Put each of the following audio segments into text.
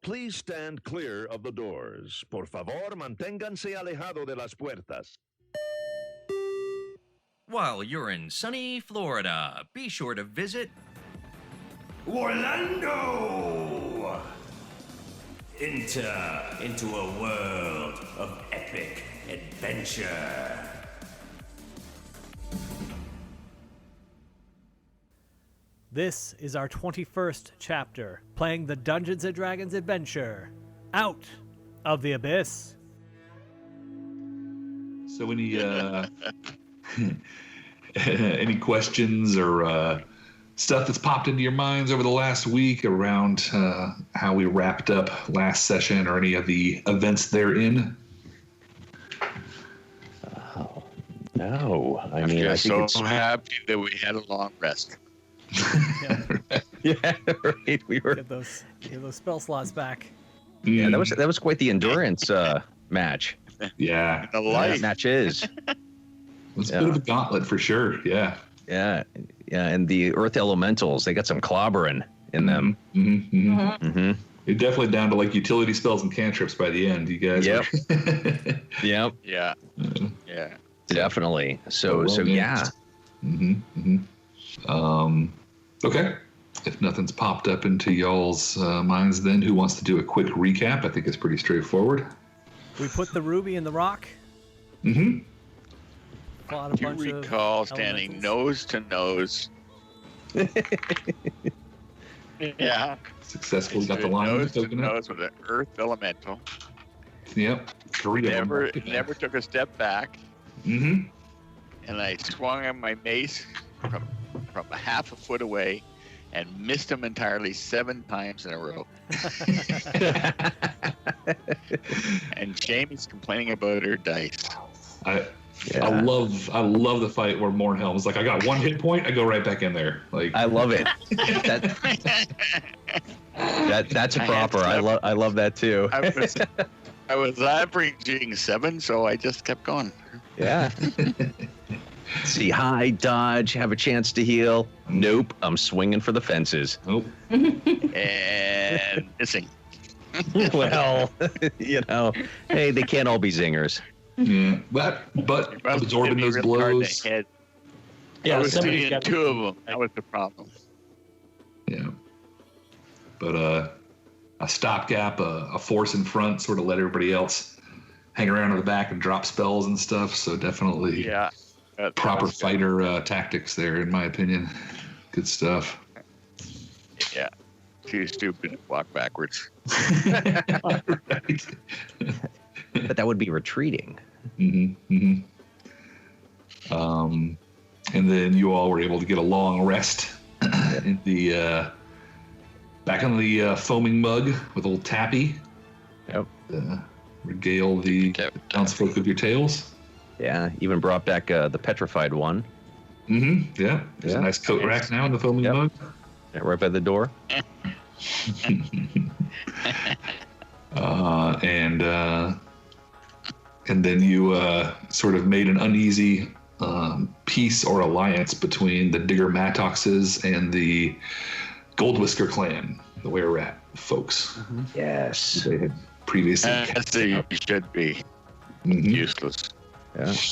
Please stand clear of the doors. Por favor, manténganse alejado de las puertas. While you're in sunny Florida, be sure to visit WARlando! Enter into a world of epic adventure. This is our 21st chapter, playing the Dungeons & Dragons adventure, Out of the Abyss. So any questions or stuff that's popped into your minds over the last week around how we wrapped up last session or any of the events therein? Oh, no. I mean, I think so happy that we had a long rest. Yeah, right. We were. Get those spell slots back. Yeah, that was quite the endurance match. Yeah, The light. That match is. It was a bit of a gauntlet for sure. Yeah. Yeah, and the Earth Elementals, they got some clobbering in them. You're definitely down to like utility spells and cantrips by the end, you guys. Yep. Yep. Yeah. Yeah. Definitely. So Well yeah. Okay. If nothing's popped up into y'all's minds, then who wants to do a quick recap? I think it's pretty straightforward. We put the ruby in the rock. Fought a Do you bunch of recall standing elementals. nose to nose? Yeah. Successfully got the Stood line nose to token up. nose with an earth elemental. Yep. 3 of them. Never took a step back. Mm-hmm. And I swung on my mace from a half a foot away and missed him entirely 7 times in a row. And Jamie's complaining about her dice. I love the fight where Mornhelm's like, I got 1 hit point, I go right back in there. Like, I love it. That's proper. I love that too. I was averaging 7, so I just kept going. Yeah. See, hide, dodge, have a chance to heal. Nope, I'm swinging for the fences. Nope. And missing. Well, hey, they can't all be zingers. Yeah, but absorbing those blows. I Yeah, was somebody's seeing got 2 of them. That was the problem. Yeah, but a stopgap, a force in front, sort of let everybody else hang around in the back and drop spells and stuff. So definitely, Yeah. proper fighter tactics there, in my opinion. Good stuff. Yeah. Too stupid to walk backwards. Right. But that would be retreating. And then you all were able to get a long rest in the back on the foaming mug with old Tappy. Yep. Regale the townsfolk of your tales. Yeah, even brought back the petrified one. Yeah. There's a nice coat rack now in the foaming mug. Yeah, right by the door. And then you sort of made an uneasy peace or alliance between the Digger Mattoxes and the Goldwhisker clan, the Were-Rat folks. Yes. They had previously As they should be. Useless.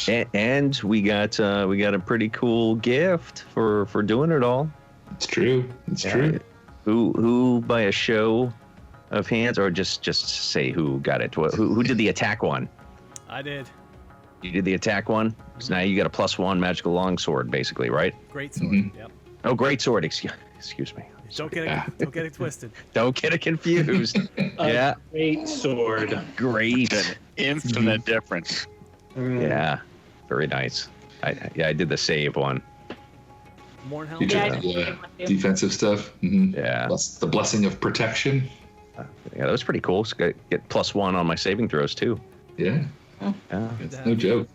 Yeah. And we got a pretty cool gift for doing it all. It's true. It's true. Who by a show of hands, or just say who got it? Who did the attack one? I did. You did the attack one. So now you got a +1 magical longsword, basically, right? Great sword. Yep. Oh, great sword. Excuse me. Don't get it twisted. Don't get it confused. Yeah. Great sword. Great. An infinite difference. Yeah. Very nice. I did the save one. Mornhelm. You did defensive stuff. Yeah. Plus the blessing of protection. Yeah, that was pretty cool. So get +1 on my saving throws too. Yeah. Yeah. It's no joke.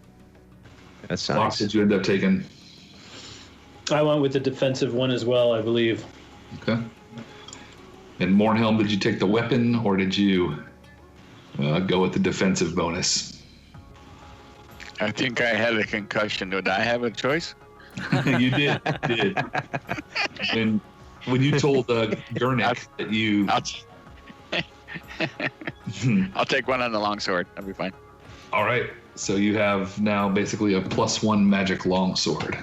That's Fox, nice. did you end up taking? I went with the defensive one as well, I believe. Okay. And Mornhelm, did you take the weapon or did you go with the defensive bonus? I think I had a concussion. Did I have a choice? You did. And when you told Gurnik that you I'll take one on the longsword. That'll be fine. All right. So you have now basically a +1 magic longsword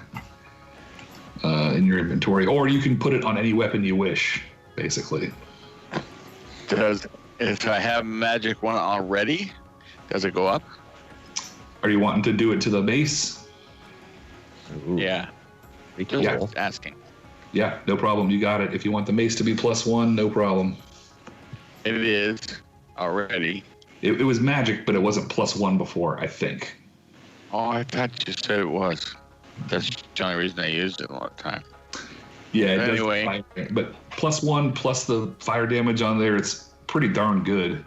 in your inventory, or you can put it on any weapon you wish, basically. If I have magic one already, does it go up? Are you wanting to do it to the base? Ooh, Yeah. pretty cool. Yeah. Just asking. Yeah, no problem. You got it. If you want the mace to be +1, no problem. It is already. It was magic, but it wasn't +1 before, I think. Oh, I thought you said it was. That's the only reason I used it a lot of time. Yeah, it Anyway. does. But +1 plus the fire damage on there, it's pretty darn good.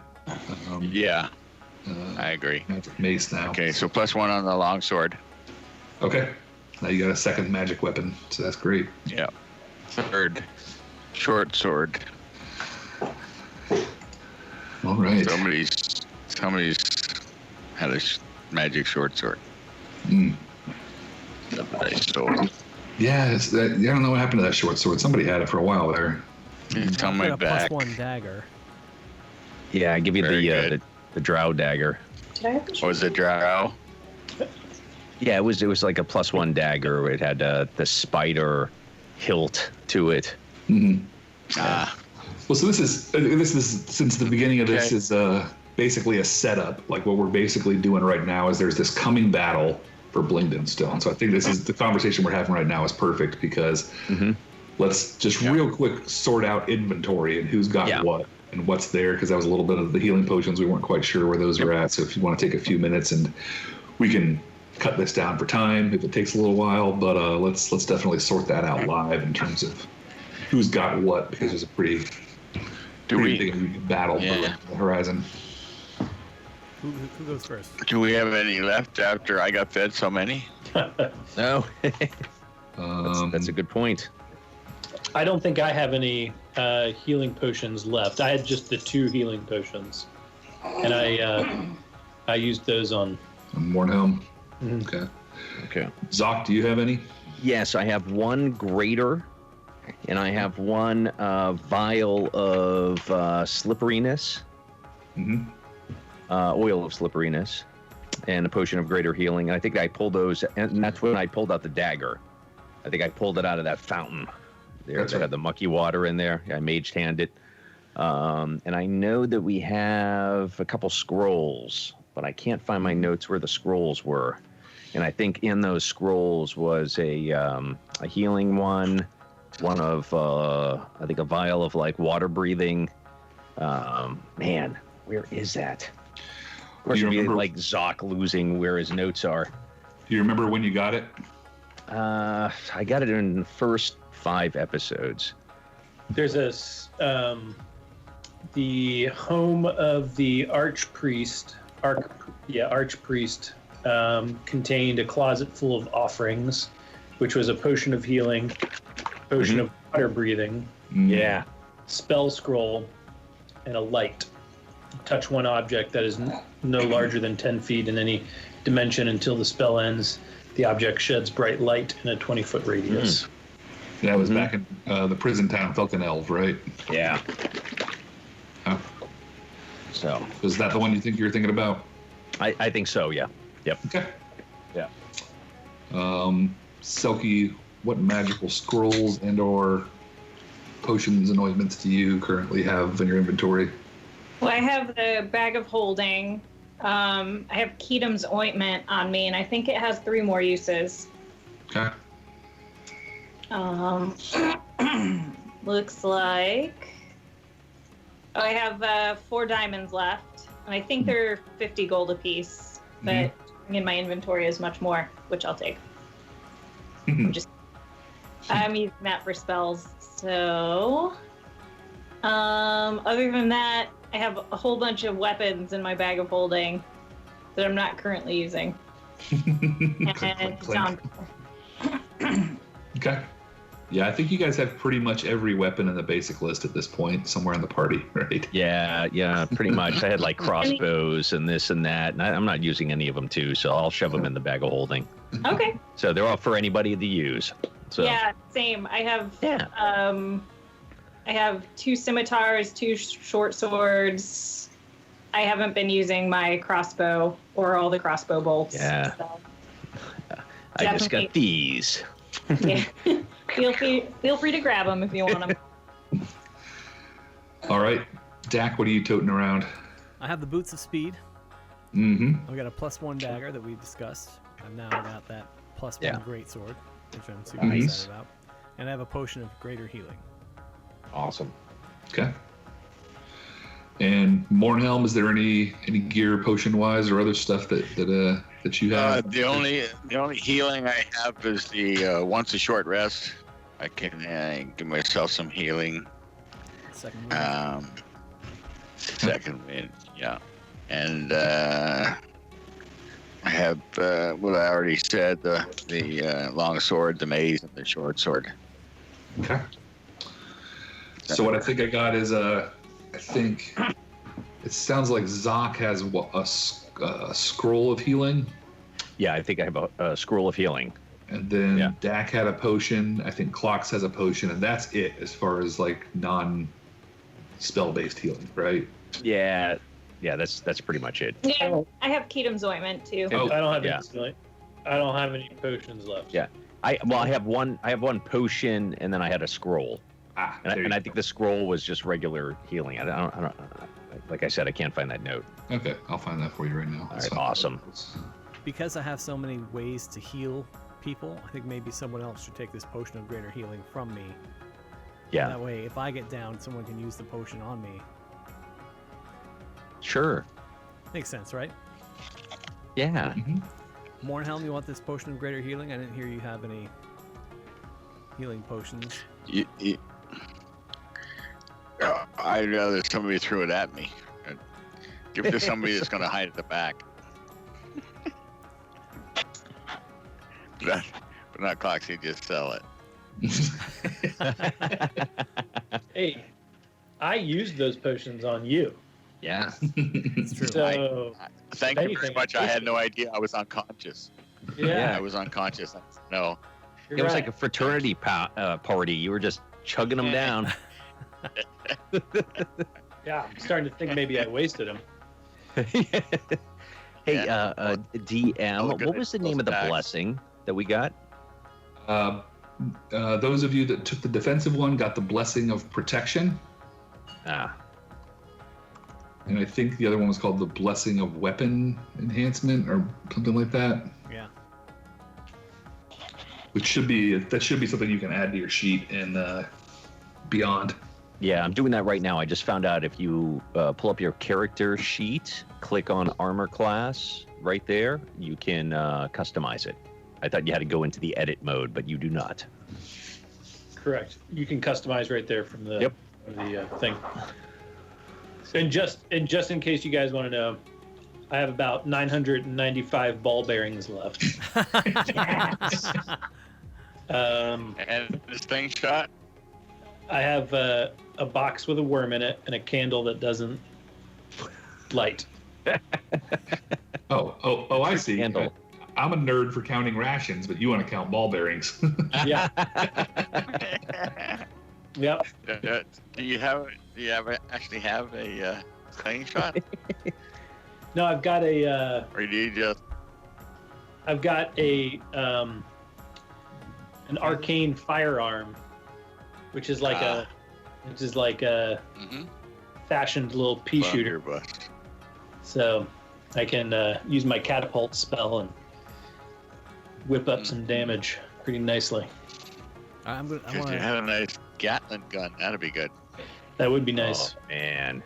Yeah, I agree. Magic mace now. Okay, so +1 on the longsword. Okay. Now you got a second magic weapon, so that's great. Yeah. Third, short sword. All right. Somebody's had a magic short sword. Mm. That I stole. Yeah, I don't know what happened to that short sword. Somebody had it for a while there. It's on Got my a back. +1 dagger. Yeah, I give you Very good. the drow dagger. Was it drow? Yeah, it was like a +1 dagger. It had the spider hilt to it. Mm-hmm. Ah, Well, so this is since the beginning of this Okay. is basically a setup. Like what we're basically doing right now is there's this coming battle for Blingden Stone. So I think this is the conversation we're having right now is perfect because let's just real quick sort out inventory and who's got what and what's there, because that was a little bit of the healing potions. We weren't quite sure where those were at. So if you want to take a few minutes and we can cut this down for time if it takes a little while, but let's definitely sort that out live in terms of who's got what, because there's a pretty big battle for the horizon. Who goes first? do we have any left after I got fed so many? No, that's a good point. I don't think I have any healing potions left. I had just the 2 healing potions, and I used those on Mornhelm. Mhm. Okay. Zoc, do you have any? Yes, I have 1 greater, and I have 1 vial of slipperiness, oil of slipperiness, and a potion of greater healing. And I think I pulled those, and that's when I pulled out the dagger. I think I pulled it out of that fountain there That's that right. had the mucky water in there. I maged hand it. And I know that we have a couple scrolls, but I can't find my notes where the scrolls were. And I think in those scrolls was a healing one of I think a vial of like water breathing. Man, where is that? Of course, Do you it'd be remember- like Zoc losing where his notes are. Do you remember when you got it? I got it in the first 5 episodes. There's the home of the archpriest contained a closet full of offerings, which was a potion of healing, potion of water breathing, Yeah. spell scroll, and a light. Touch one object that is no larger than 10 feet in any dimension until the spell ends. The object sheds bright light in a 20-foot radius. That was back in the prison town, Felkenelv, right? Yeah. Oh. So Is that the one you think you're thinking about? I think so. Yeah. Yep. Okay. Yeah. Selkie, what magical scrolls and/or potions and ointments do you currently have in your inventory? Well, I have the bag of holding. I have Kedum's ointment on me, and I think it has 3 more uses. Okay. Looks like I have 4 diamonds left, and I think they're 50 gold apiece. But in my inventory is much more, which I'll take. I'm using that for spells. So, other than that, I have a whole bunch of weapons in my bag of holding that I'm not currently using. And Clink. Okay. Yeah, I think you guys have pretty much every weapon in the basic list at this point, somewhere in the party, right? Yeah, pretty much. I had like crossbows and this and that, and I'm not using any of them too, so I'll shove them in the bag of holding. Okay. So they're all for anybody to use. So Yeah, same. I have I have 2 scimitars, 2 short swords. I haven't been using my crossbow or all the crossbow bolts. Yeah. So. I just got these. Yeah. feel free to grab them if you want them. All right, Dak, what are you toting around? I have the Boots of Speed. Mm-hmm. I've got a +1 dagger that we discussed. I've now got that +1 greatsword, which I'm super excited about. And I have a potion of greater healing. Awesome. Okay. And Mornhelm, is there any gear potion wise or other stuff that you have? The only healing I have is the once a short rest. I can give myself some healing. Second wind. Second wind, yeah. And I have what I already said: the long sword, the mace, and the short sword. Okay. So what I think I got is I think it sounds like Zoc has a scroll of healing. Yeah, I think I have a scroll of healing. And then Dak had a potion. I think Clocks has a potion, and that's it as far as like non-spell-based healing, right? Yeah, that's pretty much it. Yeah, I have Kedum's ointment too. Oh, I don't have any. I don't have any potions left. Yeah, I have one potion, and then I had a scroll. And I think the scroll was just regular healing. I don't. Like I said, I can't find that note. Okay, I'll find that for you right now. All right, awesome. Because I have so many ways to heal people, I think maybe someone else should take this potion of greater healing from me. Yeah. That way, if I get down, someone can use the potion on me. Sure. Makes sense, right? Yeah. Mm-hmm. Mornhelm, you want this potion of greater healing? I didn't hear you have any healing potions. I'd rather somebody threw it at me. Give it to somebody that's going to hide at the back. But not Coxie, just sell it. Hey, I used those potions on you. Yeah. It's true. So, Thank you very much. I had no idea I was unconscious. yeah, I was unconscious. No. you're It was right. like a fraternity party. You were just chugging them down. Yeah, I'm starting to think maybe I wasted them. Hey, DM, what was the name of the blessing that we got? Those of you that took the defensive one got the blessing of protection, Ah, and I think the other one was called the blessing of weapon enhancement or something like that. Yeah. Which should be something you can add to your sheet and beyond. yeah, I'm doing that right now. I just found out if you pull up your character sheet, click on armor class right there, you can customize it. I thought you had to go into the edit mode, but you do not. Correct. You can customize right there from the Yep. the thing. And just in case you guys want to know, I have about 995 ball bearings left. And this thing shot? I have a box with a worm in it and a candle that doesn't light. Oh, I see. Handle. I'm a nerd for counting rations, but you want to count ball bearings. Yeah. Yep. Do you actually have a slingshot? No, I've got a. Or do you just? I've got a an arcane firearm, which is like a fashioned little pea shooter. Bust. So I can use my catapult spell and whip up some damage pretty nicely. I If you want to. had a nice Gatling gun, that'd be good. That would be nice. Oh, man.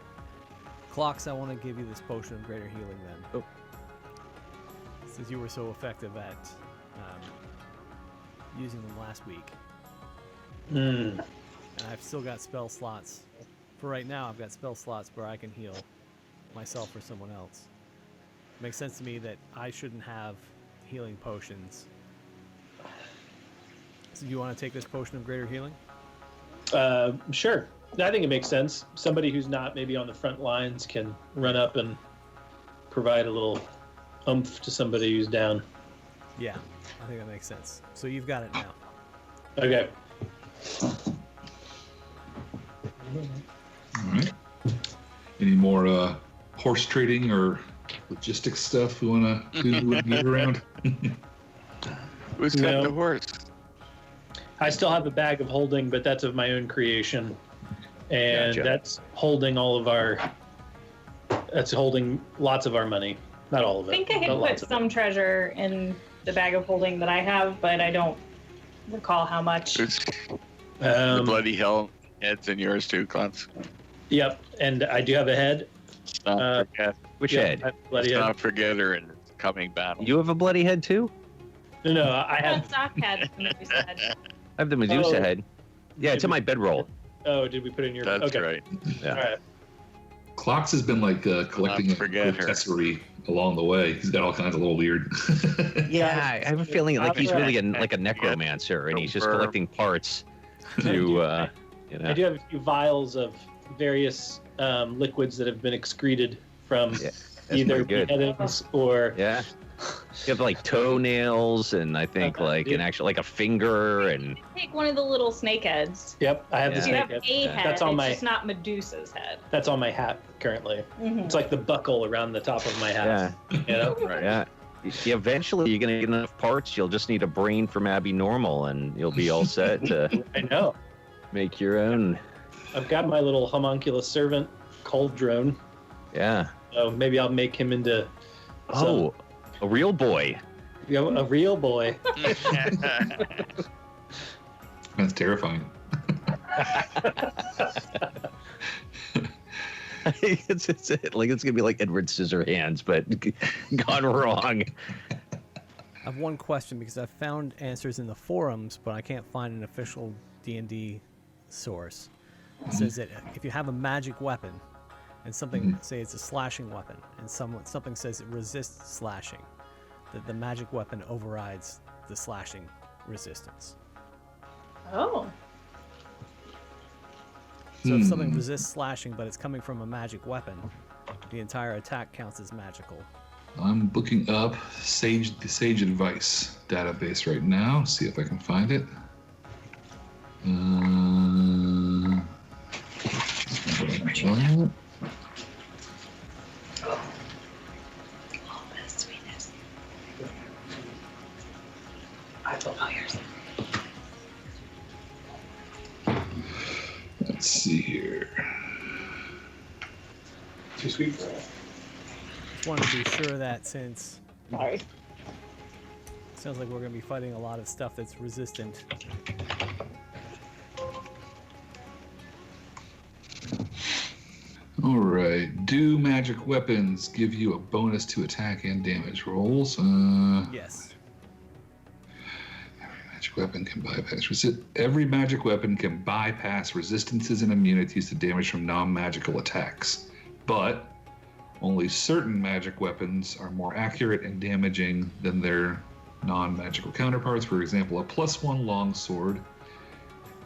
Clocks, I want to give you this potion of greater healing then. Oh. Since you were so effective at using them last week. Mm. And I've still got spell slots. For right now, I've got spell slots where I can heal myself or someone else. Makes sense to me that I shouldn't have healing potions. So do you want to take this potion of greater healing? Sure. I think it makes sense. Somebody who's not maybe on the front lines can run up and provide a little oomph to somebody who's down. Yeah, I think that makes sense. So you've got it now. Okay. All right. Any more horse trading or logistics stuff we want to get around? Who's got No. the horse? I still have a bag of holding, but that's of my own creation, and Gotcha. that's holding all of our. That's holding lots of our money. Not all of it. I think I but had put lots of it. some treasure in the bag of holding that I have, but I don't recall how much. Who's the Um, bloody hell heads in yours too, Clance? Yep, and I do have a head. Let's not forget. Which Yeah, head? I have a bloody Let's head. not forget her in this coming battle. You have a bloody head too? No, I I have. had stock head. Medusa head. I have the Medusa Oh. head. Yeah, it's in my bedroll. Oh, did we put it in your? That's okay. right. Yeah. All right. Clocks has been like collecting forget a her. accessory along the way. He's got all kinds of little weird. Yeah, I have a feeling like he's really like a Yeah. necromancer, and he's just Confirm. collecting parts to, you I know. do have a few vials of various liquids that have been excreted from Yeah, that's either pretty good. beheadings or. Yeah. You have like toenails, and I think like an actual like a finger, and Take one of the little snake heads. Yep, I have the Yeah. You snake have head. a head. That's on it's my. just not Medusa's head. That's on my hat currently. Mhm. It's like the buckle around the top of my hat. You know. Right. yeah. Yeah, eventually you're gonna get enough parts. You'll just need a brain from Abby Normal, and you'll be all set to I know. make your own. I've got my little homunculus servant, Cold Drone. Yeah. So maybe I'll make him into Oh, a real boy. a real boy. That's terrifying. it's like it's gonna be like Edward Scissorhands, but gone wrong. I have one question because I've found answers in the forums, but I can't find an official D&D source. It says that if you have a magic weapon, and something say it's a slashing weapon, and something says it resists slashing, that the magic weapon overrides the slashing resistance. Oh. So if something resists slashing, but it's coming from a magic weapon, the entire attack counts as magical. I'm looking up the Sage Advice database right now. See if I can find it. Sweetness. Let's see here. Too sweet. Just wanted to be sure that since Sorry. sounds like we're going to be fighting a lot of stuff that's resistant. All right. Do magic weapons give you a bonus to attack and damage rolls? Yes. Every magic weapon can bypass resistances and immunities to damage from non-magical attacks, but only certain magic weapons are more accurate and damaging than their non-magical counterparts. For example, a +1 longsword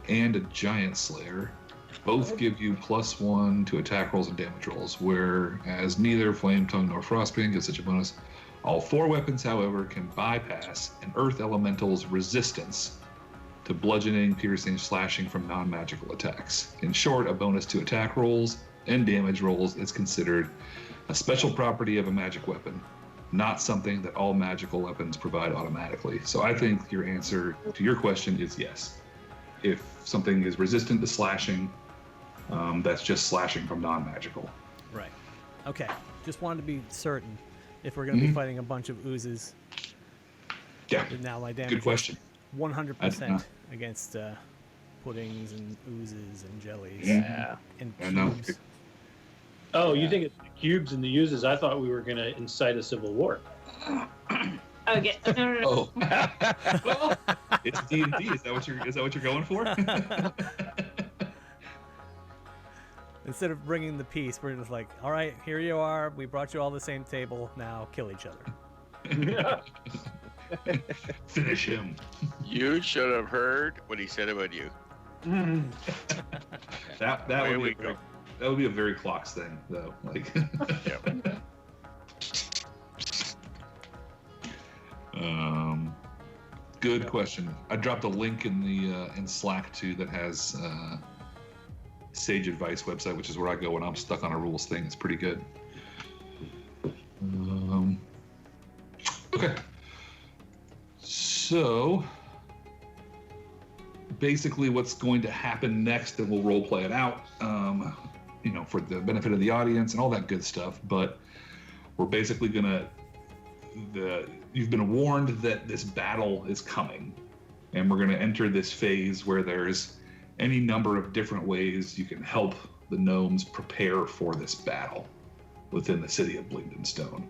and a giant slayer both give you +1 to attack rolls and damage rolls, whereas neither flame tongue nor frostbane gives such a bonus. All 4 weapons, however, can bypass an earth elemental's resistance to bludgeoning, piercing, slashing from non-magical attacks. In short, a bonus to attack rolls and damage rolls is considered a special property of a magic weapon, not something that all magical weapons provide automatically. So I think your answer to your question is yes. If something is resistant to slashing, that's just slashing from non-magical. Right. Okay. Just wanted to be certain if we're going to be fighting a bunch of oozes. Yeah, Then now my damage good question. is 100% against puddings and oozes and jellies Yeah. and I know. cubes. Oh, you think it's the cubes and the uses? I thought we were going to incite a civil war. Okay. No. Oh, well, it's D&D. Is that what you're going for? Instead of bringing the peace, we're just like, all right, here you are. We brought you all the same table. Now kill each other. Finish him. You should have heard what he said about you. That Away would we be go. that would be a very clocks thing, though. Like, Yep. good question. I dropped a link in the in Slack too that has Sage Advice website, which is where I go when I'm stuck on a rules thing. It's pretty good. Okay. So basically what's going to happen next, and we'll role play it out, for the benefit of the audience and all that good stuff. But we're basically you've been warned that this battle is coming, and we're going to enter this phase where there's any number of different ways you can help the gnomes prepare for this battle within the city of Blingdenstone.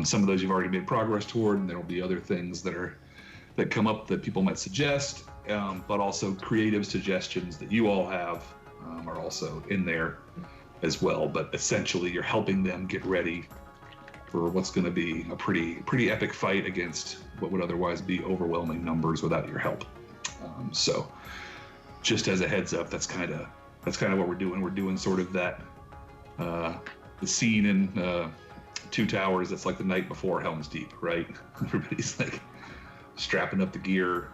Some of those you've already made progress toward, and there will be other things that come up that people might suggest, but also creative suggestions that you all have are also in there as well. But essentially, you're helping them get ready for what's going to be a pretty epic fight against what would otherwise be overwhelming numbers without your help. So, just as a heads up, that's kind of what we're doing. We're doing sort of that the scene in Two Towers. That's like the night before Helm's Deep, right? Everybody's like strapping up the gear,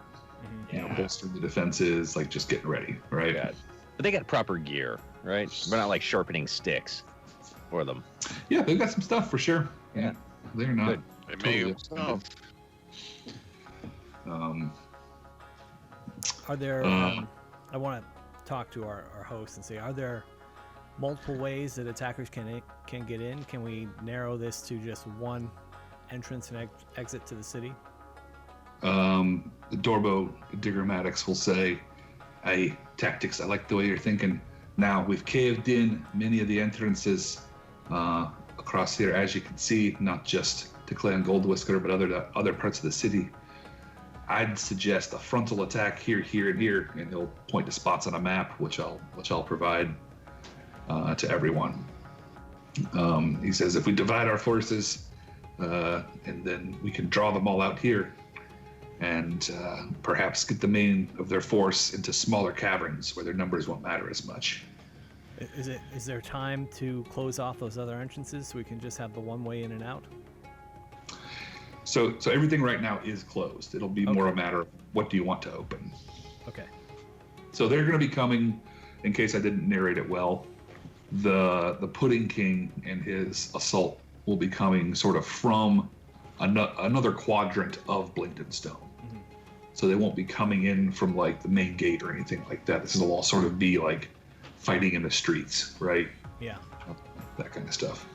bolstering the defenses, like just getting ready, right? Yeah. But they got proper gear, right? We're not like sharpening sticks for them. Yeah, they've got some stuff for sure. Yeah. They're not. Good. They totally make them. Are there? I want to talk to our host and say, are there multiple ways that attackers can get in? Can we narrow this to just one entrance and exit to the city? The Dorbo Diggermatics will say, "Hey, tactics, I like the way you're thinking. Now, we've caved in many of the entrances across here, as you can see, not just to Clan Goldwhisker, but other parts of the city. I'd suggest a frontal attack here, here, and here," and he'll point to spots on a map, which I'll provide to everyone. He says, if we divide our forces, and then we can draw them all out here, and perhaps get the main of their force into smaller caverns where their numbers won't matter as much. Is there time to close off those other entrances so we can just have the one way in and out? So everything right now is closed. It'll be more a matter of what do you want to open. Okay. So they're going to be coming, in case I didn't narrate it well, the Pudding King and his assault will be coming sort of from another quadrant of Blingdenstone. Mm-hmm. So they won't be coming in from like the main gate or anything like that. This will all sort of be like fighting in the streets, right? Yeah. That kind of stuff.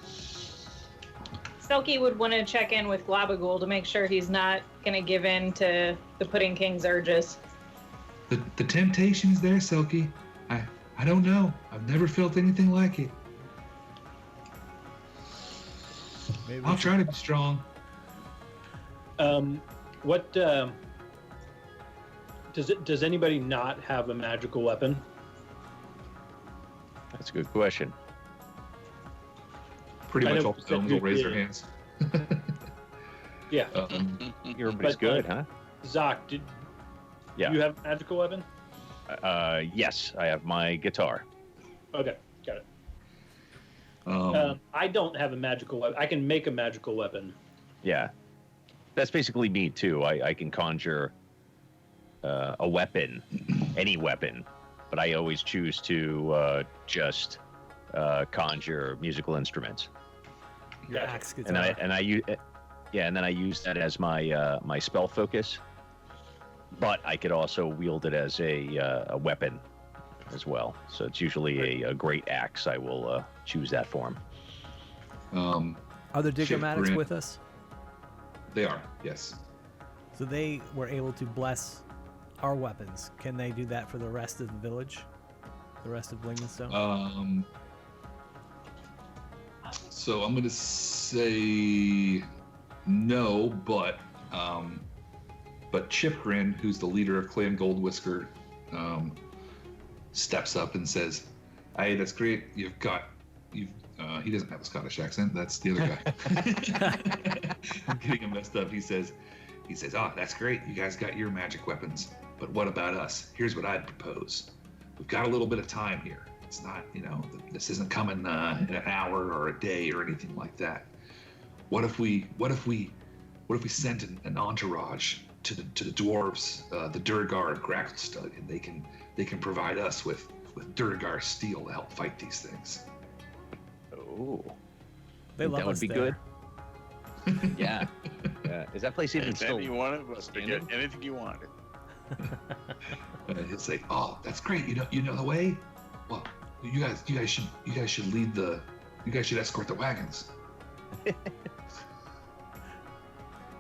Selkie would want to check in with Globagool to make sure he's not going to give in to the Pudding King's urges. The temptation's there, Selkie. I don't know. I've never felt anything like it. I'll try to be strong. What does anybody not have a magical weapon? That's a good question. Pretty much all the gnomes will raise their hands. Yeah. Everybody's good, huh? Zoc, do you have a magical weapon? Yes, I have my guitar. Okay, got it. I don't have a magical weapon. I can make a magical weapon. Yeah. That's basically me, too. I can conjure a weapon, any weapon, but I always choose to just conjure musical instruments. Your axe guitar. And then I use that as my my spell focus. But I could also wield it as a weapon as well. So it's usually a great axe. I will choose that form. Are the Diggermatics with us? They are, yes. So they were able to bless our weapons. Can they do that for the rest of the village? The rest of Blingdenstone? So I'm going to say no, but Chipgrin, who's the leader of Clan Goldwhisker, steps up and says, "Hey, that's great. He doesn't have a Scottish accent. That's the other guy." I'm getting him messed up. He says, "Oh, that's great. You guys got your magic weapons. But what about us? Here's what I'd propose. We've got a little bit of time here. It's not, this isn't coming in an hour or a day or anything like that. What if we sent an entourage to the dwarves, the Durgar and Gracklstug, and they can provide us with Duragar steel to help fight these things. Oh, They love that would us be there. good. Yeah. Is that place even Anything still? you wanted was to get anything you wanted. It's like, oh, that's great. You know the way. Well, you guys should lead the. You guys should escort the wagons.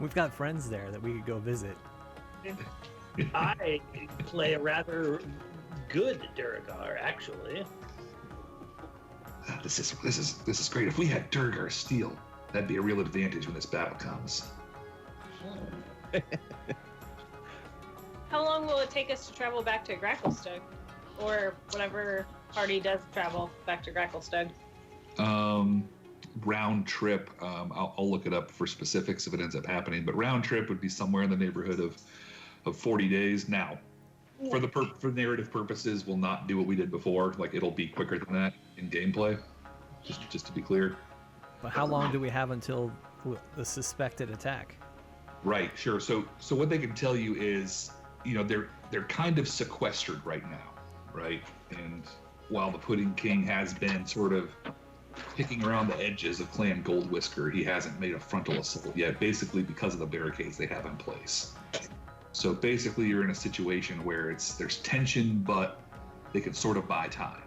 We've got friends there that we could go visit. I play a rather good Duragar, actually. This is great. If we had Duragar steel, that'd be a real advantage when this battle comes. How long will it take us to travel back to Gracklestug? Or whatever party does travel back to Gracklestug? Round trip. I'll look it up for specifics if it ends up happening. But round trip would be somewhere in the neighborhood of 40 days. Now, for narrative purposes, we'll not do what we did before. Like, it'll be quicker than that in gameplay. Just to be clear. But how long do we have until the suspected attack? Right. Sure. So what they can tell you is, they're kind of sequestered right now, right? And while the Pudding King has been sort of picking around the edges of Clan Goldwhisker, he hasn't made a frontal assault yet, basically because of the barricades they have in place. So basically you're in a situation where there's tension, but they can sort of buy time,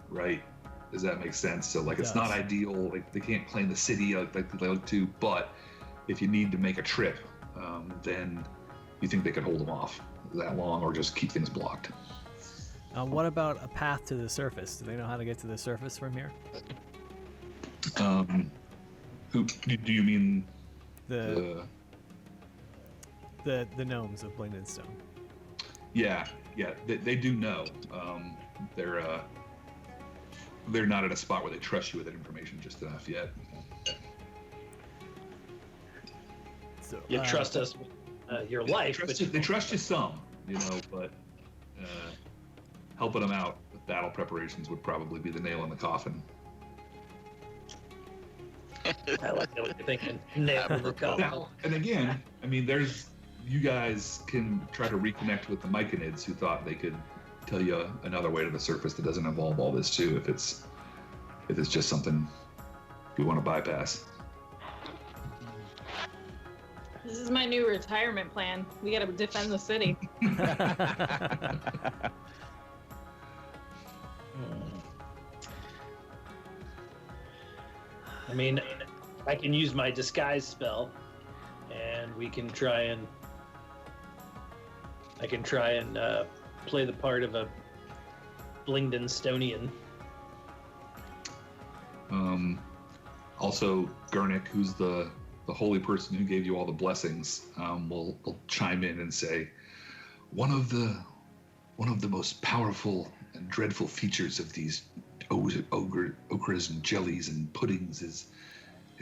right? Does that make sense? So like, it's not ideal, like they can't claim the city like they like to, but if you need to make a trip, then you think they could hold them off that long or just keep things blocked. What about a path to the surface? Do they know how to get to the surface from here? Who do you mean? The gnomes of Blingdenstone. Yeah, they do know. They're not at a spot where they trust you with that information just enough yet. So, you trust us with your life, they trust you some, but helping them out with battle preparations would probably be the nail in the coffin. I like what you're thinking. Nail in the coffin. Now, and again, I mean, you guys can try to reconnect with the Myconids who thought they could tell you another way to the surface that doesn't involve all this too, if it's just something we want to bypass. This is my new retirement plan. We gotta defend the city. I mean, I can use my disguise spell, and I can try and play the part of a Blingdenstonian. Also, Gurnik, who's the holy person who gave you all the blessings, will chime in and say, one of the most powerful and dreadful features of these ochres and jellies and puddings is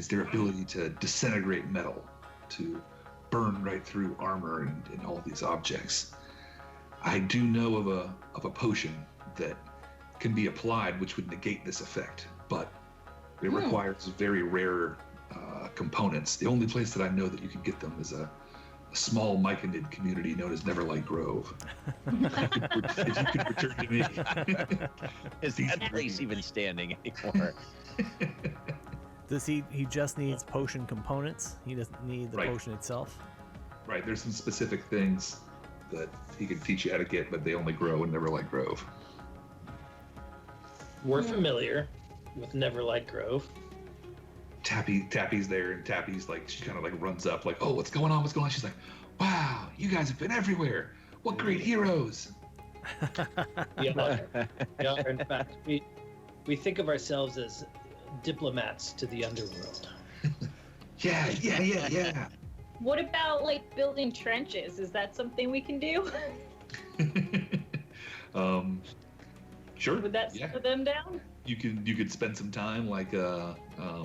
their ability to disintegrate metal, to burn right through armor and all these objects. I do know of a potion that can be applied which would negate this effect, but it requires very rare components. The only place that I know that you can get them is a small Myconid community known as Neverlight Grove. If you could return to me. Is that place even standing anymore? Does he just needs potion components? He doesn't need the potion itself? Right, there's some specific things that he can teach you how to get, but they only grow in Neverlight Grove. We're familiar with Neverlight Grove. Tappy's there, and Tappy's like, she kind of like runs up like, oh, what's going on? She's like, wow, you guys have been everywhere. What great heroes. Yeah, in fact, we think of ourselves as diplomats to the underworld. Yeah. What about like building trenches? Is that something we can do? Sure. Would that slow them down? You could spend some time like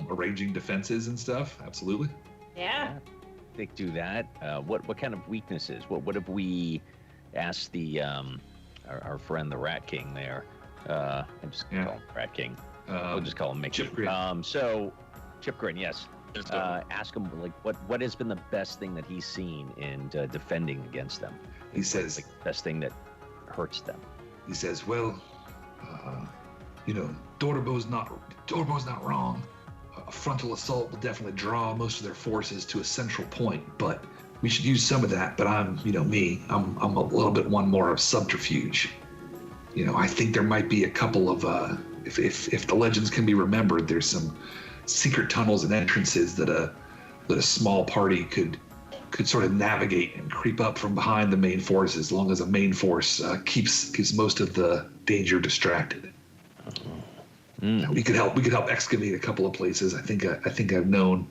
arranging defenses and stuff. Absolutely. Yeah. They do that. What kind of weaknesses? What if we asked the our friend the Rat King there? I'm just gonna call him Rat King. We'll just call him Mickey. Chipgrin. So Chipgrin, yes. Ask him like what has been the best thing that he's seen in defending against them. He says like best thing that hurts them. He says, well, Dorbo's not wrong. A frontal assault will definitely draw most of their forces to a central point, but we should use some of that. But I'm a little bit one more of subterfuge. I think there might be a couple of, if the legends can be remembered, there's some secret tunnels and entrances that a small party could sort of navigate and creep up from behind the main force, as long as the main force keeps most of the danger distracted. We could help excavate a couple of places. I think I know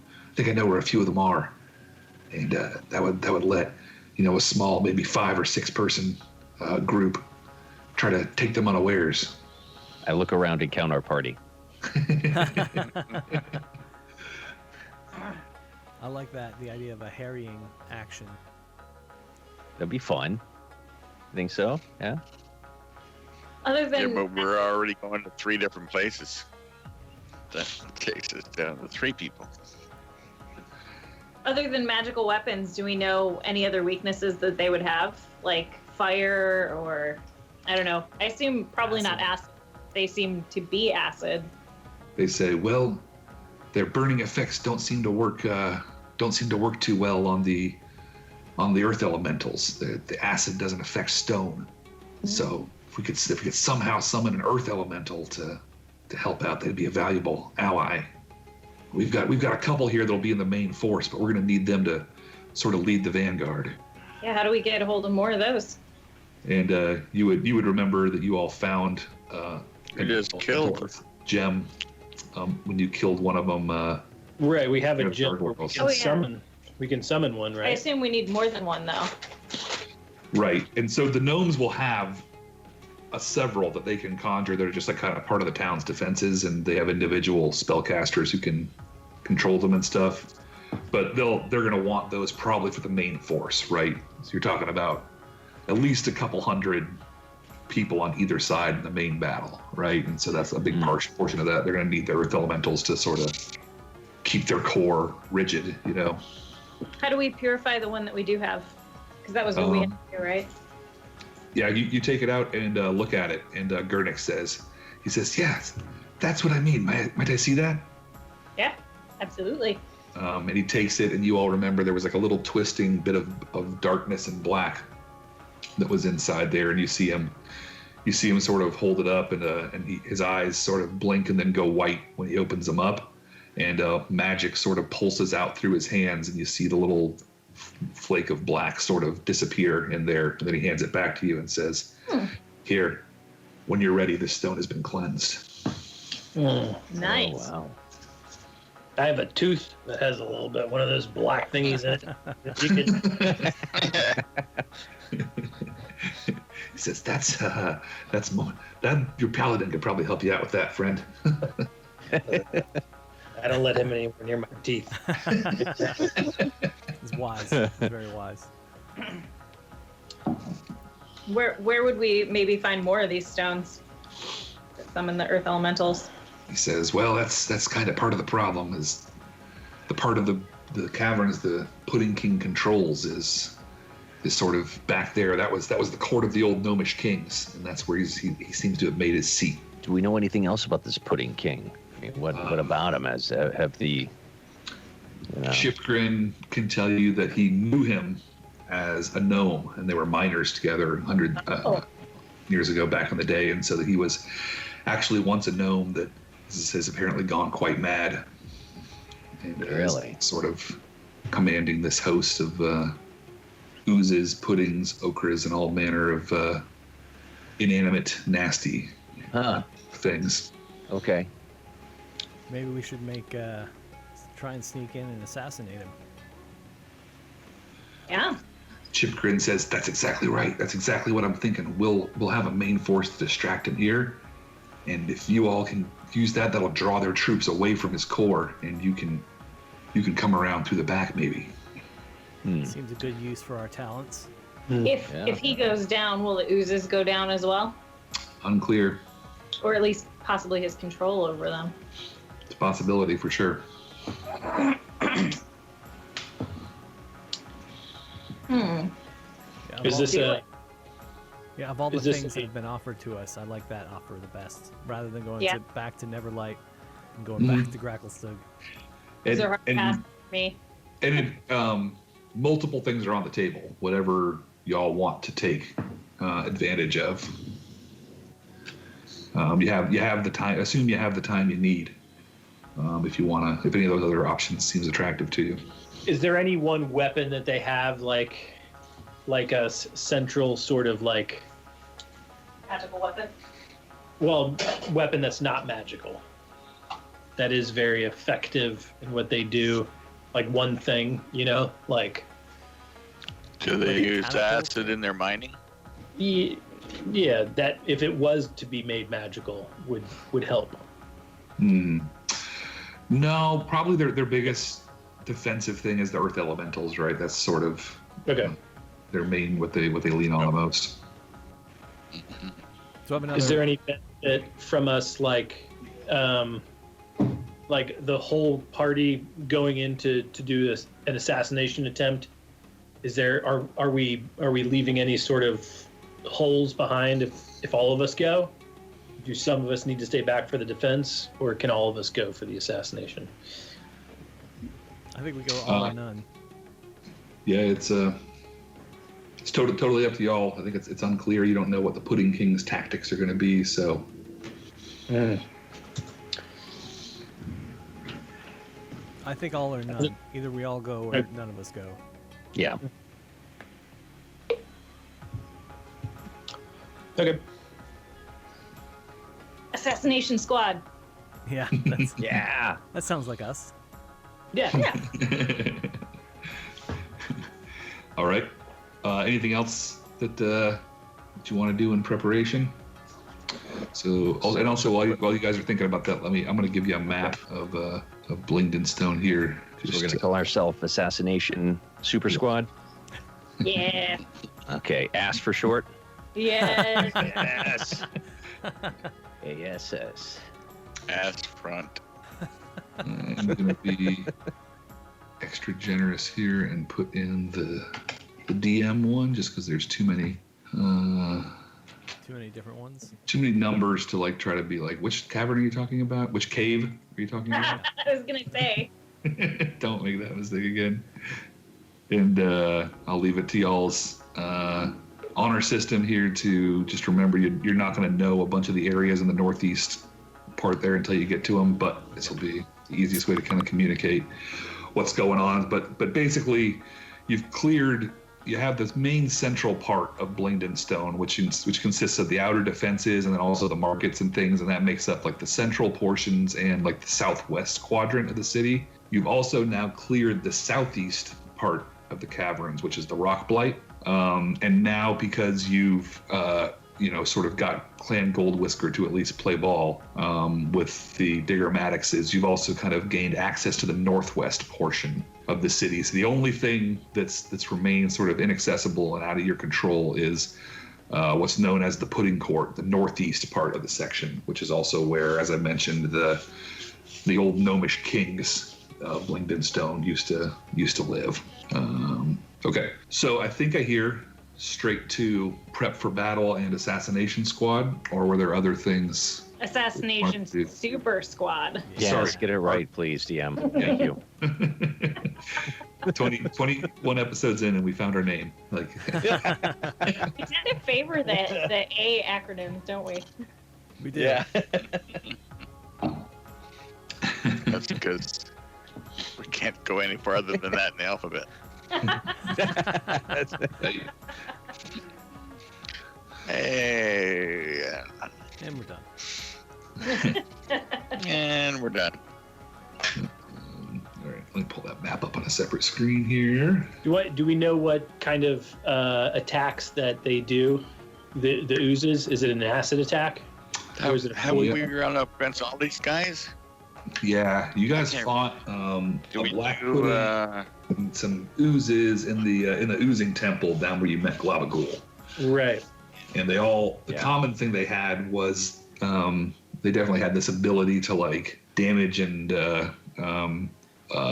where a few of them are, and that would let a small, maybe 5 or 6 person group try to take them unawares. I look around and count our party. I like that, the idea of a harrying action. That'd be fun. You think so? Yeah. Other than Yeah, but we're already going to 3 different places. That takes us down to 3 people. Other than magical weapons, do we know any other weaknesses that they would have, like fire or I don't know? I assume probably not acid. They seem to be acid. They say, well, their burning effects don't seem to work too well on the earth elementals. The acid doesn't affect stone. So if we could somehow summon an earth elemental to help out, they'd be a valuable ally. We've got a couple here that'll be in the main force, but we're going to need them to sort of lead the vanguard. Yeah, how do we get a hold of more of those? And you would remember that you all found We just killed gem when you killed one of them. Right, we have a gem. Gargoyles. We can summon one, I right? assume we need more than one, though. Right, and so the gnomes will have several that they can conjure that are just like kind of part of the town's defenses, and they have individual spellcasters who can control them and stuff. But they're going to want those probably for the main force, right? So you're talking about at least a couple hundred people on either side in the main battle, right? And so that's a big portion of that. They're going to need their earth elementals to sort of keep their core rigid, How do we purify the one that we do have? Because that was what we had to do, right? Yeah, you take it out and look at it, and Gurnik says, yes, that's what I mean. Might I see that? Yeah, absolutely. And he takes it, and you all remember there was like a little twisting bit of darkness and black that was inside there, and you see him sort of hold it up, and his eyes sort of blink and then go white when he opens them up, and magic sort of pulses out through his hands, and you see the little flake of black sort of disappear in there, and then he hands it back to you and says, here, when you're ready, this stone has been cleansed. Nice. Oh, wow. I have a tooth that has a little bit, one of those black thingies in it. You could... He says, that's your paladin could probably help you out with that, friend. I don't let him anywhere near my teeth. He's wise. He's very wise. Where would we maybe find more of these stones that summon the earth elementals? He says, well, that's kind of part of the problem, is the part of the caverns the Pudding King controls is sort of back there. That was the court of the old gnomish kings, and that's where he seems to have made his seat. Do we know anything else about this Pudding King? I mean, what about him? Have the Chipgrin can tell you that he knew him as a gnome, and they were miners together 100 years ago back in the day, and so that he was actually once a gnome that has apparently gone quite mad, and really sort of commanding this host of oozes, puddings, ochres, and all manner of inanimate, nasty things. Okay. Maybe we should try and sneak in and assassinate him. Yeah. Chipgrin says, that's exactly right. That's exactly what I'm thinking. We'll have a main force to distract him here, and if you all can use that, that'll draw their troops away from his core, and you can come around through the back, maybe. Seems a good use for our talents. If he goes down, will the oozes go down as well? Unclear. Or at least possibly his control over them. It's a possibility for sure. Is this Yeah, of all the Is this things that a- have been offered to us, I like that offer the best, rather than going Yeah. back to Neverlight and going back to Gracklestug. These are hard pass for me. Multiple things are on the table. Whatever y'all want to take advantage of. You have the time. Assume you have the time you need. If you wanna, if any of those other options seems attractive to you. Is there any one weapon that they have like a central sort of like Magical weapon. weapon that's not magical? That is very effective in what they do. Like one thing, like Do they Like a use catapult? acid in their mining? yeah, that if it was to be made magical would help. No, probably their biggest defensive thing is the earth elementals, right? That's sort of Okay. their main what they lean on the most. So I have another. Is there any benefit from us like the whole party going into to do an assassination attempt? Is there are we leaving any sort of holes behind if all of us go? Do some of us need to stay back for the defense, or can all of us go for the assassination? I think we go all or none. Yeah, it's totally up to y'all. I think it's unclear. You don't know what the Pudding King's tactics are going to be, so. I think all or none. Either we all go or none of us go. Yeah. Okay. Assassination squad. Yeah, Yeah. that sounds like us. Yeah. Yeah. All right. Anything else that you want to do in preparation? So, and also while you guys are thinking about that, I'm going to give you a map of Blingden Stone here. We're going to call ourselves Assassination Super Squad. Yeah. Okay. ASS for short. Yes. Yes. ASS. Ass front. I'm going to be extra generous here and put in the DM one just because there's too many Too many different ones. too many numbers to like try to be like, which cavern are you talking about? Which cave are you talking about? I was gonna say. Don't make that mistake again. And I'll leave it to y'all's honor system here to just remember you're not going to know a bunch of the areas in the northeast part there until you get to them, but this will be the easiest way to kind of communicate what's going on. But basically, you have this main central part of Blingden Stone, which consists of the outer defenses and then also the markets and things, and that makes up like the central portions and like the southwest quadrant of the city. You've also now cleared the southeast part of the caverns, which is the Rock Blight. And now because you've sort of got Clan Goldwhisker to at least play ball with the Digger Maddoxes, you've also kind of gained access to the northwest portion of the city. So the only thing that's remained sort of inaccessible and out of your control is what's known as the Pudding Court, the northeast part of the section, which is also where, as I mentioned, the old gnomish kings of Blingden Stone used to live. Okay, so I think I hear straight to prep for battle and assassination squad, or were there other things? Assassination super squad. Yes, Sorry. get it right, please, DM. Thank you. 21 episodes in and we found our name. Like, We tend to favor the A acronyms, don't we? We did. That's because we can't go any farther than that in the alphabet. Hey, And we're done. and we're done. all right, let me pull that map up on a separate screen here. Do we know what kind of attacks that they do? The oozes? Is it an acid attack? Or is it a Haven't poison? we run up against all these guys? Yeah, you guys Okay. fought Do a we black do, pudding and some oozes in the oozing temple down where you met Glavagool. Right. And the common thing they had was they definitely had this ability to like damage and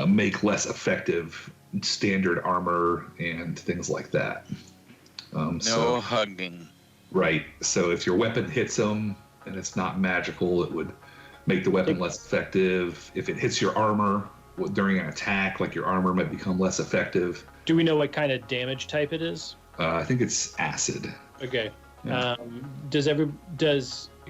make less effective standard armor and things like that. no hugging. Right. So if your weapon hits them and it's not magical, it would make the weapon less effective. If it hits your armor during an attack, like your armor might become less effective. Do we know what kind of damage type it is? I think it's acid. Okay. Yeah.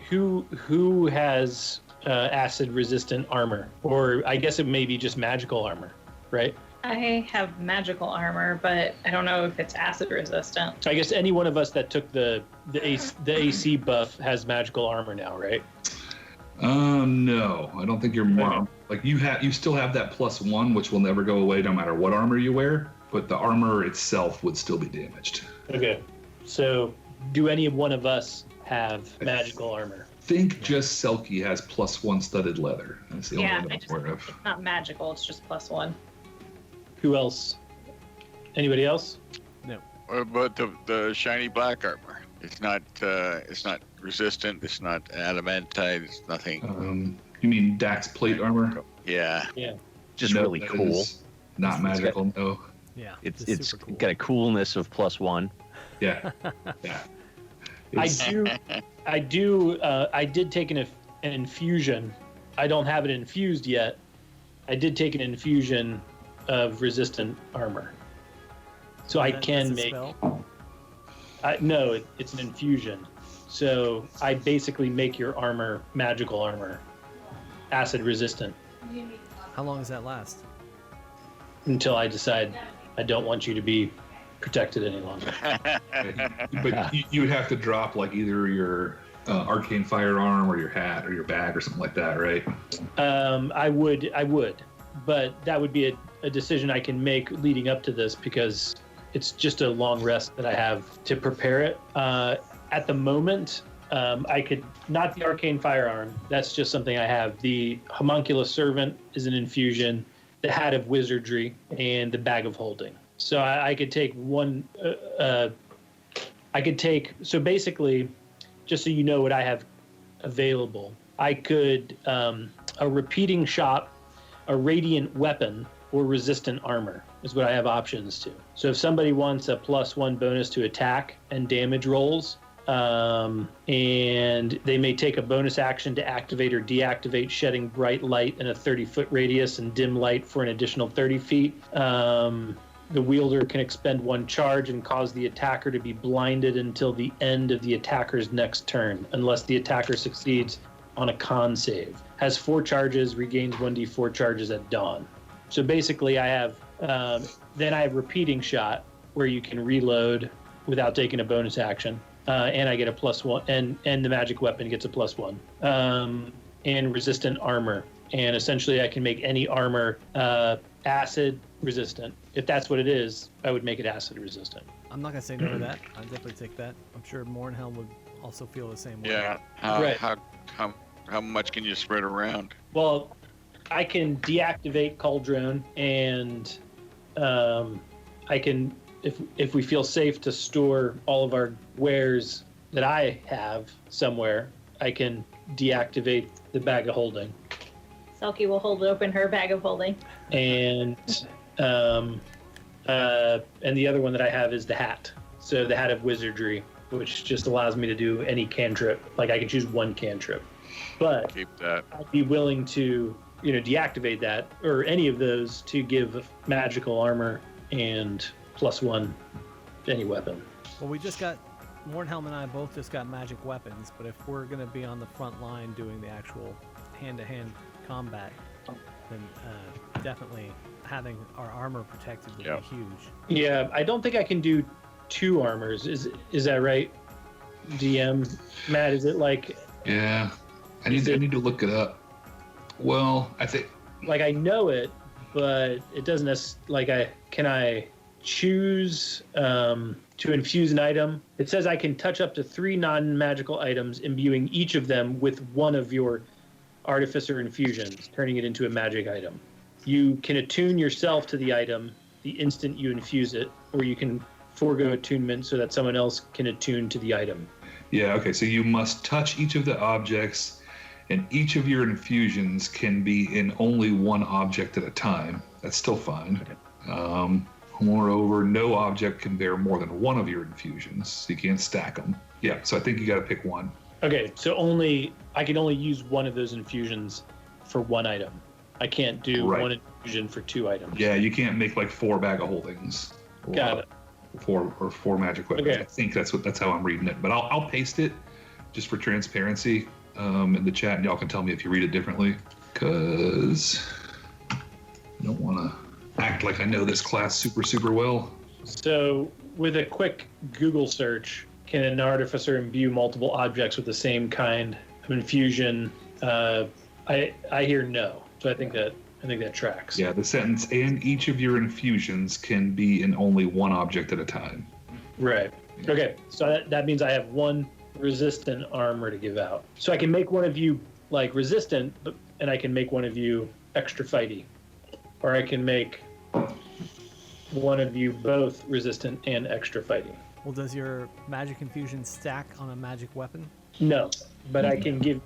Who has acid resistant armor? Or I guess it may be just magical armor, right? I have magical armor, but I don't know if it's acid resistant. I guess any one of us that took the AC buff has magical armor now, right? No, I don't think you're more like you still have that +1, which will never go away no matter what armor you wear, but the armor itself would still be damaged. Okay. So do any one of us have magical armor? I think just Selkie has +1 studded leather. That's the only one I'm aware of. It's not magical, it's just +1. Who else? Anybody else? No. What about the shiny black armor? It's not resistant. It's not adamantite. It's nothing. You mean Dax plate armor? Yeah. Yeah. Just No, really that cool. is Not magical. No. Yeah. It's super cool. got a coolness of +1. Yeah. Yeah. I It's- do. I did take an infusion. I don't have it infused yet. I did take an infusion of resistant armor, so I can That's a make. spell? No, it's an infusion. So I basically make your armor magical armor, acid resistant, How long does that last? until I decide I don't want you to be protected any longer. But you would have to drop like either your arcane firearm or your hat or your bag or something like that, right? I would, but that would be a decision I can make leading up to this because it's just a long rest that I have to prepare it. At the moment, I could not the arcane firearm. That's just something I have. The homunculus servant is an infusion, the hat of wizardry, and the bag of holding. So I could take one. So basically, just so you know what I have available, I could a repeating shot, a radiant weapon, or resistant armor is what I have options to. So if somebody wants a +1 bonus to attack and damage rolls, and they may take a bonus action to activate or deactivate shedding bright light in a 30-foot radius and dim light for an additional 30 feet. The wielder can expend 1 charge and cause the attacker to be blinded until the end of the attacker's next turn, unless the attacker succeeds on a con save. Has 4 charges, regains 1d4 charges at dawn. So basically I have, then I have repeating shot where you can reload without taking a bonus action. And I get a +1, and the magic weapon gets a +1. And resistant armor. And essentially I can make any armor acid resistant. If that's what it is, I would make it acid resistant. I'm not gonna say no to that. I'd definitely take that. I'm sure Mornhelm would also feel the same way. Yeah. Right. How much can you spread around? Well, I can deactivate Cauldron, and I can, if we feel safe to store all of our wares that I have somewhere, I can deactivate the bag of holding. Selkie will hold open her bag of holding. And the other one that I have is the hat. So the hat of wizardry, which just allows me to do any cantrip. Like I can choose 1 cantrip, but Keep that. I'd be willing to, deactivate that or any of those to give magical armor and +1 to any weapon. Well, we just got Mornhelm and I both just got magic weapons, but if we're gonna be on the front line doing the actual hand-to-hand combat, then definitely having our armor protected would be huge. Yeah, I don't think I can do 2 armors. Is that right, DM? Matt, is it like? Yeah. I need to look it up. Well, I think Like I know it, but it doesn't can I choose to infuse an item? It says I can touch up to 3 non-magical items, imbuing each of them with one of your artificer infusions, turning it into a magic item. You can attune yourself to the item the instant you infuse it, or you can forego attunement so that someone else can attune to the item. Yeah, okay, so you must touch each of the objects, and each of your infusions can be in only one object at a time. That's still fine. Okay. Moreover, no object can bear more than one of your infusions, so you can't stack them. Yeah, so I think you got to pick one. Okay, so I can only use one of those infusions for one item. I can't do one infusion for 2 items. Yeah, you can't make like 4 bag of holdings. Got it. 4 magic weapons. Okay. I think that's how I'm reading it. But I'll paste it just for transparency in the chat, and y'all can tell me if you read it differently. Because I don't want to act like I know this class super well. So with a quick Google search, can an artificer imbue multiple objects with the same kind of infusion? I hear no. So I think that tracks. Yeah, the sentence, and each of your infusions can be in only one object at a time. Right. Okay, so that means I have 1 resistant armor to give out. So I can make one of you like resistant, and I can make one of you extra fighty. Or I can make one of you both resistant and extra fighty. Well, does your magic infusion stack on a magic weapon? No, but I can give.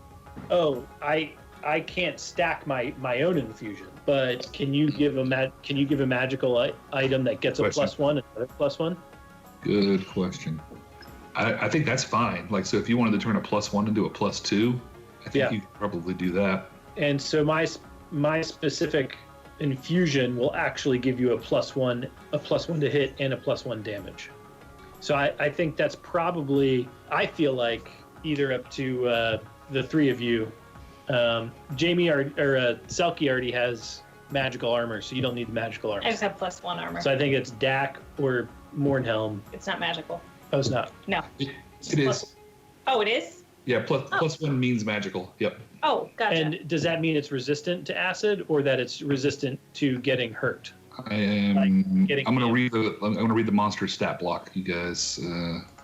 Oh, I can't stack my own infusion. But can you give a magical item that gets a +1 and another +1? Good question. I think that's fine. Like, so if you wanted to turn a +1 into a +2, I think you could probably do that. And so my specific infusion will actually give you a +1 to hit and a +1 damage. So I think that's probably, I feel like, either up to the 3 of you. Jamie or Selkie already has magical armor, so you don't need the magical armor. I just have +1 armor. So I think it's Dak or Mornhelm. It's not magical. Oh, it's not. No. It is. Oh, it is? Yeah, +1 means magical. Yep. Oh, gotcha. And does that mean it's resistant to acid, or that it's resistant to getting hurt? I'm gonna read the monster stat block, you guys,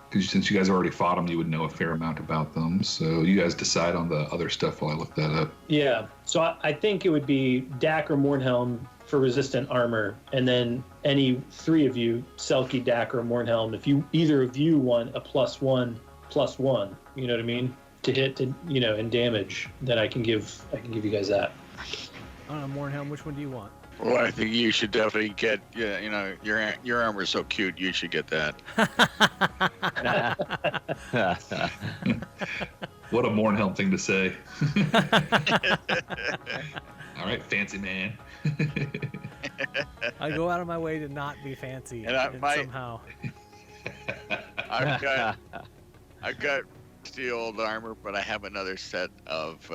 because since you guys already fought them, you would know a fair amount about them. So you guys decide on the other stuff while I look that up. Yeah. So I think it would be Dak or Mornhelm for resistant armor, and then any 3 of you, Selkie, Dak, or Mornhelm, if either of you want a +1, you know what I mean, to hit, and damage, then I can give you guys that. I don't know, Mornhelm, which one do you want? Well, I think you should definitely get, your armor is so cute. You should get that. What a Mornhelm thing to say. All right, fancy man. I go out of my way to not be fancy, and somehow. I've got steel armor, but I have another set of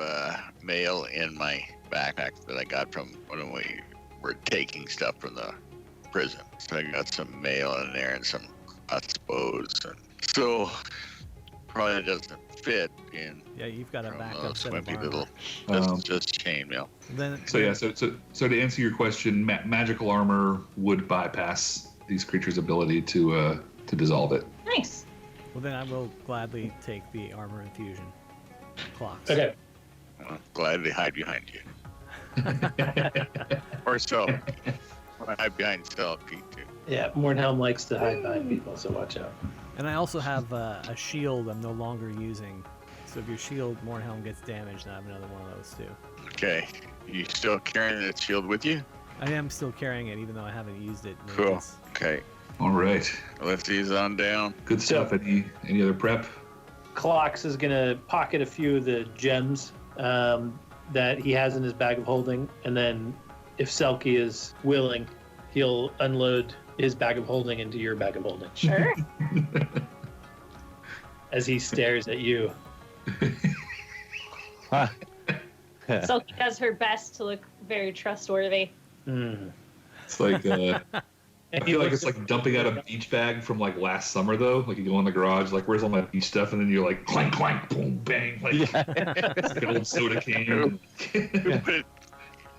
mail in my backpack that I got from when we were taking stuff from the prison. So I got some mail in there and some crossbows. So probably doesn't fit in. Yeah, you've got a backup set of wimpy armor. little. That's just chainmail. So to answer your question, magical armor would bypass these creatures' ability to dissolve it. Nice. Well, then I will gladly take the armor infusion. Clocks. Okay. I'll gladly hide behind you. Or so. I hide behind Selkie too. Yeah, Mornhelm likes to hide behind people, so watch out. And I also have a shield I'm no longer using. So if your shield, Mornhelm, gets damaged, then I have another one of those too. Okay. You still carrying that shield with you? I am still carrying it, even though I haven't used it. in Cool. ages. Okay. All right. Let's ease on down. Good stuff. Any other prep? Clocks is going to pocket a few of the gems that he has in his bag of holding, and then if Selkie is willing, he'll unload his bag of holding into your bag of holding. Sure. As he stares at you. Selkie does her best to look very trustworthy. It's like I feel like it's like dumping out a beach bag from like last summer though. Like you go in the garage, like where's all my beach stuff, and then you're like clank clank boom bang, like it's like an old soda can.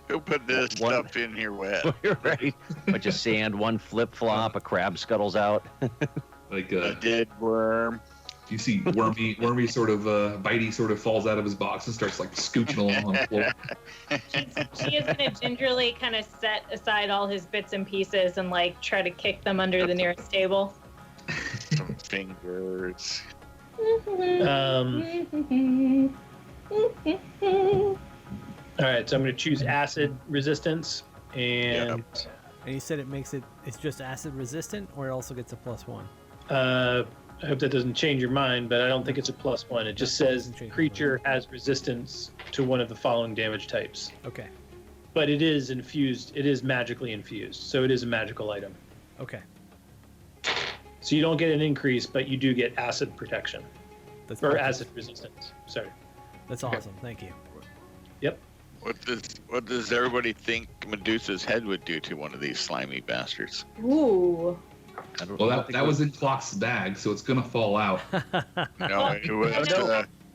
Who put this stuff in here wet? Right. Bunch of sand, one flip flop, a crab scuttles out. Like a dead worm. You see wormy sort of bitey sort of falls out of his box and starts like scooching along on the floor. She is gonna gingerly kind of set aside all his bits and pieces and like try to kick them under the nearest table. Some fingers. All right, so I'm going to choose acid resistance, and And you said it's just acid resistant, or it also gets a +1? I hope that doesn't change your mind, but I don't think it's a +1. It just says creature has resistance to one of the following damage types. Okay. But it is infused. It is magically infused, so it is a magical item. Okay. So you don't get an increase, but you do get acid protection. That's Or perfect. acid resistance. Sorry. That's awesome. Thank you. Yep. What does everybody think Medusa's head would do to one of these slimy bastards? Ooh. Well, that was in Clock's bag, so it's gonna fall out. No, it was,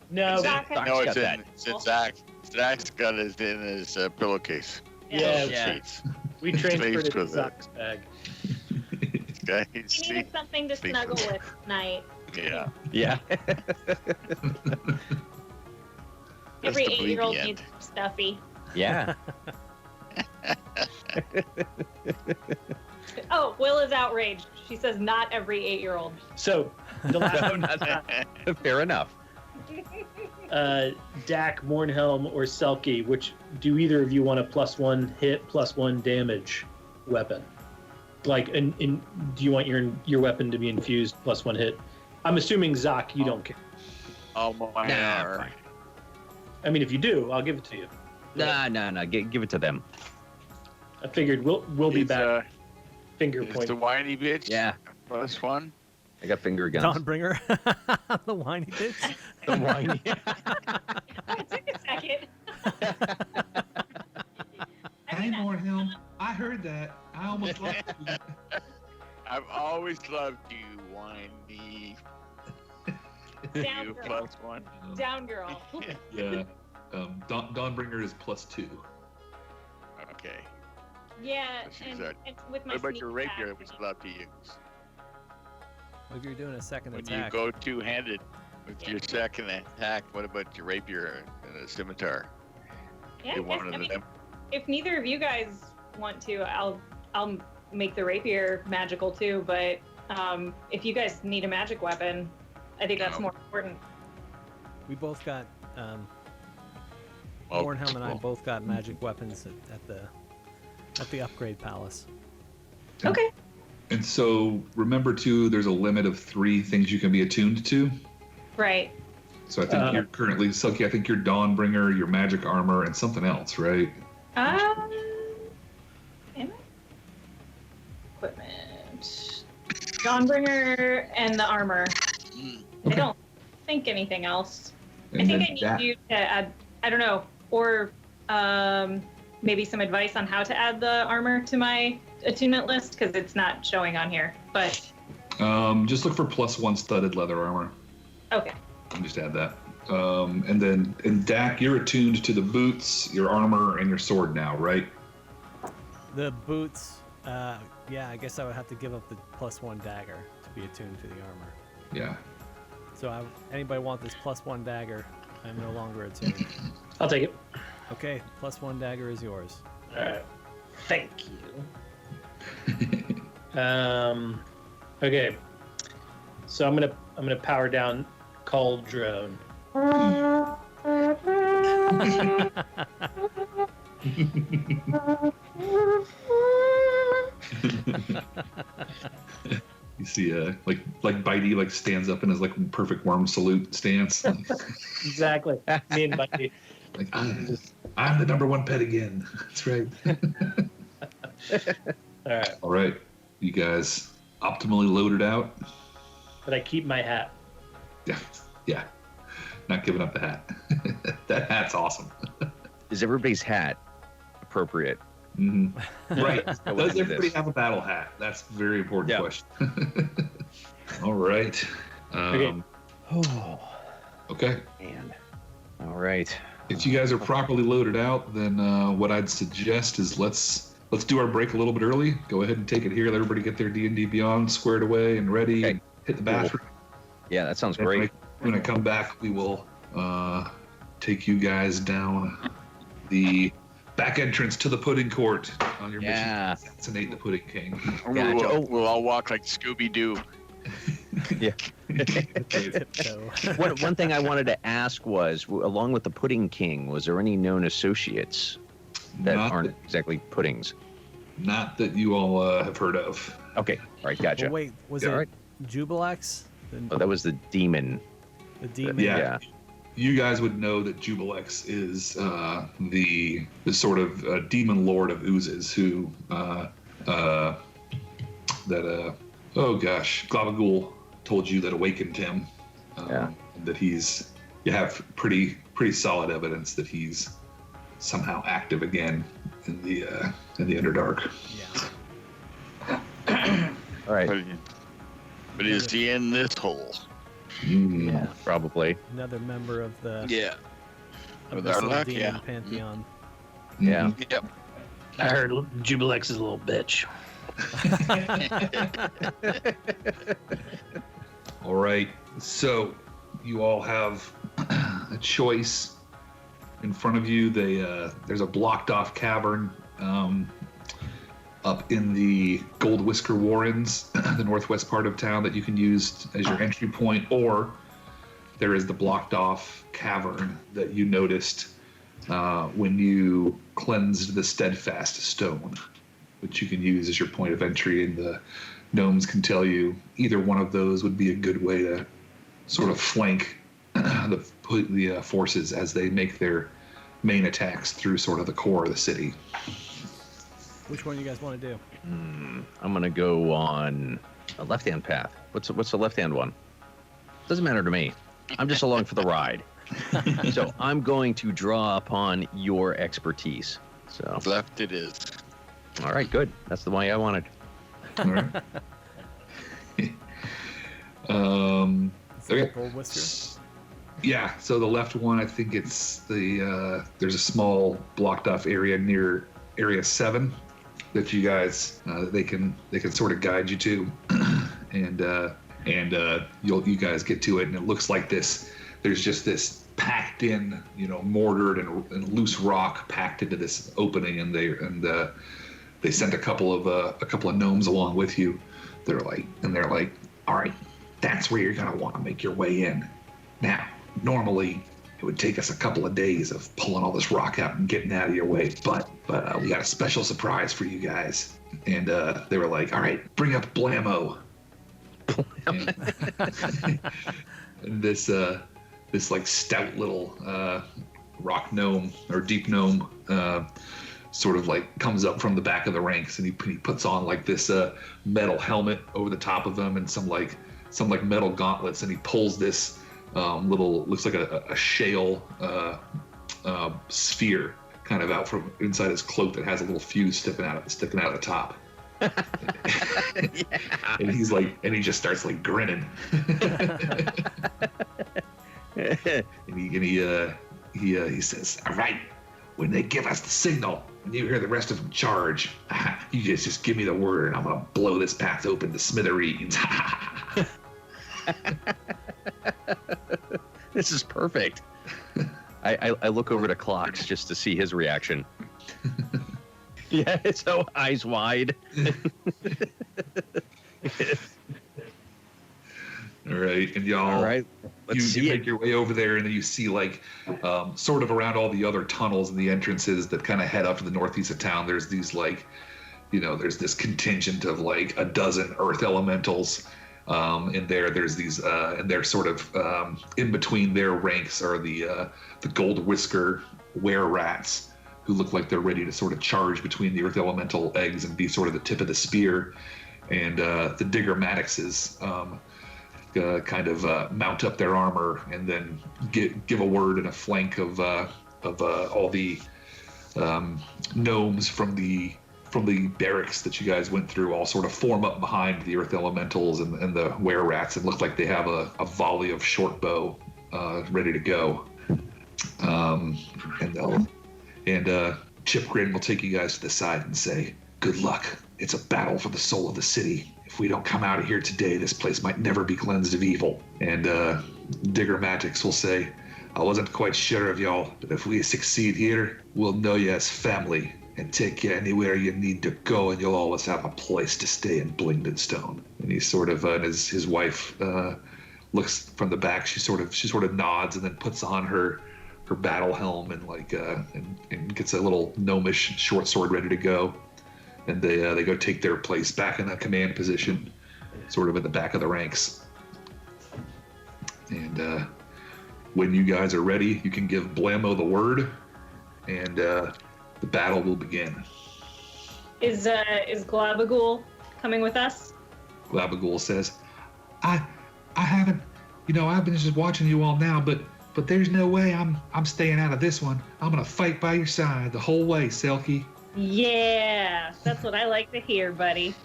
No. Zach, no, it's got in Zach. Zach's got it in his pillowcase. Yeah. Sheets. We transferred it to with it. Zach's bag. Okay. he needed something to snuggle with tonight. Yeah. Yeah. Every That's the 8-year-old bleepy needs end. stuffy. Yeah. Oh, Will is outraged. She says not every 8-year-old. So, the last Fair enough. Dak, Mornhelm, or Selkie, which do either of you want a +1 hit, +1 damage weapon? Like, and do you want your weapon to be infused +1 hit? I'm assuming Zach, you don't care. Oh my Nah, God. I mean, if you do, I'll give it to you. Nah. Give it to them. I figured we'll be It's, back. Finger It's point. the whiny bitch. Yeah. +1. I got finger guns. Dawnbringer, the whiny bitch. The whiny. It took a second. Hey, Mornhelm, I heard that. I almost lost you. I've always loved you, whiny. Down You girl. +1. Down girl. Yeah. Dawnbringer is +2. Okay. Yeah, She's and, a- and with my What about sneak your rapier, attack, which you love to use? If you're doing a second When attack, you go two-handed with your second attack, what about your rapier and a scimitar? Yeah, You I guess, want I one of mean, them? if neither of you guys want to, I'll make the rapier magical too. But if you guys need a magic weapon, I think that's No. more important. we both got Oh, Mornhelm and I cool. both got magic weapons at the upgrade palace. Okay. And so remember too, there's a limit of 3 things you can be attuned to. Right. So I think you're currently, Silky, I think you're Dawnbringer, your magic armor, and something else, right? Am I? Equipment. Dawnbringer and the armor. I don't think anything else. And I think then I need Dak- you to add, I don't know, or maybe some advice on how to add the armor to my attunement list because it's not showing on here. But just look for +1 studded leather armor. okay. And just add that. And then in Dak, you're attuned to the boots, your armor, and your sword now, right? The boots, yeah, I guess I would have to give up the +1 dagger to be attuned to the armor. Yeah. So anybody want this +1 dagger? I'm no longer attuned. I'll take it. Okay, +1 dagger is yours. All right. Thank you. Okay. So I'm gonna power down Cauldron. You see, like Bitey like stands up in his like perfect worm salute stance. Exactly. Me and Buddy. Like I'm the #1 pet again. That's right. All right. All right, you guys optimally loaded out. But I keep my hat. Yeah. Not giving up the hat. That hat's awesome. Is everybody's hat appropriate? Hmm Right. Let's go Does into everybody this. have a battle hat? That's a very important Yeah. question. All right. Okay. Oh, Okay. man. All right. If you guys are properly loaded out, then what I'd suggest is let's do our break a little bit early. Go ahead and take it here. Let everybody get their D&D Beyond squared away and ready. Okay. And hit the bathroom. Yeah, that sounds And great. When I come back, we will take you guys down the back entrance to the pudding court on your Yeah. mission to assassinate the Pudding King. Gotcha. Oh. We'll all walk like Scooby-Doo. Yeah. Tiptoe. One thing I wanted to ask was, along with the Pudding King, was there any known associates that Not aren't exactly puddings? Not that you all have heard of. Okay. All right. Gotcha. Well, wait, was Yeah, it all right. Jubilex Oh, that was the demon. The demon. Yeah. You guys would know that Jubilex is the sort of demon lord of oozes who Glavagool told you that awakened him. That you have pretty solid evidence that he's somehow active again in the Underdark. Yeah. All right. But is he in this hole? Yeah, probably. Another member of the With this our little luck, demon yeah. pantheon. Yeah. Yep. I heard Jubilex is a little bitch. All right. So you all have a choice in front of you. There's a blocked off cavern up in the Gold Whisker Warrens, the northwest part of town, that you can use as your entry point, or there is the blocked off cavern that you noticed when you cleansed the Steadfast Stone, which you can use as your point of entry. And the gnomes can tell you either one of those would be a good way to sort of flank the forces as they make their main attacks through sort of the core of the city. Which one do you guys want to do? I'm gonna go on a left-hand path. What's the left-hand one? Doesn't matter to me. I'm just along for the ride. So I'm going to draw upon your expertise. So Left it is. all right, good. That's the way I wanted. All right. Okay. Gold Whisker? Yeah, so the left one, I think it's there's a small blocked off area near Area 7 that you guys they can sort of guide you to, and you guys get to it, and it looks like this. There's just this packed in, mortared and loose rock packed into this opening, and they sent a couple of gnomes along with you. They're like, all right, that's where you're gonna want to make your way in. Now, normally it would take us a couple of days of pulling all this rock out and getting out of your way, but we got a special surprise for you guys. And they were like, all right, bring up Blammo. And this like stout little rock gnome or deep gnome sort of like comes up from the back of the ranks, and he puts on like this metal helmet over the top of him and some metal gauntlets, and he pulls this looks like a shale sphere kind of out from inside his cloak that has a little fuse sticking out of the top. And he just starts like grinning. and he says, all right, when they give us the signal and you hear the rest of them charge, you just give me the word and I'm gonna blow this path open to smithereens. This is perfect. I look over to Clocks just to see his reaction. Yeah, so eyes wide. All right, and y'all. All right, you make your way over there, and then you see like sort of around all the other tunnels and the entrances that kind of head up to the northeast of town. There's these like, there's this contingent of like a dozen earth elementals. And there's these, and they're sort of in between their ranks are the Gold Whisker were-rats, who look like they're ready to sort of charge between the earth elemental eggs and be sort of the tip of the spear. And the Digger Maddoxes kind of mount up their armor and then give a word in a flank of all the gnomes from the barracks that you guys went through, all sort of form up behind the earth elementals and the were-rats and look like they have a volley of short bow ready to go. And Chipgrin will take you guys to the side and say, good luck. It's a battle for the soul of the city. If we don't come out of here today, this place might never be cleansed of evil. And Digger Magix will say, I wasn't quite sure of y'all, but if we succeed here, we'll know you as family and take you anywhere you need to go, and you'll always have a place to stay in Blingdenstone. And he sort of, and his wife looks from the back. She sort of nods and then puts on her battle helm and like and gets a little gnomish short sword ready to go. And they go take their place back in that command position, sort of at the back of the ranks. And when you guys are ready, you can give Blammo the word, and the battle will begin. Is Glabagool coming with us? Glabagool says, I haven't, I've been just watching you all now, but there's no way I'm staying out of this one. I'm gonna fight by your side the whole way, Selkie. Yeah, that's what I like to hear, buddy.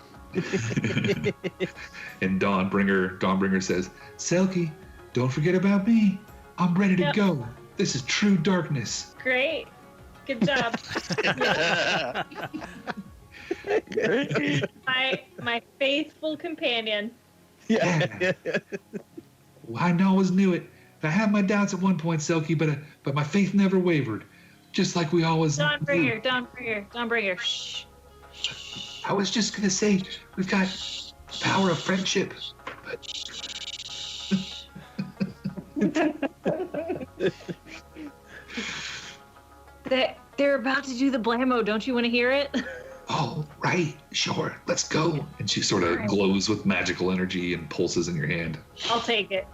And Dawnbringer says, Selkie, don't forget about me. I'm ready to go. This is true darkness. Great. Good job. my faithful companion. Yeah. Well, I always knew it. I had my doubts at one point, Selkie, but my faith never wavered. Just like we always do. Dawnbringer. Shh. I was just gonna say, we've got power of friendship. They're about to do the blammo. Don't you want to hear it? Oh, right. Sure. Let's go. And she sort of glows with magical energy and pulses in your hand. I'll take it.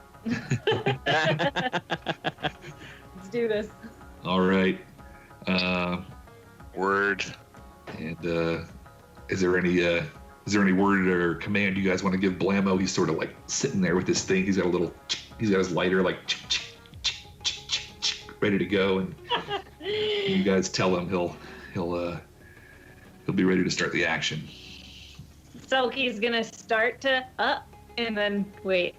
Let's do this. All right. Word. And is there any word or command you guys want to give Blammo? He's sort of like sitting there with his thing. He's got his lighter like ready to go, and you guys tell him he'll be ready to start the action. Selkie's gonna start to up and then wait.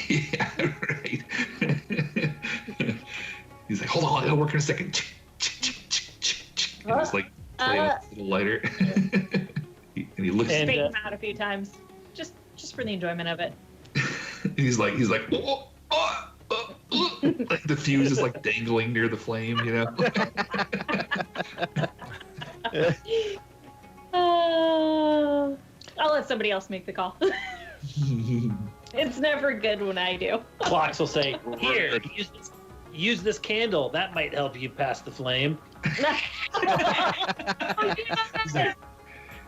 Yeah, right. He's like, hold on, it'll work in a second. And he's like playing with the little lighter. And he looks and him out a few times, just for the enjoyment of it. he's like, like the fuse is like dangling near the flame, I'll let somebody else make the call. It's never good when I do. Clocks will say, "Here, use this candle. That might help you pass the flame."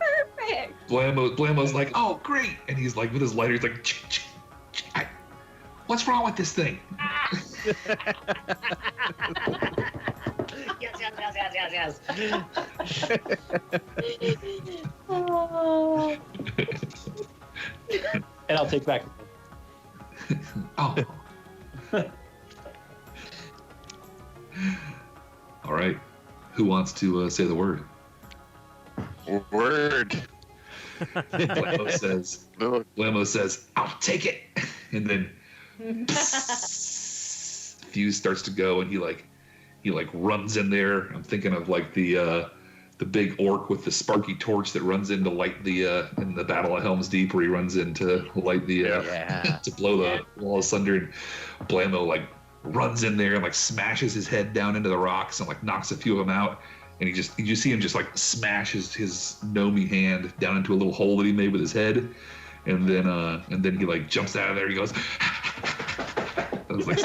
Perfect. Blammo's like, oh great, and he's like with his lighter, he's like, what's wrong with this thing? Yes. And I'll take back. Oh. All right. Who wants to say the word? Word. Blammo says, I'll take it. And then fuse starts to go, and he runs in there. I'm thinking of like the big orc with the sparky torch that runs in to light in the Battle of Helm's Deep, where he runs in to light to blow the wall asunder. And Blammo like runs in there and like smashes his head down into the rocks and like knocks a few of them out. And you just see him just like smash his gnomey hand down into a little hole that he made with his head. And then he like jumps out of there. He goes, and like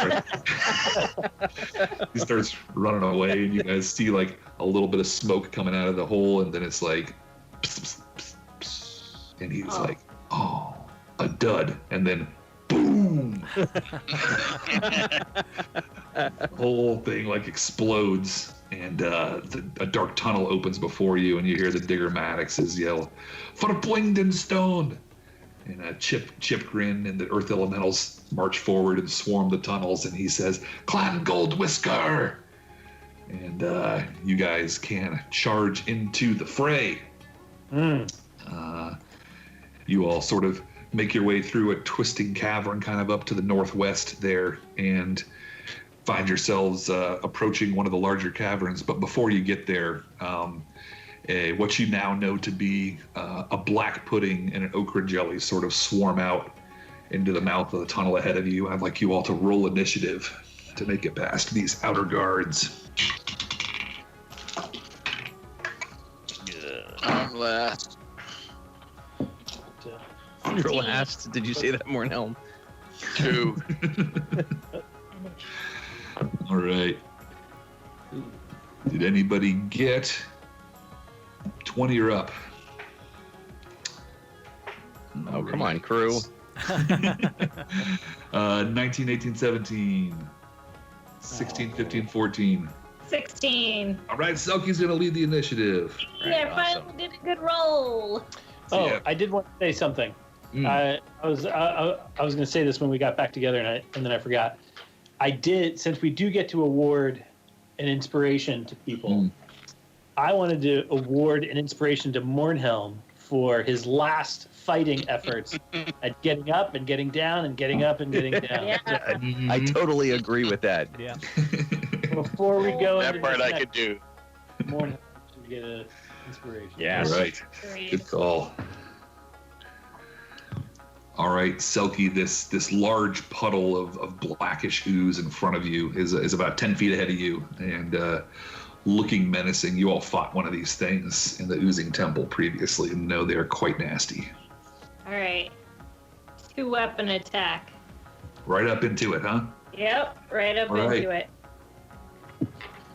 he starts running away, and you guys see like a little bit of smoke coming out of the hole, and then it's like, pss, pss, pss, pss, and he's like, oh, a dud, and then boom, the whole thing like explodes, and a dark tunnel opens before you, and you hear the Digger Maddoxes yell, "For Blingden Stone!" And Chip Grin and the Earth Elementals march forward and swarm the tunnels, and he says, "Clan Gold Whisker!" And you guys can charge into the fray. You all sort of make your way through a twisting cavern kind of up to the northwest there, and find yourselves approaching one of the larger caverns. But before you get there, what you now know to be a black pudding and an okra jelly sort of swarm out into the mouth of the tunnel ahead of you. I'd like you all to roll initiative to make it past these outer guards. I'm last. You're last. Did you say that, Mornhelm? 2. All right. Did anybody get 20 or up? Oh, come on, crew. 19, 18, 17. 16, 15, 14. 16. All right, Selkie's going to lead the initiative. Yeah, I finally did a good roll. Oh, Yeah. I did want to say something. Mm. I was going to say this when we got back together, and then I forgot. I did, since we do get to award an inspiration to people, I wanted to award an inspiration to Mornhelm for his last fighting efforts at getting up and getting down and getting up and getting down. Yeah. I totally agree with that. Yeah. Before we go That into part this I could do. Mornhelm should get an inspiration. Yes. All right. Great. Good call. All right, Selkie, this large puddle of blackish ooze in front of you is about 10 feet ahead of you, and looking menacing. You all fought one of these things in the oozing temple previously and know they're quite nasty. All right. 2-weapon attack. Right up into it, huh? Yep, right up All right. into it.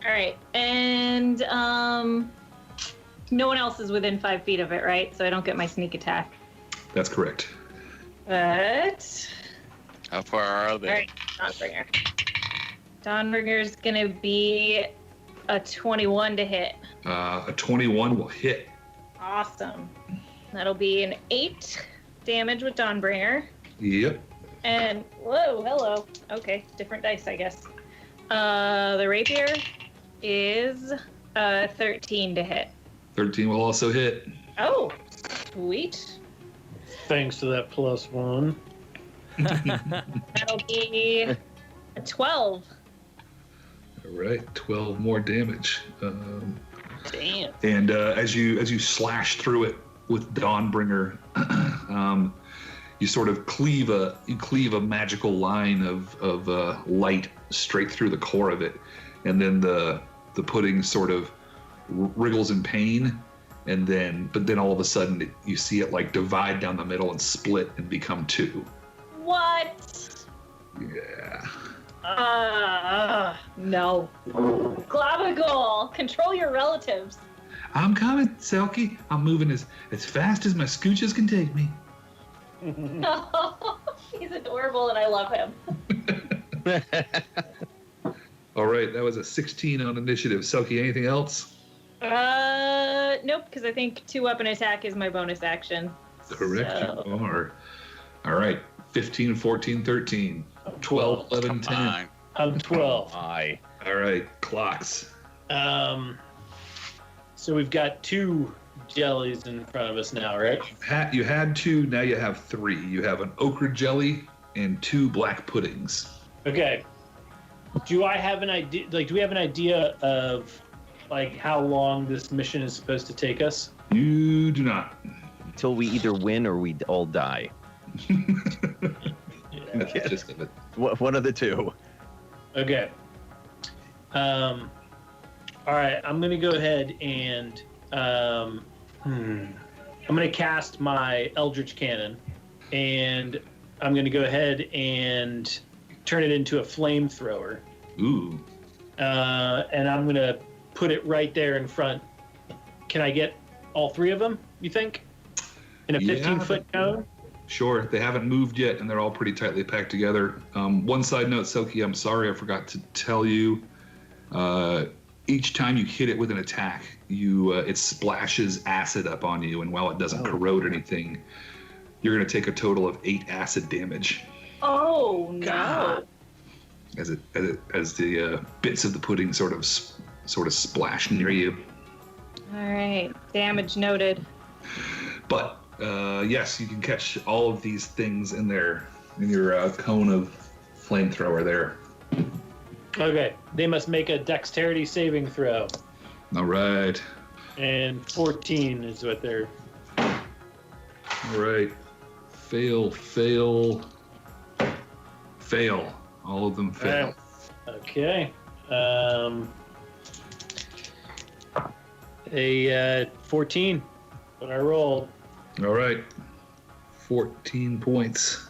All right, and no one else is within 5 feet of it, right? So I don't get my sneak attack. That's correct. But How far are they? all right, Dawnbringer. Dawnbringer's gonna be a 21 to hit. A 21 will hit. Awesome. That'll be an 8 damage with Dawnbringer. Yep. And whoa, hello. Okay, different dice, I guess. The rapier is 13 to hit. 13 will also hit. Oh, sweet. Thanks to that +1. That'll be a 12. All right, 12 more damage. Damn. And as you slash through it with Dawnbringer, you sort of cleave a magical line of light straight through the core of it, and then the pudding sort of wriggles in pain, but then all of a sudden you see it like divide down the middle and split and become 2. What? Yeah. No. Clavicle, control your relatives. I'm coming, Selkie. I'm moving as fast as my scooches can take me. He's adorable and I love him. All right, that was a 16 on initiative. Selkie, anything else? Nope, because I think 2-weapon attack is my bonus action. Correct, So- you are. All right, 15, 14, 13, 12, 11, 10. Fine. I'm 12. Aye. All right, clocks. So we've got 2 jellies in front of us now, right? You had 2, now you have 3. You have an okra jelly and 2 black puddings. Okay. Do I have an idea? Like, do we have an idea of like how long this mission is supposed to take us? You do not. Until we either win or we all die. That's the gist of it. One of the two. Okay. All right. I'm gonna go ahead and I'm gonna cast my Eldritch Cannon, and I'm gonna go ahead and turn it into a flamethrower. Ooh. And I'm gonna put it right there in front. Can I get all 3 of them, you think? In a 15-foot cone? Sure. They haven't moved yet, and they're all pretty tightly packed together. One side note, Selkie, I'm sorry I forgot to tell you. Each time you hit it with an attack, it splashes acid up on you, and while it doesn't corrode anything, you're going to take a total of 8 acid damage. Oh no. God. As the bits of the pudding sort of splash near you. All right, damage noted. But yes, you can catch all of these things in your cone of flamethrower there. Okay. They must make a dexterity saving throw. All right. And 14 is what they're... All right. Fail. All of them fail. Okay. A 14. What I rolled. All right. 14 points.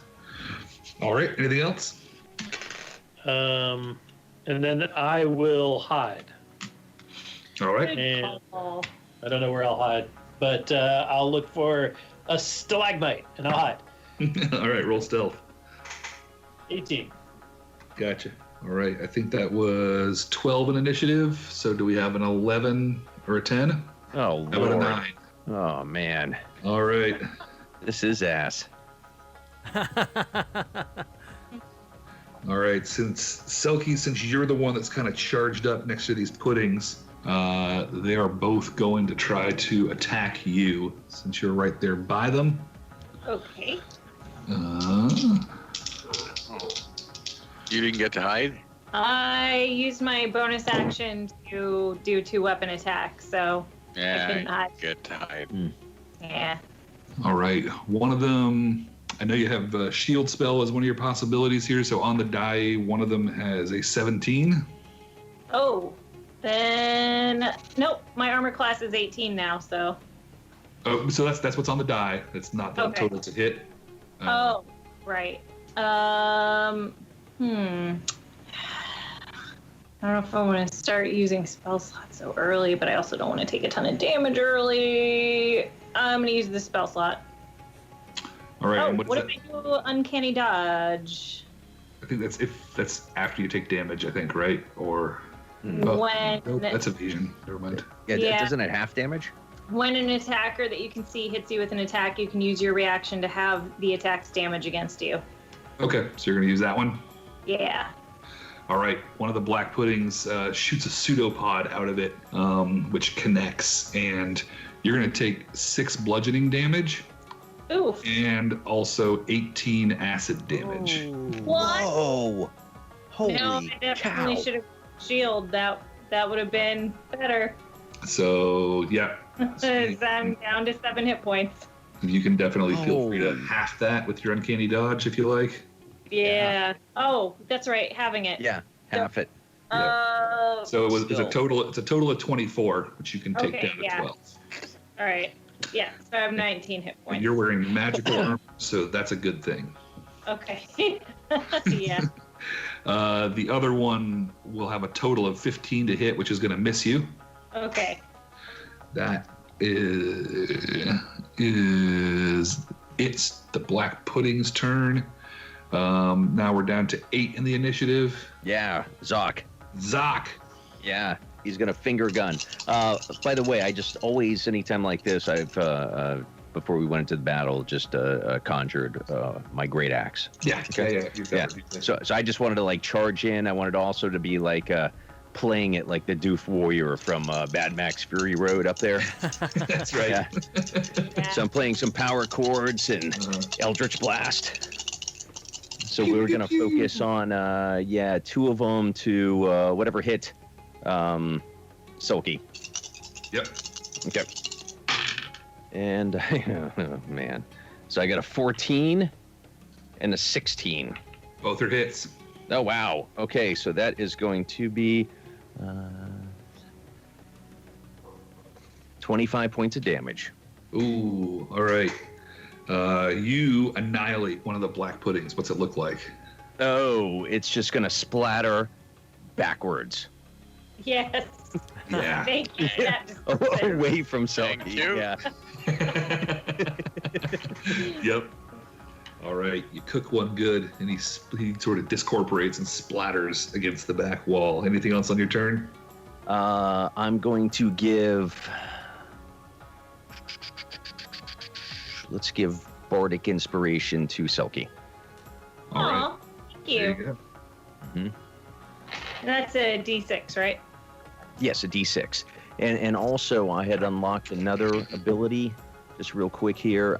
All right. Anything else? And then I will hide. All right. And I don't know where I'll hide, but I'll look for a stalagmite and I'll hide. All right, roll stealth. 18. Gotcha. All right, I think that was 12 in initiative. So do we have an 11 or a 10? Oh, How about a Lord. 9? Oh, man. All right. This is ass. All right, Selkie, since you're the one that's kind of charged up next to these puddings, they are both going to try to attack you since you're right there by them. Okay. You didn't get to hide? I used my bonus action to do 2 weapon attacks, so Yeah, couldn't hide. get to hide. Yeah. All right, one of them, I know you have a shield spell as one of your possibilities here, so on the die, one of them has a 17. Oh, then nope. My armor class is 18 now, so. Oh, so that's what's on the die. That's not the Okay. total to hit. Oh, right. I don't know if I want to start using spell slots so early, but I also don't want to take a ton of damage early. I'm going to use the spell slot. All right, Oh, and what is if I do uncanny dodge? I think that's after you take damage, I think, right? Or When nope, that's evasion. Never mind. Yeah, Yeah. doesn't it half damage? when an attacker that you can see hits you with an attack, you can use your reaction to have the attack's damage against you. Okay, so you're gonna use that one. Yeah. All right, one of the black puddings shoots a pseudopod out of it, which connects, and you're going to take 6 bludgeoning damage Oof. and also 18 acid damage. What? Whoa! Holy No, I definitely cow! should have shield. That would have been better. So, yeah, I'm down to 7 hit points. you can definitely feel free to Holy. half that with your uncanny dodge if you like. Yeah. Oh, that's right. Having it. Yeah, half it. So it's a Still. total of 24, which you can take Okay, down to yeah. 12. All right. Yeah. So I have 19 hit And points. you're wearing magical armor, so that's a good thing. Okay. Yeah. The other one will have a total of 15 to hit, which is going to miss you. Okay. That it's the black pudding's turn. Now we're down to 8 in the initiative. Yeah, Zoc. Zoc. Yeah, he's gonna finger gun. By the way, I just always, anytime like this, I've before we went into the battle, just conjured my great axe. Yeah. Okay. Yeah. So I just wanted to like charge in. I wanted also to be like playing it like the Doof Warrior from Mad Max Fury Road up there. That's right. Yeah. Yeah. So I'm playing some power chords and Eldritch Blast. So we were gonna focus on 2 of them to whatever hit Sulky. Yep. Okay. And oh, man, so I got a 14 and a 16. Both are hits. Oh wow. Okay, so that is going to be 25 points of damage. Ooh. All right. You annihilate one of the black puddings. What's it look like? Oh, it's just gonna splatter backwards. Yes. Yeah. Thank you. for that description. Away from Thank Sulky. you. Yeah. Yep. All right. You cook one good, and he sort of discorporates and splatters against the back wall. Anything else on your turn? I'm going to give. Let's give Bardic Inspiration to Selkie. All right. Aw, thank There you. you go. That's a D6, right? Yes, a D6. And also, I had unlocked another ability, just real quick here.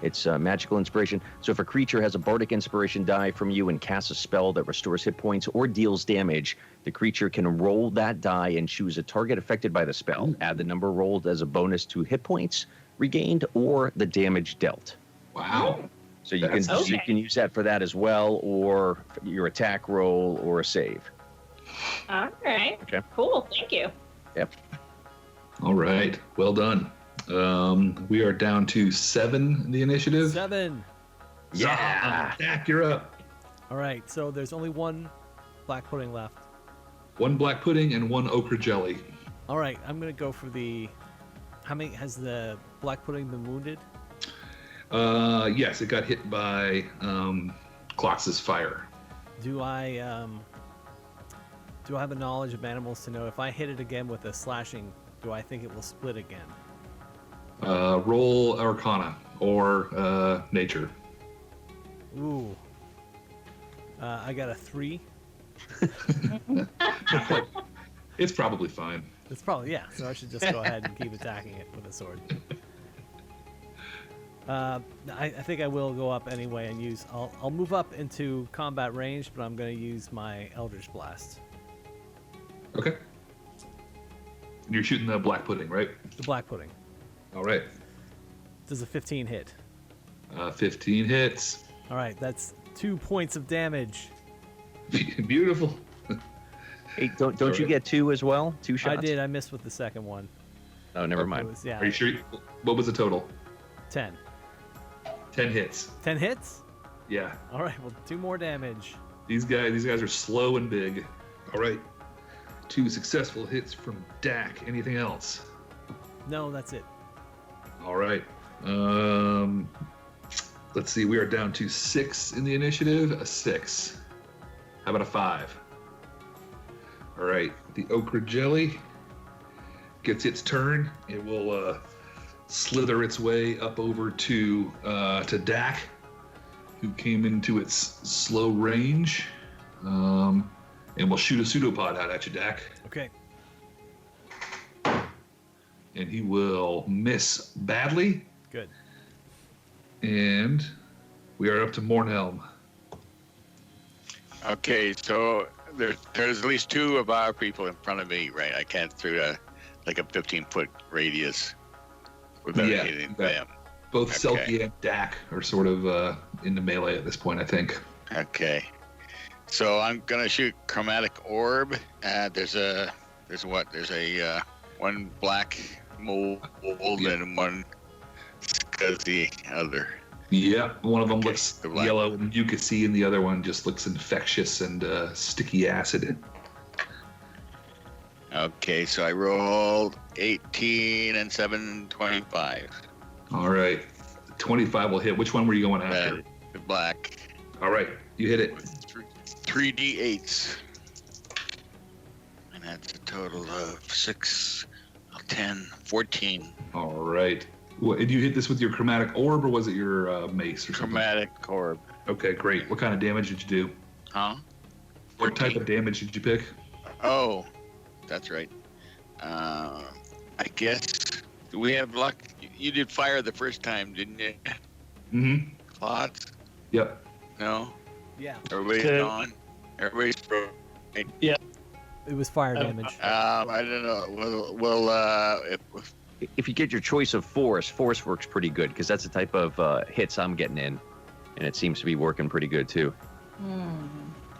It's Magical Inspiration. So if a creature has a Bardic Inspiration die from you and casts a spell that restores hit points or deals damage, the creature can roll that die and choose a target affected by the spell. Add the number rolled as a bonus to hit points regained or the damage dealt. Wow. So you That's- can you can use that for that as well, or your attack roll or a save. All right. Okay. Cool. Thank you. All right. Well done. We are down to 7 in the initiative. 7. Yeah. Dak, you're up. All right, so there's only one black pudding left. 1 black pudding and 1 ochre jelly. All right, I'm gonna go for the. How many has the black pudding been wounded? Yes, it got hit by Klox's fire. Do I have a knowledge of animals to know if I hit it again with a slashing, do I think it will split again? Roll Arcana or nature. Ooh. I got a 3. It's probably fine. It's probably, yeah, so I should just go ahead and keep attacking it with a sword. I think I will go up anyway and use... I'll move up into combat range, but I'm going to use my Eldritch Blast. Okay. And you're shooting the black pudding, right? The black pudding. All right. Does a 15 hit? 15 hits. All right, that's 2 points of damage. Beautiful. Hey, don't you get 2 as well? 2 shots? I did. I missed with the second one. Oh, never mind. Was, yeah, Are you sure? What was the total? 10. 10 hits. 10 hits? Yeah. All right, well, 2 more damage. These guys are slow and big. All right. 2 successful hits from Dak. Anything else? No, that's it. All right. Let's see. We are down to 6 in the initiative. A 6. How about a 5? All right. The ochre jelly gets its turn. It will slither its way up over to Dak, who came into its slow range, and we'll shoot a pseudopod out at you, Dak. Okay. And he will miss badly. Good. And we are up to Mornhelm. Okay, so there's at least 2 of our people in front of me, right? I can't through a 15-foot radius without hitting them. Both Okay. Selkie and Dak are sort of into melee at this point, I think. Okay, so I'm gonna shoot chromatic orb. There's one black mold and one scuzzy other. Yeah, one of them Okay, looks the black- yellow and mucousy, and the other one just looks infectious and sticky acid. Okay, so I rolled 18 and 7, 25. All right, 25 will hit. Which one were you going after? The black. All right, you hit it. 3d8s. And that's a total of 6, 10, 14. All right. Did you hit this with your chromatic orb, or was it your mace or something? Chromatic orb. Okay, great. What kind of damage did you do? Huh? What type of damage did you pick? Oh, that's right. I guess we have luck. You did fire the first time, didn't you? Mm-hmm. Clots? Yep. No? Yeah. Everybody's Okay. gone? Everybody's broke. It was fire damage. I don't know. Well, If you get your choice of force works pretty good because that's the type of hits I'm getting in, and it seems to be working pretty good too.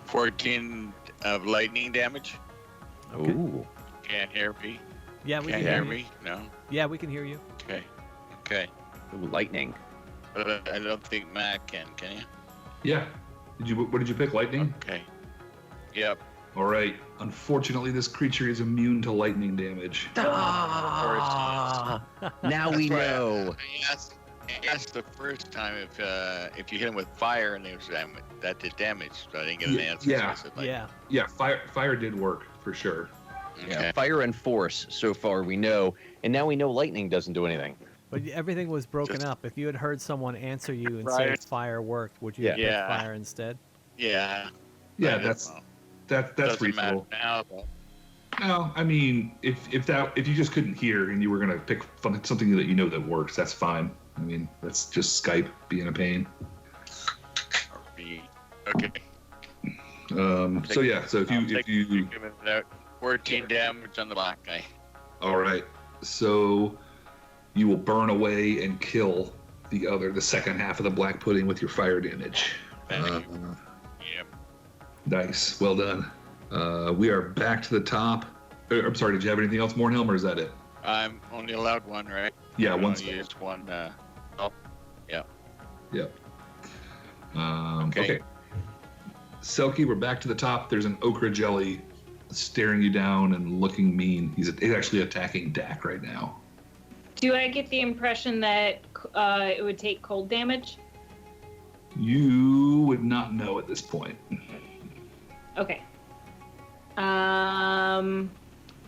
14 of lightning damage. Okay. Ooh. Can't hear me. Yeah, we Can't can hear hear you. me. No. Yeah, we can hear you. Okay. Ooh, lightning. But I don't think Matt can you? Yeah. What did you pick? Lightning? Okay. Yep. All right. Unfortunately, this creature is immune to lightning damage. Ah, now we That's why know. I asked the first time if you hit him with fire and that did damage, so I didn't get an answer. Yeah. So I said, like, Yeah. Yeah, fire did work for sure. Okay. Yeah, fire and force so far we know, and now we know lightning doesn't do anything. But everything was broken Just- up. If you had heard someone answer you and Right. say fire worked, would you Yeah. have picked Yeah. fire instead? Yeah. Yeah, But, that's well, that's doesn't matter reasonable. now. But No, I mean, if you just couldn't hear and you were gonna pick something that you know that works, that's fine. I mean, that's just Skype being a pain. okay. So yeah, so if you Give it out. 14 damage on the black guy. all right, so you will burn away and kill the second half of the black pudding with your fire damage. Yep. Nice, well done. We are back to the top. I'm sorry, did you have anything else, Mornhelm, or is that it? I'm only allowed one, right? Yeah, I'm one only spell. used one. Yep. Okay. Okay. Selkie, we're back to the top. There's an ochre jelly staring you down and looking mean. He's actually attacking Dak right now. Do I get the impression that it would take cold damage? You would not know at this point. Okay.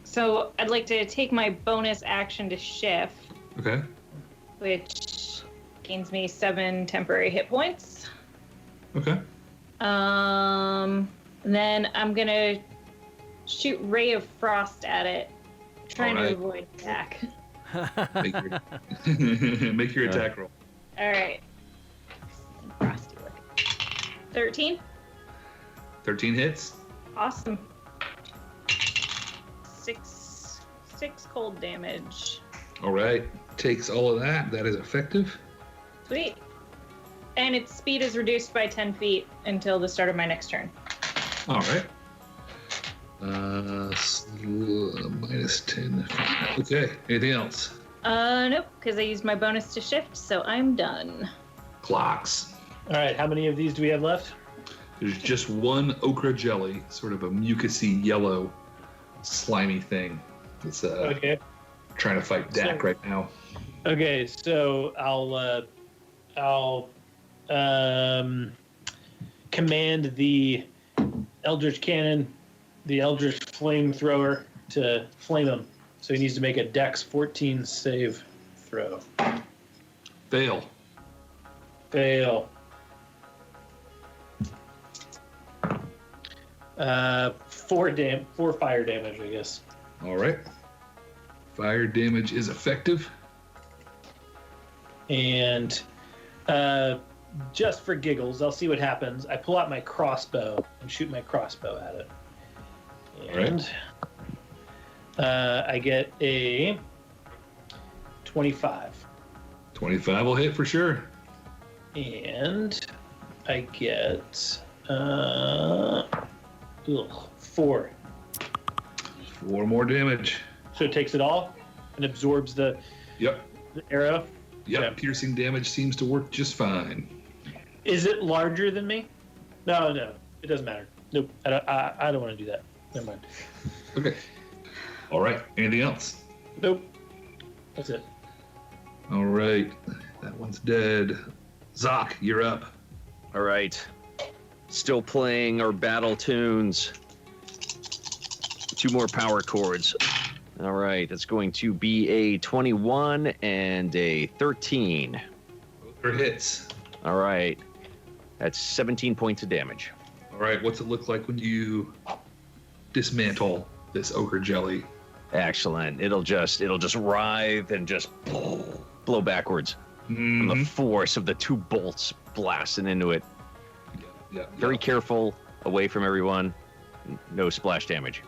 So I'd like to take my bonus action to shift. Okay. Which gains me 7 temporary hit points. Okay. Then I'm gonna shoot Ray of Frost at it, trying to avoid attack. Make your attack roll. All right. Frosty. 13. 13 hits. Awesome. 6 cold damage. All right. Takes all of that. That is effective. Sweet. And its speed is reduced by 10 feet until the start of my next turn. All right. Minus 10. Okay. Anything else? Nope, because I used my bonus to shift, so I'm done. Clocks. All right, how many of these do we have left? There's just one okra jelly, sort of a mucusy yellow, slimy thing that's Okay. trying to fight Dak right now. Okay, so I'll command the Eldritch Cannon, the Eldritch Flamethrower, to flame him. So he needs to make a Dex 14 save throw. Fail. Fail. 4 fire damage, I guess. All right. Fire damage is effective. And just for giggles, I'll see what happens. I pull out my crossbow and shoot my crossbow at it. And I get a 25. 25 will hit for sure. And I get 4. 4 more damage. So it takes it all and absorbs the arrow. Yep. Okay. Piercing damage seems to work just fine. Is it larger than me? No, it doesn't matter. Nope, I don't want to do that. Never mind. Okay. All right. Anything else? Nope. That's it. All right. That one's dead. Zoc, you're up. All right. Still playing our battle tunes. 2 more power chords. All right. That's going to be a 21 and a 13. Both are hits. All right. That's 17 points of damage. All right. What's it look like when you dismantle this ochre jelly? Excellent. It'll just writhe and just blow backwards from the force of the 2 bolts blasting into it. Yeah. Very careful, away from everyone. No splash damage.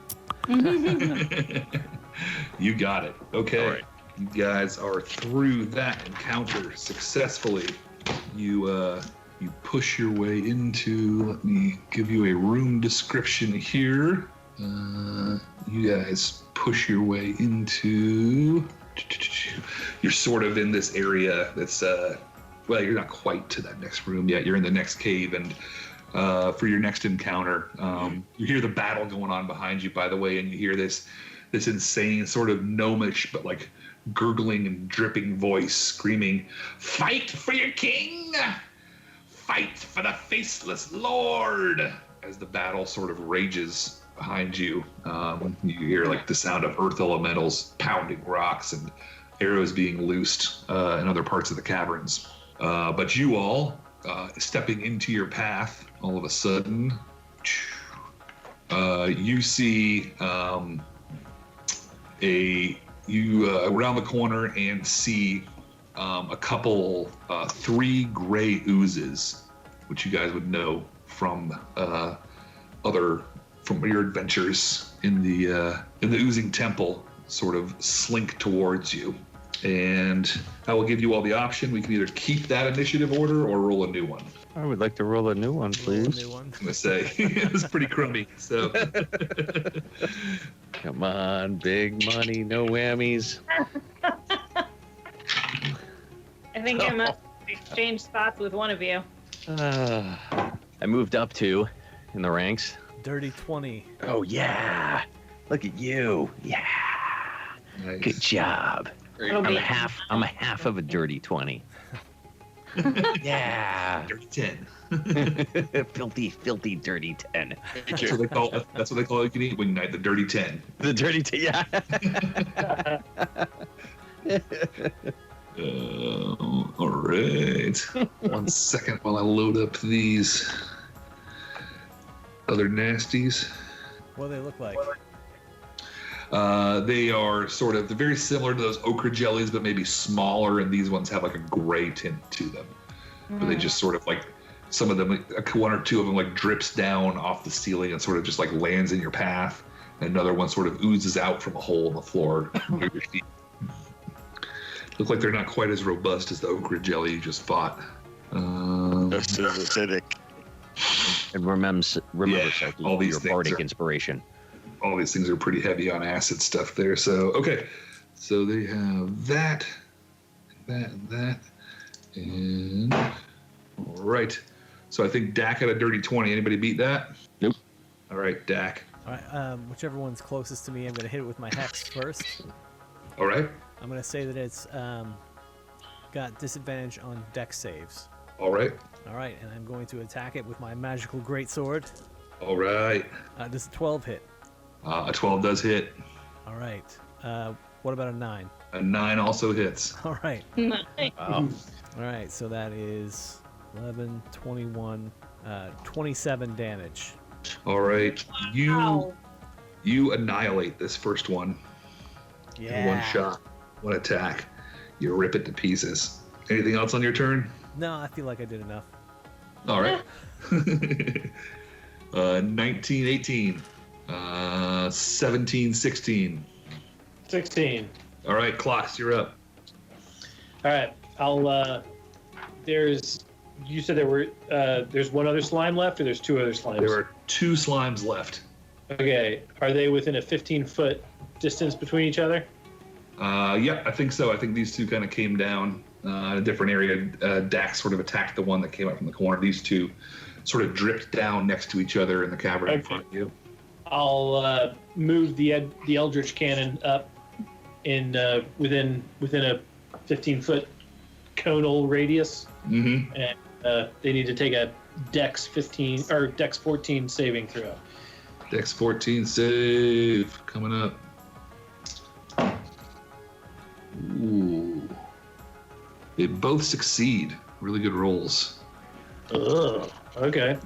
You got it. Okay. All right. You guys are through that encounter successfully. You push your way into, let me give you a room description here. You guys push your way into, you're sort of in this area that's, well, you're not quite to that next room yet. You're in the next cave, and for your next encounter, you hear the battle going on behind you, by the way, and you hear this insane sort of gnomish, but like gurgling and dripping voice screaming, "Fight for your king! Fight for the faceless lord!" As the battle sort of rages behind you. You hear like the sound of earth elementals pounding rocks and arrows being loosed in other parts of the caverns. But you all, stepping into your path, all of a sudden, you see around the corner and see a couple, 3 gray oozes, which you guys would know from your adventures in the oozing temple, sort of slink towards you. And I will give you all the option. We can either keep that initiative order or roll a new one. I would like to roll a new one, please. I'm going to say, it was pretty crummy, so. Come on, big money, no whammies. I think I must exchange spots with one of you. I moved up 2 in the ranks. Dirty 20. Oh, yeah. Look at you. Yeah. Nice. Good job. I'm a half of a dirty 20. Yeah. Dirty 10. filthy dirty 10. That's what they call it. That's what they call it. You can eat wing night, the dirty 10. The dirty 10, yeah. All right. 1 second while I load up these other nasties. What do they look like? They are sort of, they're very similar to those okra jellies, but maybe smaller, and these ones have like a gray tint to them. But they just sort of like, some of them, like, one or two of them like drips down off the ceiling and sort of just like lands in your path. And another one sort of oozes out from a hole in the floor under your feet. Look like they're not quite as robust as the okra jelly you just fought. Just as acidic. And remember, Yeah, Sharky, all these your things bardic are- inspiration. All these things are pretty heavy on acid stuff there. So, okay. So they have that, and all right. So I think Dak had a dirty 20. Anybody beat that? Nope. All right, Dak. All right, whichever one's closest to me, I'm going to hit it with my hex first. All right. I'm going to say that it's got disadvantage on dex saves. All right. All right, and I'm going to attack it with my magical greatsword. All right. Does a 12 hit? A 12 does hit. All right. What about a 9? A 9 also hits. All right. Nice. Wow. All right, so that is 11, 21, 27 damage. All right. Wow. You annihilate this first one. Yeah. In one shot, one attack. You rip it to pieces. Anything else on your turn? No, I feel like I did enough. All right. 19, 18. 17, 16. 16. All right, Clocks, you're up. All right. You said there's one other slime left, or there's two other slimes? There are 2 slimes left. Okay. Are they within a 15-foot distance between each other? Yeah, I think so. I think these 2 kind of came down in a different area. Dax sort of attacked the one that came up from the corner. These 2 sort of dripped down next to each other in the cavern in front of you. I'll move the Eldritch Cannon up in within a 15-foot conal radius, and they need to take a Dex 15 or Dex 14 saving throw. Dex 14 save coming up. Ooh. They both succeed. Really good rolls. Ugh. Okay.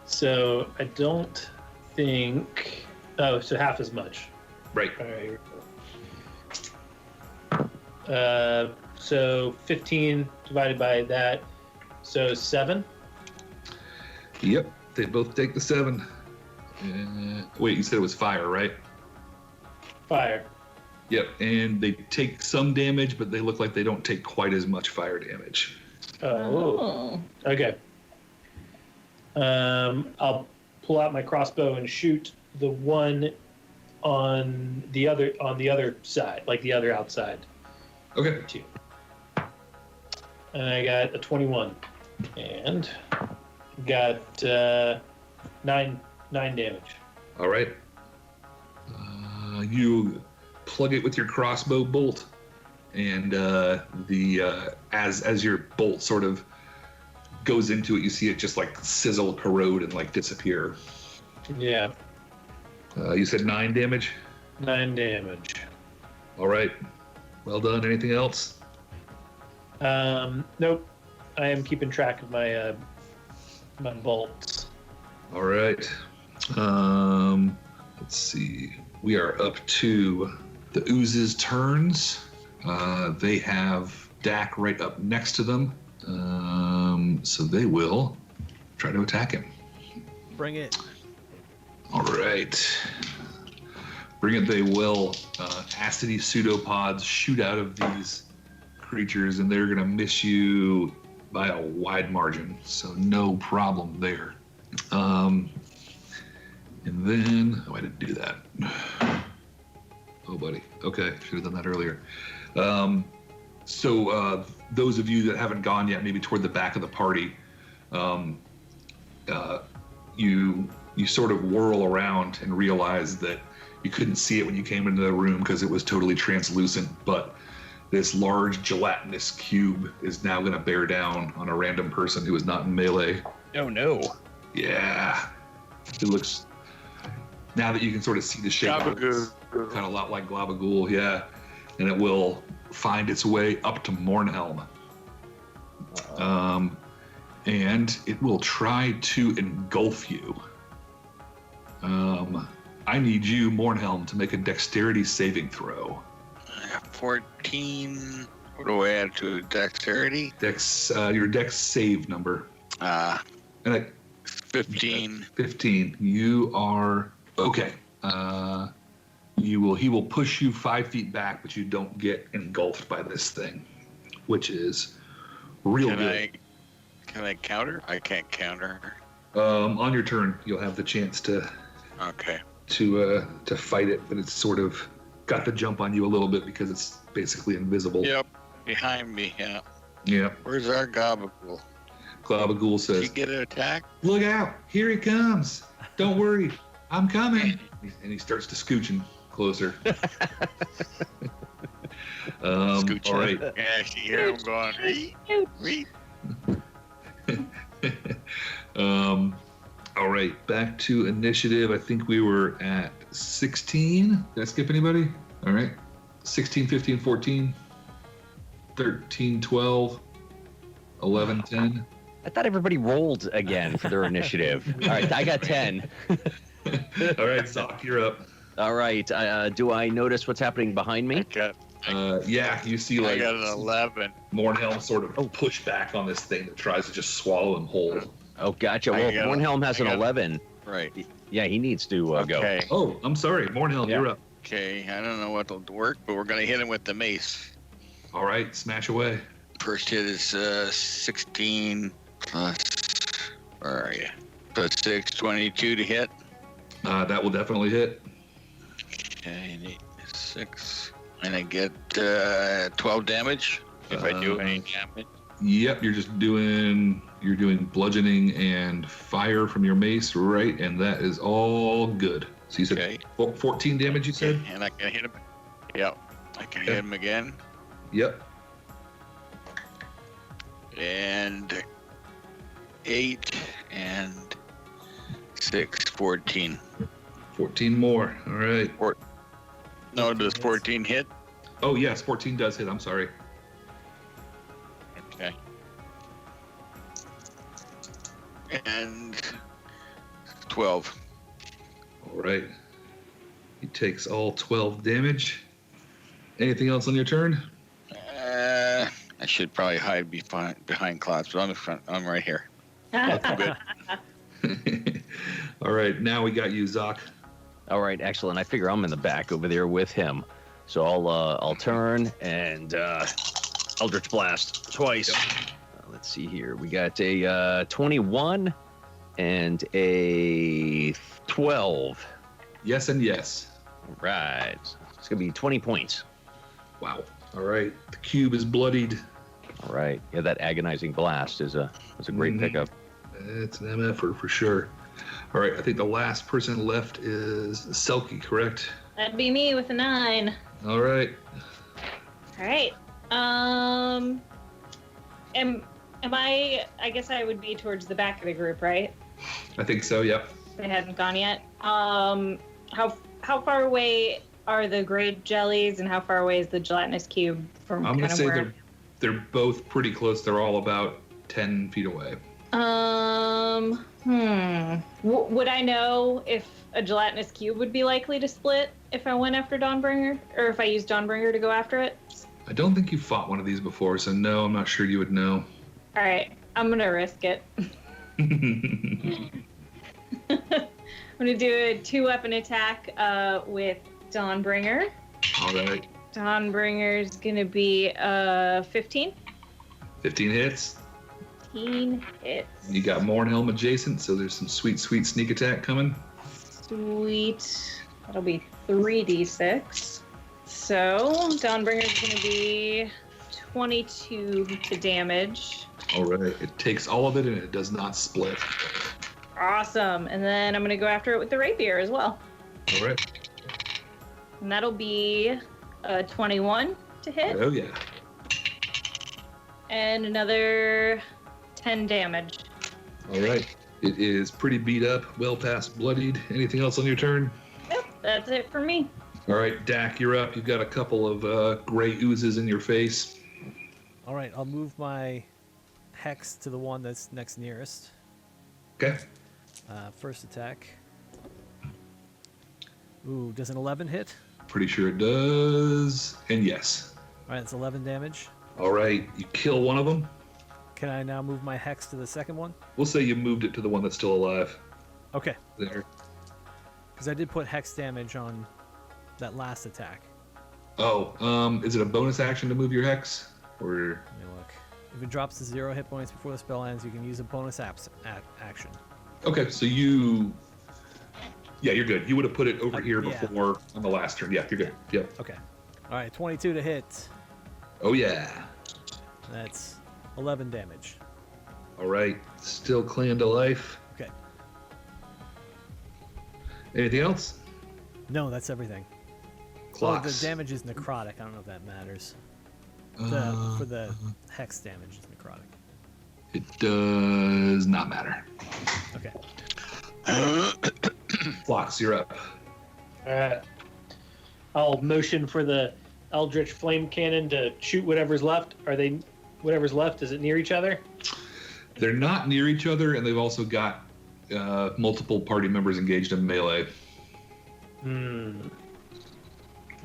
So I don't think. Oh, so half as much. Right. All right. So 15 divided by that, so 7. Yep. They both take the 7. Wait, you said it was fire, right? Fire. Yep. And they take some damage, but they look like they don't take quite as much fire damage. Oh. Okay. I'll pull out my crossbow and shoot the one on the other side, like the other outside. Okay. 2. And I got a 21, and got 9 damage. All right. You plug it with your crossbow bolt, and as your bolt sort of goes into it, you see it just like sizzle, corrode, and like disappear. Yeah. You said 9 damage? 9 damage. All right. Well done. Anything else? Nope. I am keeping track of my my bolts. All right. Let's see. We are up to the oozes' turns. They have Dak right up next to them. So they will try to attack him. Bring it. All right. Bring it, they will. Acidy pseudopods shoot out of these creatures, and they're going to miss you by a wide margin. So no problem there. And then, I didn't do that. Oh, buddy. Okay, should have done that earlier. So those of you that haven't gone yet, maybe toward the back of the party, you sort of whirl around and realize that you couldn't see it when you came into the room because it was totally translucent, but this large gelatinous cube is now going to bear down on a random person who is not in melee. Oh no. Yeah. It looks, now that you can sort of see the shape, kind of a lot like Glabagool, yeah. And it will find its way up to Mornhelm. And it will try to engulf you. I need you, Mornhelm, to make a dexterity saving throw. 14. What do I add to dexterity? Your dex save number. And 15. 15. You are okay. He will push you 5 feet back, but you don't get engulfed by this thing, which is real good. Can I counter? I can't counter. On your turn, you'll have the chance to fight it, but it's sort of got the jump on you a little bit because it's basically invisible. Yep, behind me. Yeah. Yeah. Where's our Glabagool? Glabagool says, Did he get an attack? "Look out! Here he comes! Don't worry, I'm coming!" And he starts to scooching closer. All right. Yeah, I see him going. Reet. All right, back to initiative. I think we were at 16. Did I skip anybody? All right. 16, 15, 14, 13, 12, 11, 10. I thought everybody rolled again for their initiative. All right, I got 10. All right, Sock, you're up. All right, do I notice what's happening behind me? Yeah, you see I got an 11. Mornhelm sort of push back on this thing that tries to just swallow him whole. Oh, gotcha. Well, Mornhelm has an 11. Right. Yeah, he needs to go. Oh, I'm sorry. Mornhelm, you're up. Okay, I don't know what'll work, but we're going to hit him with the mace. All right, smash away. First hit is 16 plus, where are you? Plus 6, 22 to hit. That will definitely hit. Okay, and 6. And I get 12 damage if I do any damage. Yep, you're doing bludgeoning and fire from your mace, right? And that is all good. So you said 14 damage, you said? And I can hit him. Yep, I can hit him again. Yep. And 8 and 6, 14. 14 more, all right. No, does 14 hit? Oh, yes, 14 does hit, I'm sorry. Okay. And 12. All right. He takes all 12 damage. Anything else on your turn? I should probably hide behind clouds, but I'm in front. I'm right here. Good. All right, now we got you, Zoc. All right, excellent. I figure I'm in the back over there with him, so I'll turn and Eldritch Blast twice. Let's see here. We got a 21 and a 12. Yes and yes. All right. It's going to be 20 points. Wow. All right. The cube is bloodied. All right. Yeah, that agonizing blast is a great pickup. It's an MF for sure. All right. I think the last person left is Selkie, correct? That'd be me with a 9. All right. All right. Am I guess I would be towards the back of the group, right? I think so, yep. They hadn't gone yet. How far away are the grape jellies and how far away is the gelatinous cube from I'm kind gonna of say where? they're both pretty close. They're all about 10 feet away. Would I know if a gelatinous cube would be likely to split if I went after Dawnbringer, or if I used Dawnbringer to go after it? I don't think you fought one of these before, so no, I'm not sure you would know. All right, I'm gonna risk it. I'm gonna do a 2-weapon attack with Dawnbringer. All right. Dawnbringer's gonna be 15. 15 hits. 15 hits. You got Mornhelm adjacent, so there's some sweet sneak attack coming. Sweet. That'll be 3d6. So Dawnbringer's gonna be 22 to damage. All right. It takes all of it and it does not split. Awesome. And then I'm gonna go after it with the rapier as well. All right. And that'll be 21 to to hit. Oh yeah. And another 10 damage. All right. It is pretty beat up, well past bloodied. Anything else on your turn? Yep, that's it for me. All right, Dak, you're up. You've got a couple of gray oozes in your face. All right, I'll move my hex to the one that's next nearest. Okay. First attack. Ooh, does an 11 hit? Pretty sure it does. And yes. All right, that's 11 damage. All right, you kill one of them. Can I now move my hex to the second one? We'll say you moved it to the one that's still alive. Okay. There. Because I did put hex damage on that last attack. Oh, is it a bonus action to move your hex? Or Let me look. If it drops to 0 hit points before the spell ends, you can use a bonus action. okay, so you. Yeah, you're good. You would have put it over here yeah. before on the last turn. Yeah, you're good. Yep. Okay. All right, 22 to hit. Oh yeah. That's 11 damage. All right, still clinging to life. Okay. Anything else? No, that's everything. Clocks. Oh, the damage is necrotic. I don't know if that matters. For the hex damage, it's necrotic. It does not matter. Okay. Clocks, you're up. I'll motion for the Eldritch Flame Cannon to shoot whatever's left. Whatever's left, is it near each other? They're not near each other, and they've also got multiple party members engaged in melee.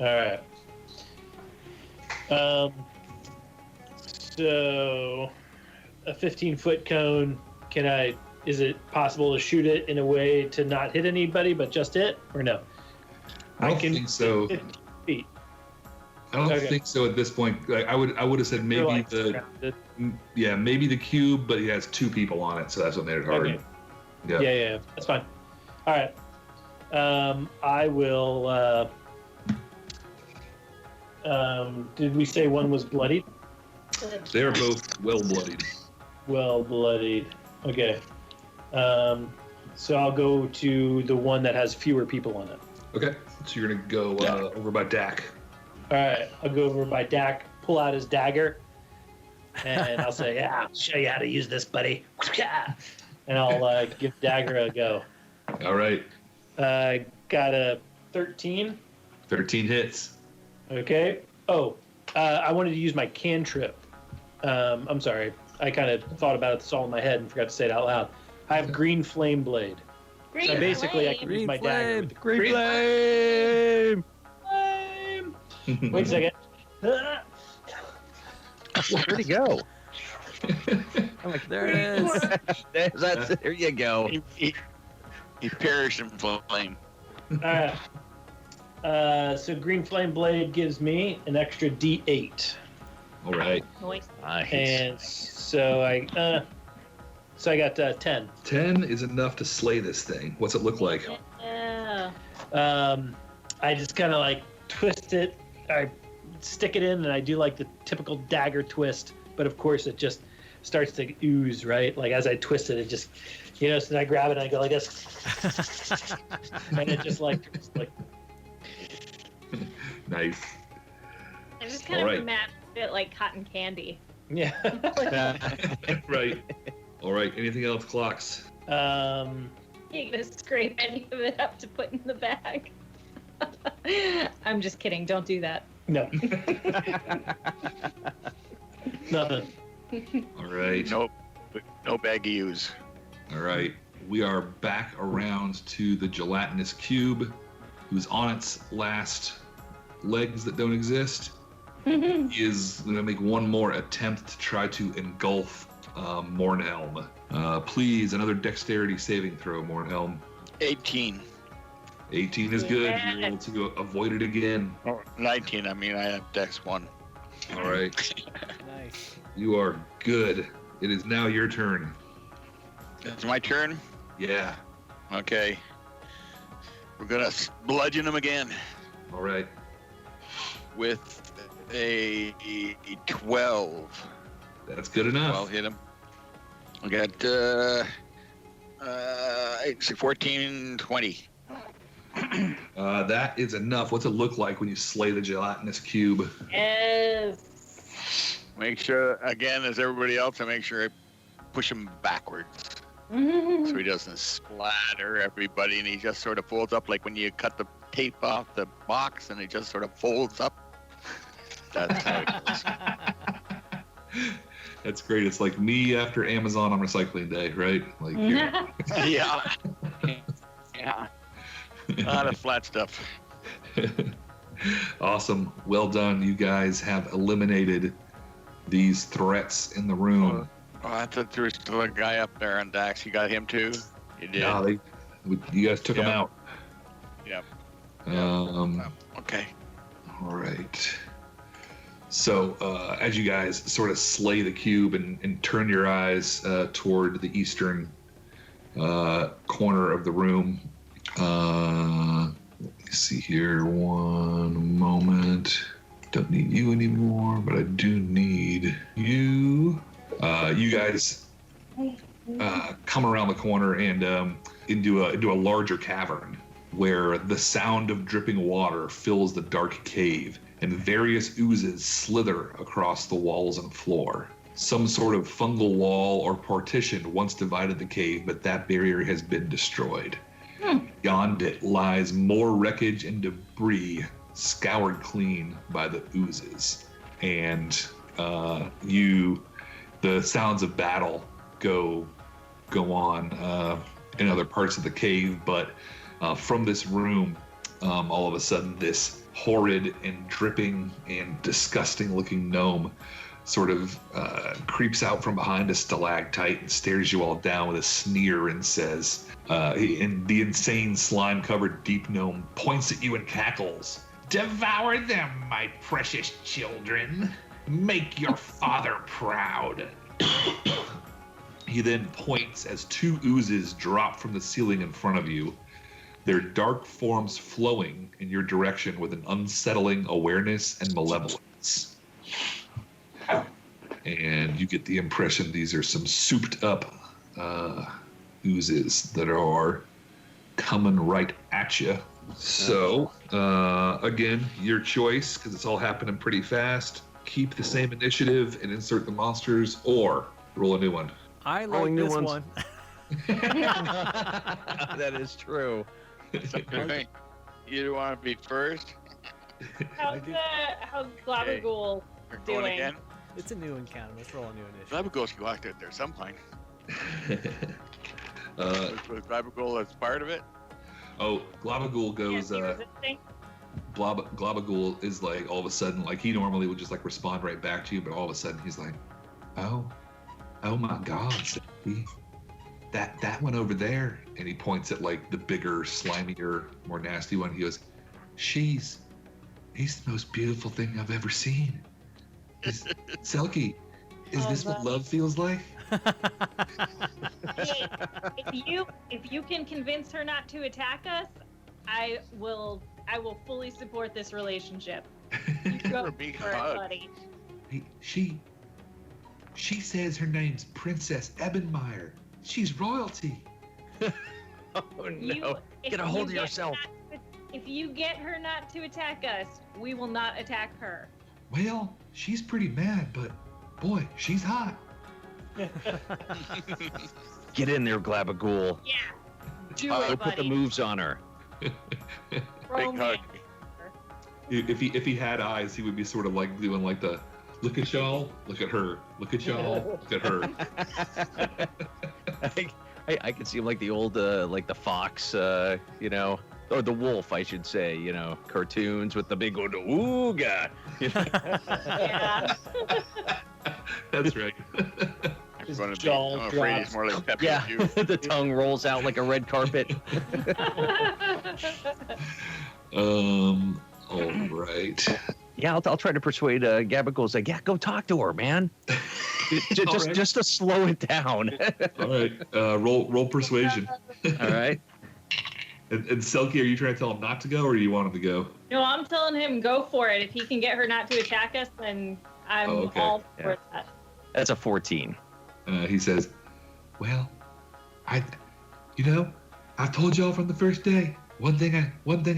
All right. So, a 15-foot cone. Is it possible to shoot it in a way to not hit anybody, but just it, or no? I don't think so. 50 feet. I don't Okay. think so at this point. Like, I would have said maybe Like the maybe the cube, but it has 2 people on it, so that's what made it hard. Okay. Yeah. Yeah, that's fine. All right. I will. Did we say one was bloodied? They are both well bloodied. Well bloodied. Okay. So I'll go to the one that has fewer people on it. Okay, so you're gonna go over by Dak. All right. I'll go over by Dak, pull out his dagger, and I'll say, "Yeah, I'll show you how to use this, buddy." And I'll give dagger a go. All right, Got a 13. 13 hits. Okay. Oh, I wanted to use my cantrip. I'm sorry. I kind of thought about it. It's all in my head and forgot to say it out loud. I have green flame blade. Green So basically, I flame. can use my dagger. With the Green flame! flame. Wait a second. Where'd he go? I'm like, there it is. There you go. He perished in flame. All right. So green flame blade gives me an extra D8, All right, Noise. and so I got 10. 10 is enough to slay this thing. What's it look like? Yeah. I just kind of like twist it. I stick it in, and I do like the typical dagger twist, but of course it just starts to ooze, right? Like as I twist it, it just, so then I grab it and I go like this, and it just like Nice. I just kind All of right. imagine it like cotton candy. yeah. Right. All right. Anything else, Clocks? You're gonna scrape any of it up to put in the bag. I'm just kidding. Don't do that. No. Nothing. All right. No bag to use. All right. We are back around to the gelatinous cube, who's on its last legs that don't exist. He is going to make one more attempt to try to engulf Mornhelm. Please, another dexterity saving throw, Mornhelm. 18. 18 is good. You're able to avoid it again. Or 19. I mean, I have Dex 1. All right. Nice. You are good. It is now your turn. It's my turn. Yeah. Okay. We're gonna bludgeon him again All right. with a 12. That's good enough. 12 hit him. I got 14, 20. That is enough. What's it look like when you slay the gelatinous cube? Yes. Make sure, again, as everybody else, I make sure I push him backwards so he doesn't splatter everybody, and he just sort of folds up like when you cut the tape off the box and it just sort of folds up. That's how it goes. That's great. It's like me after Amazon on recycling day, right? Like, here. Yeah. Yeah. A lot of flat stuff. Awesome. Well done. You guys have eliminated these threats in the room. Oh, I thought there was still a guy up there on Dax. You got him too? You did? No, you guys took him out. Yep. Okay. All right. So as you guys sort of slay the cube and turn your eyes toward the eastern corner of the room, let me see here. One moment. Don't need you anymore, but I do need you. You guys come around the corner and into a larger cavern where the sound of dripping water fills the dark cave and various oozes slither across the walls and floor. Some sort of fungal wall or partition once divided the cave, but that barrier has been destroyed. Beyond it lies more wreckage and debris scoured clean by the oozes. And the sounds of battle go on in other parts of the cave, but from this room, all of a sudden this horrid and dripping and disgusting looking gnome sort of creeps out from behind a stalactite and stares you all down with a sneer and says, and the insane slime covered deep gnome points at you and cackles. Devour them, my precious children. Make your father proud. He then points as two oozes drop from the ceiling in front of you, their dark forms flowing in your direction with an unsettling awareness and malevolence. And you get the impression these are some souped up oozes that are coming right at you. So, again, your choice, because it's all happening pretty fast. Keep the same initiative and insert the monsters, or roll a new one. I like this one. That is true. You want to be first? How's Glabagool You're going doing? again? It's a new encounter. Let's roll a new initiative. Glabagool go out there some point. Was Glabagool as part of it? Oh, Glabagool goes. Glabagool is like all of a sudden, like he normally would just like respond right back to you, but all of a sudden he's like, "Oh my God, Sadie. That one over there," and he points at like the bigger, slimier, more nasty one. He goes, "He's the most beautiful thing I've ever seen." Selkie, is this what love feels like? Hey, if you can convince her not to attack us, I will fully support this relationship. You go for it, buddy. Hey, she says her name's Princess Ebenmeyer. She's royalty. Oh no! Get a hold of yourself. If you get her not to attack us, we will not attack her. Well, she's pretty mad, but boy, she's hot. Get in there, Glabagool. Yeah. Do Go it, put the buddy. moves on her. Big hug. If he had eyes, he would be sort of like doing like the look at y'all, look at her, look at y'all, look at her. I can see him like the old, like the fox, or the wolf, I should say, cartoons with the big old ooga. Yeah. That's right. I'm afraid he's more like Pepe. Yeah, the tongue rolls out like a red carpet. All right. Yeah, I'll try to persuade Gabagool's like, yeah, go talk to her, man. just to slow it down. All right. Roll persuasion. All right. And Selkie, are you trying to tell him not to go, or do you want him to go? No, I'm telling him go for it. If he can get her not to attack us, then I'm all for that. That's a 14. He says, "Well, I've told y'all from the first day, one thing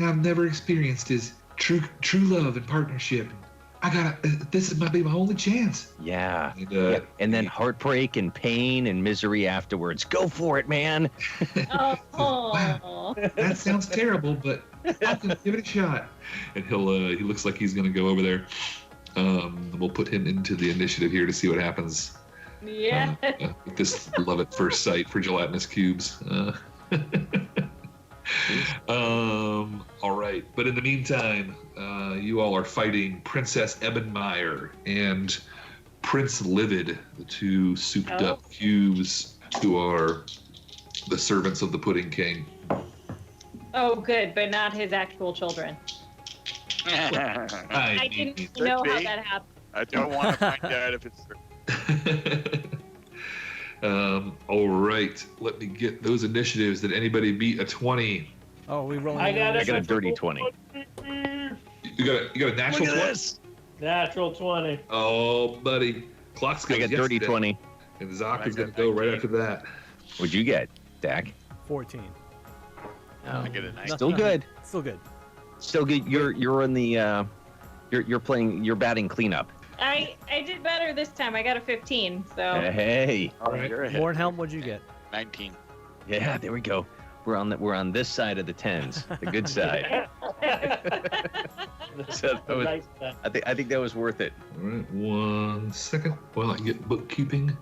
I've never experienced is true love and partnership. This might be my only chance. Yeah. And, And then heartbreak and pain and misery afterwards. Go for it, man. Oh. Wow. That sounds terrible, but I'm gonna give it a shot. And he looks like he's gonna go over there. We'll put him into the initiative here to see what happens. Yeah. This love at first sight for gelatinous cubes. All right, but in the meantime, you all are fighting Princess Ebenmeyer and Prince Livid, the two souped-up cubes who are the servants of the Pudding King. Oh, good, but not his actual children. I didn't know how that happened. I don't want to find out if it's All right, let me get those initiatives. Did anybody beat a 20? Oh, we rolling. I got I got a dirty 20. You got a natural 20? Natural 20. Oh, buddy. Clock's I going got dirty 20. And Zoc is going to go right after that. What'd you get, Dak? 14. Oh, I get a 9. still good. Still good. Still good. You're in the you're batting cleanup. I did better this time. I got a 15. So Hey. All right. You're ahead. Warnhelm, what'd you get? 19. Yeah, there we go. We're on this side of the tens, the good side. So that was, I think that was worth it. All right, 1 second while I get bookkeeping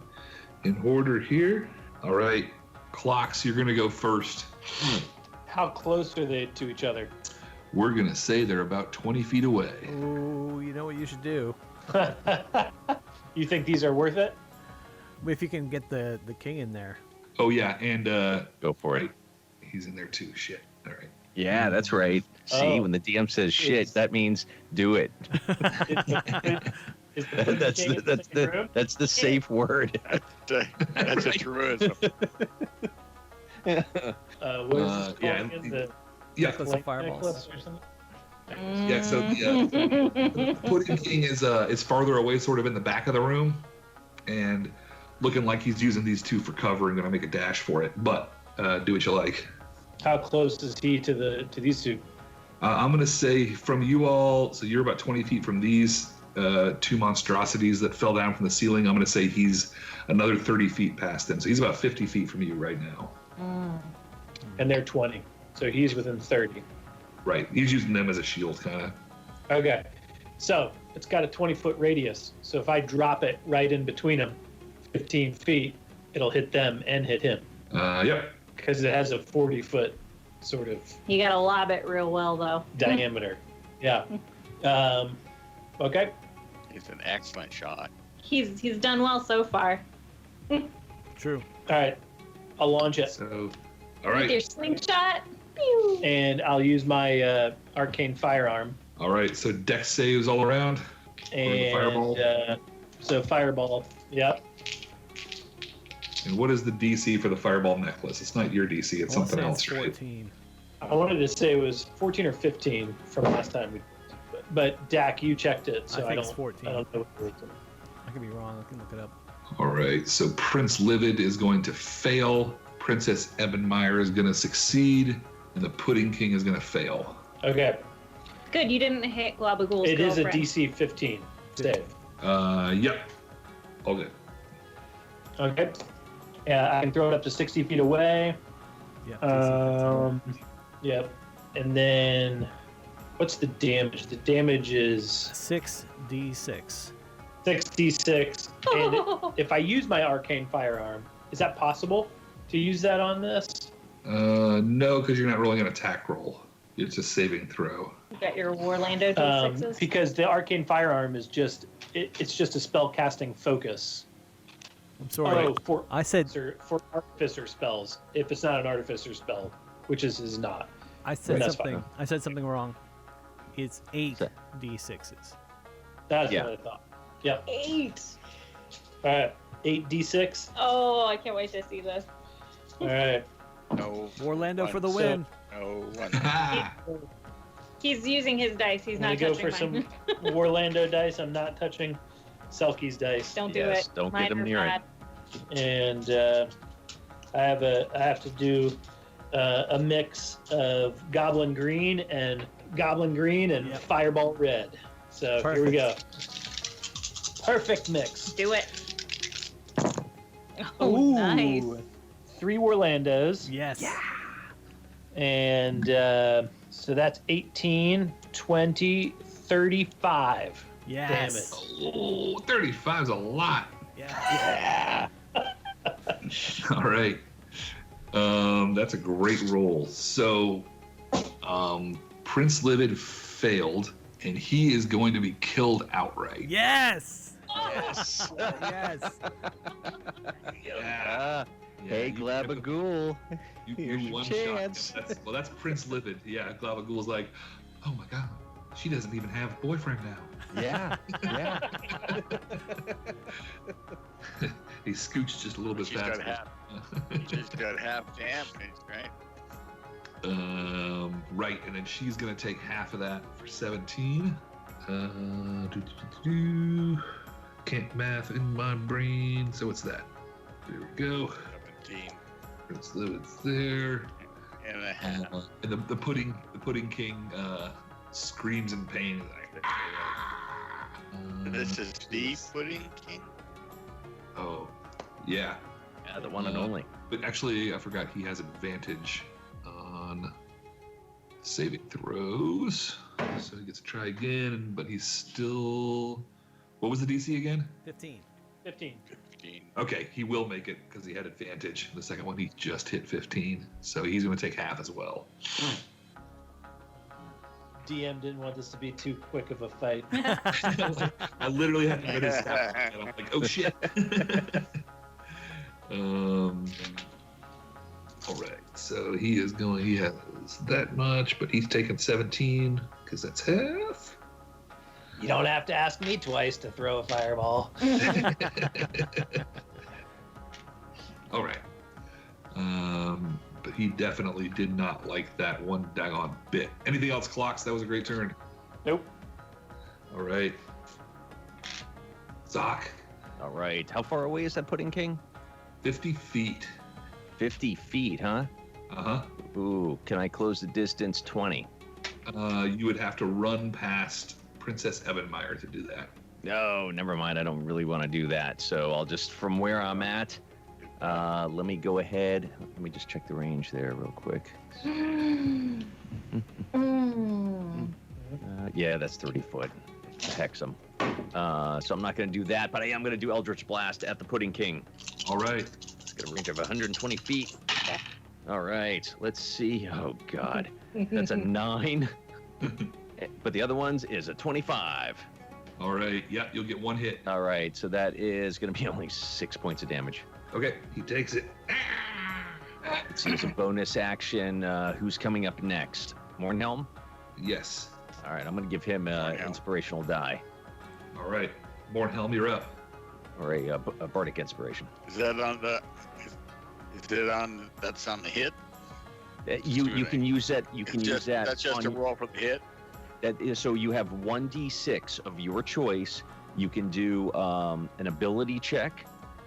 in order here. All right, Clocks, you're going to go first. How close are they to each other? We're going to say they're about 20 feet away. Ooh, you know what you should do? You think these are worth it? If you can get the king in there. Oh, yeah, and Go for it. he's in there too. Shit. All right. Yeah, that's right. See, when the DM says shit, that means do it. That's the safe word. That's a truism. What is this called again? Necklace of fireballs. Necklace or something? Yeah, so the Pudding King is farther away, sort of in the back of the room, and looking like he's using these two for cover and going to make a dash for it. But do what you like. How close is he to these two? I'm going to say from you all, so you're about 20 feet from these two monstrosities that fell down from the ceiling. I'm going to say he's another 30 feet past them. So he's about 50 feet from you right now. And they're 20. So he's within 30. Right. He's using them as a shield, kind of. Okay. So it's got a 20-foot radius. So if I drop it right in between them, 15 feet, it'll hit them and hit him. Yep. Because it has a 40-foot sort of you gotta lob it real well, though. diameter. Yeah. Okay. It's an excellent shot. He's done well so far. True. All right. I'll launch it. So, all With your right. slingshot. Pew. And I'll use my arcane firearm. All right. So dex saves all around. And fireball. So fireball. Yep. And what is the DC for the fireball necklace? It's not your DC. It's I wanna something say else, it's right? 14. I wanted to say it was 14 or 15 from last time. But Dak, you checked it, so I think don't. it's 14. I don't know what it was. I could be wrong. I can look it up. All right. So Prince Livid is going to fail. Princess Ebenmeyer is going to succeed. And the Pudding King is going to fail. Okay. Good, you didn't hit Globagool's It is a girlfriend. DC 15 save. Yep. All good. Okay. Yeah, I can throw it up to 60 feet away. Yeah. Yep. And then, what's the damage? The damage is 6d6. 66. And if I use my arcane firearm, is that possible to use that on this? No, because you're not rolling an attack roll. It's a saving throw. You got your WARlando D6s. Because the arcane firearm is just it's just a spell casting focus. I'm sorry. Oh, for I said for artificer spells. If it's not an artificer spell, which is not. I said That's something. fine. I said something wrong. It's 8d6s. That's Yeah. what I thought. Yep. 8. All right. 8d6. Oh, I can't wait to see this. All right. No. Warlando for the So- win. No one. He's using his dice. He's I'm not gonna go touching for mine. some Warlando dice. I'm not touching Selkie's dice. Don't do Yes, it. don't get Mine him are near it. bad. And I have to do a mix of goblin green and fireball red. So here we go. Perfect mix. Do it. Oh, Ooh, nice. 3 WARlandos. Yes. Yeah. And so that's 18, 20, 35 Yes. damage. Oh, 35's a lot. Yeah. All right. That's a great roll. So, Prince Livid failed, and he is going to be killed outright. Yes. Yes. Yes. Yeah. Hey, you- Glabagool. You Here's your one chance. shot. That's Prince Livid. Yeah, Glavagool's like, oh my god, she doesn't even have a boyfriend now. Yeah. Yeah. He scoots just a little bit She's got faster. half. She's got half damage, right? Right, and then she's gonna take half of that for 17. Can't math in my brain, so it's that. There we go. 17 Prince Livid's there. and a half. And the pudding king screams in pain. Like, This is the Pudding King. oh, yeah. Yeah, the one and only. But actually, I forgot he has advantage on saving throws. So he gets to try again, but he's still... What was the DC again? 15. 15. 15. Okay, he will make it because he had advantage. The second one, he just hit 15. So he's going to take half as well. DM didn't want this to be too quick of a fight. I literally had to get his stat, and I'm like, oh shit. All right, so he has that much, but he's taking 17 because that's half. You don't have to ask me twice to throw a fireball. All right. But he definitely did not like that one daggone bit. Anything else, Clocks? That was a great turn. Nope. All right. Zoc, All right. How far away is that Pudding King? 50 feet. 50 feet, huh? Uh-huh. Ooh, can I close the distance 20? You would have to run past Princess Ebenmeyer to do that. No, never mind. I don't really want to do that. So I'll just, from where I'm at, let me go ahead. Let me just check the range there real quick. Yeah, that's 30 foot. Hex him. So I'm not going to do that, but I am going to do Eldritch Blast at the Pudding King. All right. It's got a range of 120 feet. All right, let's see. Oh, God. That's a 9. But the other one's is a 25. All right. Yeah, you'll get one hit. All right, so that is going to be only 6 points of damage. Okay, he takes it. Let's see, as a bonus action, who's coming up next? Mornhelm? Yes. All right, I'm going to give him an inspirational die. All right. Mornhelm, you're up. Or a bardic inspiration. Is that on the? Is it on? That's on the hit. You can use that. You can use that. That's just a roll for the hit. That is, so you have 1d6 of your choice. You can do an ability check,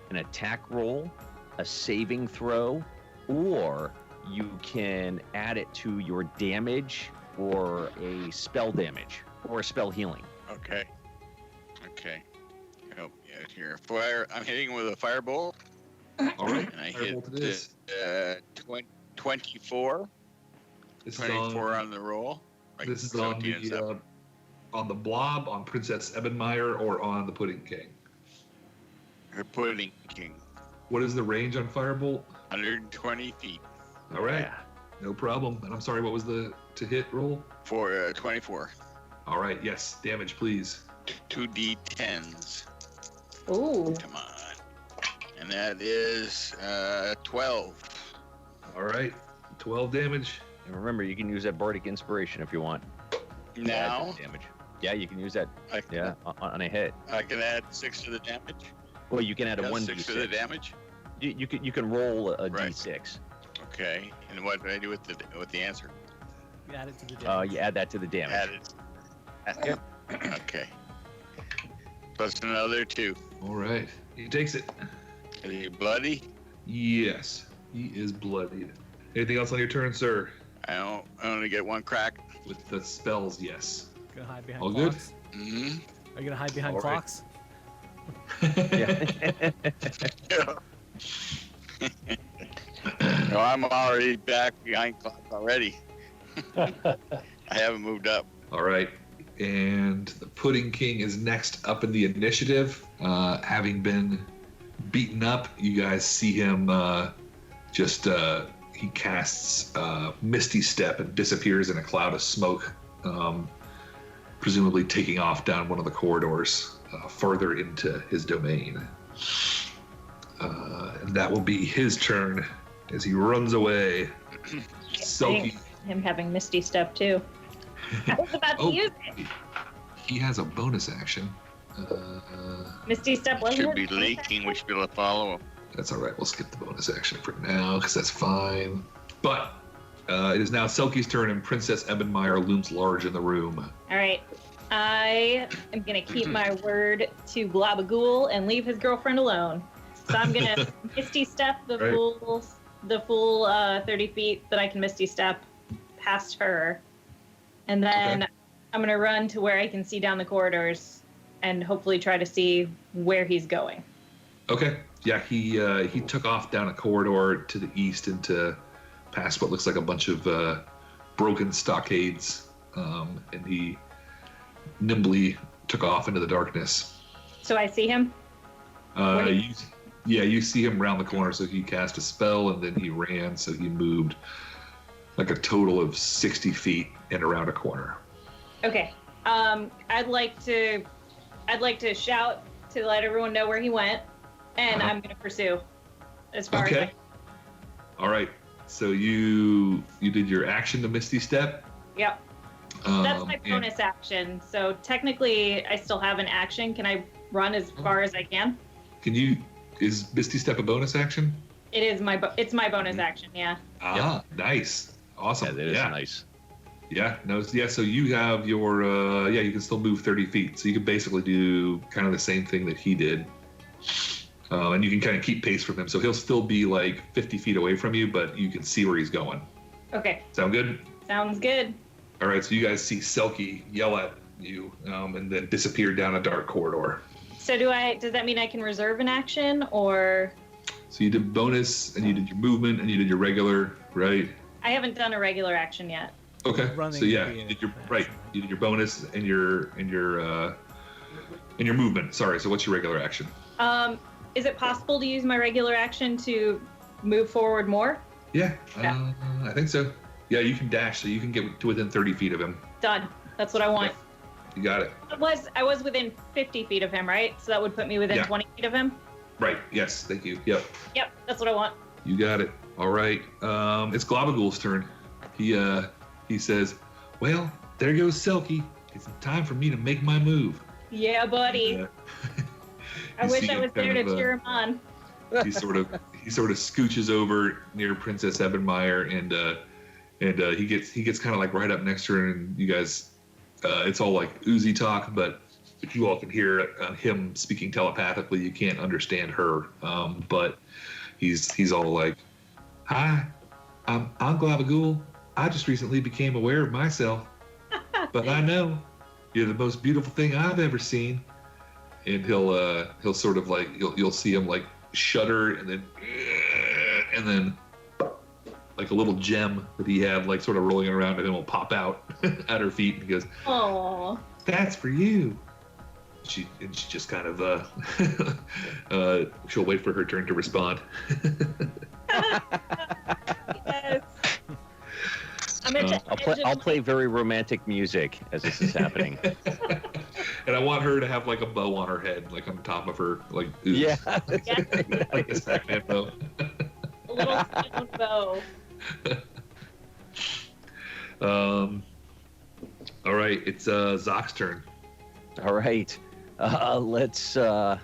an attack roll, a saving throw, or you can add it to your damage or a spell damage or a spell healing. Okay. Okay. Oh, yeah, here. Fire. I'm hitting with a firebolt. All right. And I Firebolt it is. hit 24. This 24 on the roll. Like This is on 17 and 7. the blob, on Princess Ebenmeyer, or on the Pudding King. The Pudding King. What is the range on Firebolt? 120 feet All right. Yeah. No problem. And I'm sorry, what was the to hit roll? for 24. All right. Yes. Damage, please. 2d10s. Ooh. Come on. And that is 12. All right. 12 damage. And remember, you can use that bardic inspiration if you want. Now Add that damage. Yeah, you can use that. I, Yeah, on a hit. I can add 6 to the damage. Well, you can add a Yeah, 1d6. 6 to the damage. You can roll a Right. d6. Okay. And what do I do with the answer? You add it to the damage. You add that to the damage. Add it. Okay. Plus another 2. All right. He takes it. Is he bloody? Yes. He is bloodied. Anything else on your turn, sir? I only get one crack. With the spells, yes. Gonna hide behind All clocks. good? Mm-hmm. Are you gonna hide behind All right. clocks? No, I'm already back behind clock already. I haven't moved up. All right. And the Pudding King is next up in the initiative. Having been beaten up, you guys see him he casts Misty Step and disappears in a cloud of smoke, presumably taking off down one of the corridors further into his domain. And that will be his turn as he runs away. Soki. Him having Misty Step too. I was about to use it. He has a bonus action. Misty Step wasn't Should it? be leaking. We should be able to follow him. That's all right. We'll skip the bonus action for now because that's fine. But it is now Selkie's turn, and Princess Ebenmeyer looms large in the room. All right. I am gonna keep my word to Glabagool and leave his girlfriend alone. So I'm gonna Misty Step the full 30 feet that I can Misty Step past her, and then I'm gonna run to where I can see down the corridors and hopefully try to see where he's going. Okay. Yeah, he took off down a corridor to the east into past what looks like a bunch of broken stockades, and he nimbly took off into the darkness. So I see him? You see him round the corner, so he cast a spell, and then he ran, so he moved like a total of 60 feet and around a corner. Okay. I'd like to shout to let everyone know where he went, and I'm gonna pursue as far as I can. All right. So you did your action to Misty Step. Yep. That's my bonus action. So technically, I still have an action. Can I run as far as I can? Is Misty Step a bonus action? It is it's my bonus action. Yeah. Nice. Awesome. Yeah, that is nice. Yeah, no, yeah, so you have your, you can still move 30 feet. So you can basically do kind of the same thing that he did. And you can kind of keep pace from him. So he'll still be like 50 feet away from you, but you can see where he's going. Okay. Sound good? Sounds good. All right, so you guys see Selkie yell at you and then disappear down a dark corridor. So does that mean I can reserve an action, or? So you did bonus, and you did your movement, and you did your regular, right? I haven't done a regular action yet. Okay. So yeah, you did your bonus and your movement. Sorry. So what's your regular action? Is it possible to use my regular action to move forward more? Yeah. I think so. Yeah, you can dash, so you can get to within 30 feet of him. Done. That's what I want. You got it. I was within 50 feet of him, right? So that would put me within 20 feet of him. Right. Yes. Thank you. Yep. Yep. That's what I want. You got it. All right. It's Globagool's turn. He says, "Well, there goes Selkie. It's time for me to make my move." Yeah, buddy. I wish I was there to cheer him on. He sort of scooches over near Princess Ebenmeyer, and he gets kind of like right up next to her, and you guys, it's all like oozy talk, but you all can hear him speaking telepathically. You can't understand her, but he's all like, "Hi, I'm Globagool. I just recently became aware of myself, but I know you're the most beautiful thing I've ever seen." And he'll sort of like you'll see him like shudder, and then like a little gem that he had like sort of rolling around, and it will pop out at her feet, and he goes, "Oh, that's for you." She just kind of she'll wait for her turn to respond. Yes. I'll play very romantic music as this is happening. And I want her to have like a bow on her head, like on top of her, like yeah, like a Pac-Man bow. A little stone bow. All right, it's Zock's turn. All right, let's. Oh,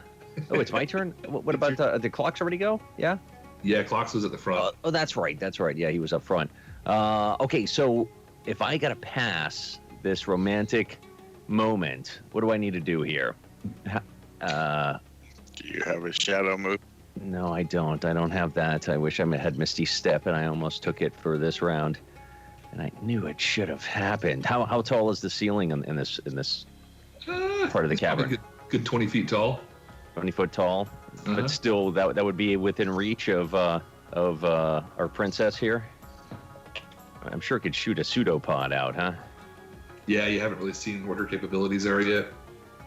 it's my turn. What about the clocks already go? Yeah. Yeah, Clocks was at the front. Oh, that's right. That's right. Yeah, he was up front. Okay, so if I got to pass this romantic moment, what do I need to do here? Do you have a shadow move? No, I don't. I don't have that. I wish I had Misty Step, and I almost took it for this round. And I knew it should have happened. How tall is the ceiling in this part of the cavern? Good 20 feet tall. 20 foot tall, but still that would be within reach of our princess here. I'm sure it could shoot a pseudopod out, huh? Yeah, you haven't really seen what her capabilities are yet.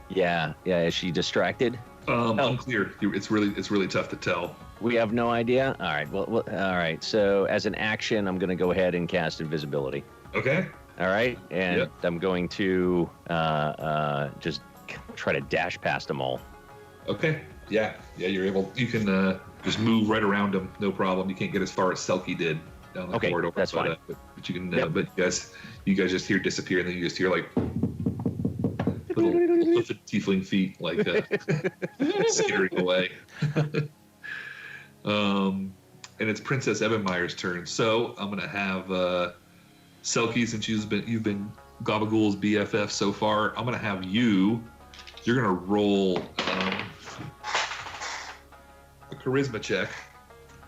Yeah. Is she distracted? Unclear. It's really tough to tell. We have no idea. All right. Well, all right. So as an action, I'm going to go ahead and cast invisibility. Okay. All right, and I'm going to just try to dash past them all. Okay. Yeah. You're able. You can just move right around them. No problem. You can't get as far as Selkie did down the corridor. That's fine. But you can. But you guys just hear disappear, and then you just hear like little tiefling feet like skittering away. And it's Princess Ebenmeyer's turn. So I'm gonna have Selkie, since you've been Gabagool's BFF so far. I'm gonna have you. You're gonna roll a charisma check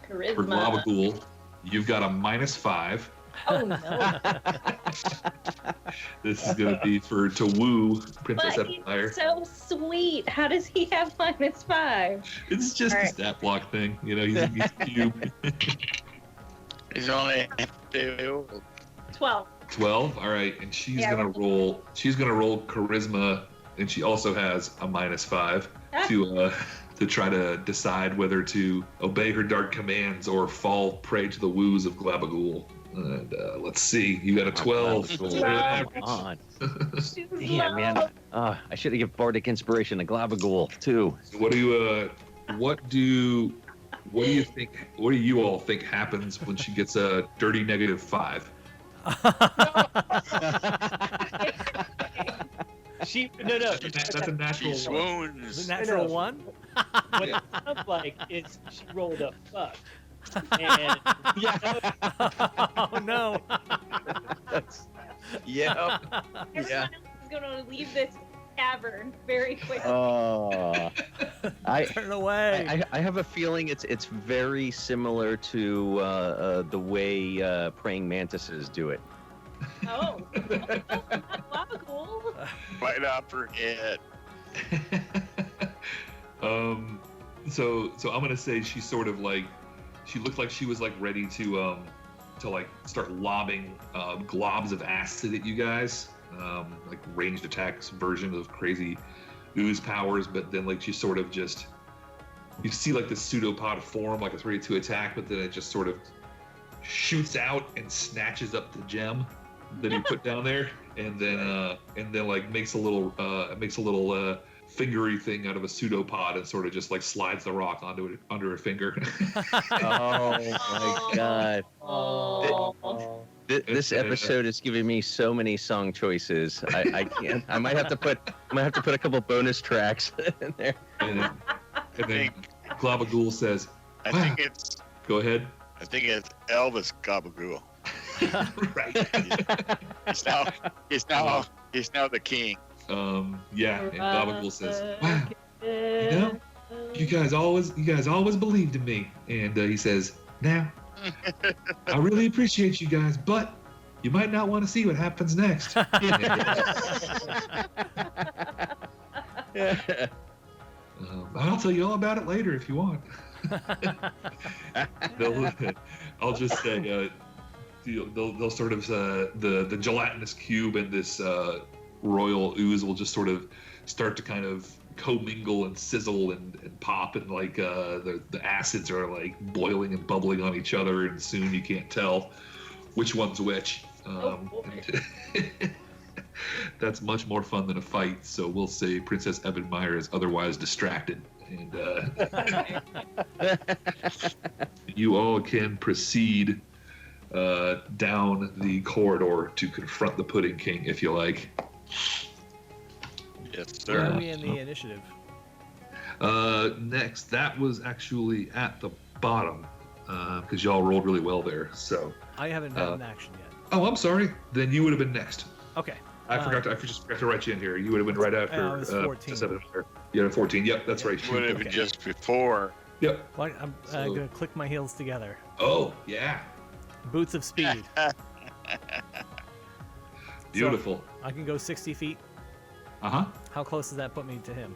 for Gabagool. You've got a -5. Oh no! This is gonna be to woo Princess Ebenmeyer. He's so sweet. How does he have -5? It's just a stat block thing, he's cube. He's only 12. 12. All right, and she's gonna roll charisma, and she also has a -5 to try to decide whether to obey her dark commands or fall prey to the woos of Gabagool. And let's see, you got a 12. Come on. Damn, man. I should have given Bardic Inspiration to Gabagool too. What do you think? What do you all think happens when she gets a dirty -5? No. That's a natural She one. swoons. Is it natural one? What it sounds like is she rolled a fuck. And Oh no! Yeah. Everyone else is going to leave this cavern very quickly. Turn away. I have a feeling it's very similar to the way praying mantises do it. Oh, not cool. Right up her head. So I'm gonna say she sort of she looked like she was ready to start lobbing globs of acid at you guys, ranged attacks version of crazy ooze powers. But then she sort of just, you see the pseudopod form it's ready to attack, but then it just sort of shoots out and snatches up the gem that he put down there, and then makes a little fingery thing out of a pseudopod and sort of just slides the rock under her finger. Oh my god. Oh. This episode is giving me so many song choices. I can't. I might have to put a couple bonus tracks in there. And then Gabagool says, I think it's. Go ahead. I think it's Elvis Gabagool. Right. He's now the king. And Gabagool says, wow, you guys always believed in me. And he says, now, I really appreciate you guys, but you might not want to see what happens next. I'll tell you all about it later if you want. I'll just say, they'll sort of the gelatinous cube and this royal ooze will just sort of start to kind of commingle and sizzle and pop, and the acids are boiling and bubbling on each other, and soon you can't tell which one's which. That's much more fun than a fight. So we'll say Princess Ebenmeyer is otherwise distracted, and you all can proceed down the corridor to confront the Pudding King if you like. Yes, Where sir. are we in the initiative? Next, that was actually at the bottom because y'all rolled really well there. So I haven't had an action yet. oh, I'm sorry. Then you would have been next. Okay. I just forgot to write you in here. You would have been right after. I was 14. You had a 14. Yep, that's right. Would have been just before Yep. Well, I'm gonna click my heels together. Oh, yeah. Boots of speed. Beautiful. So I can go 60 feet. Uh-huh. How close does that put me to him?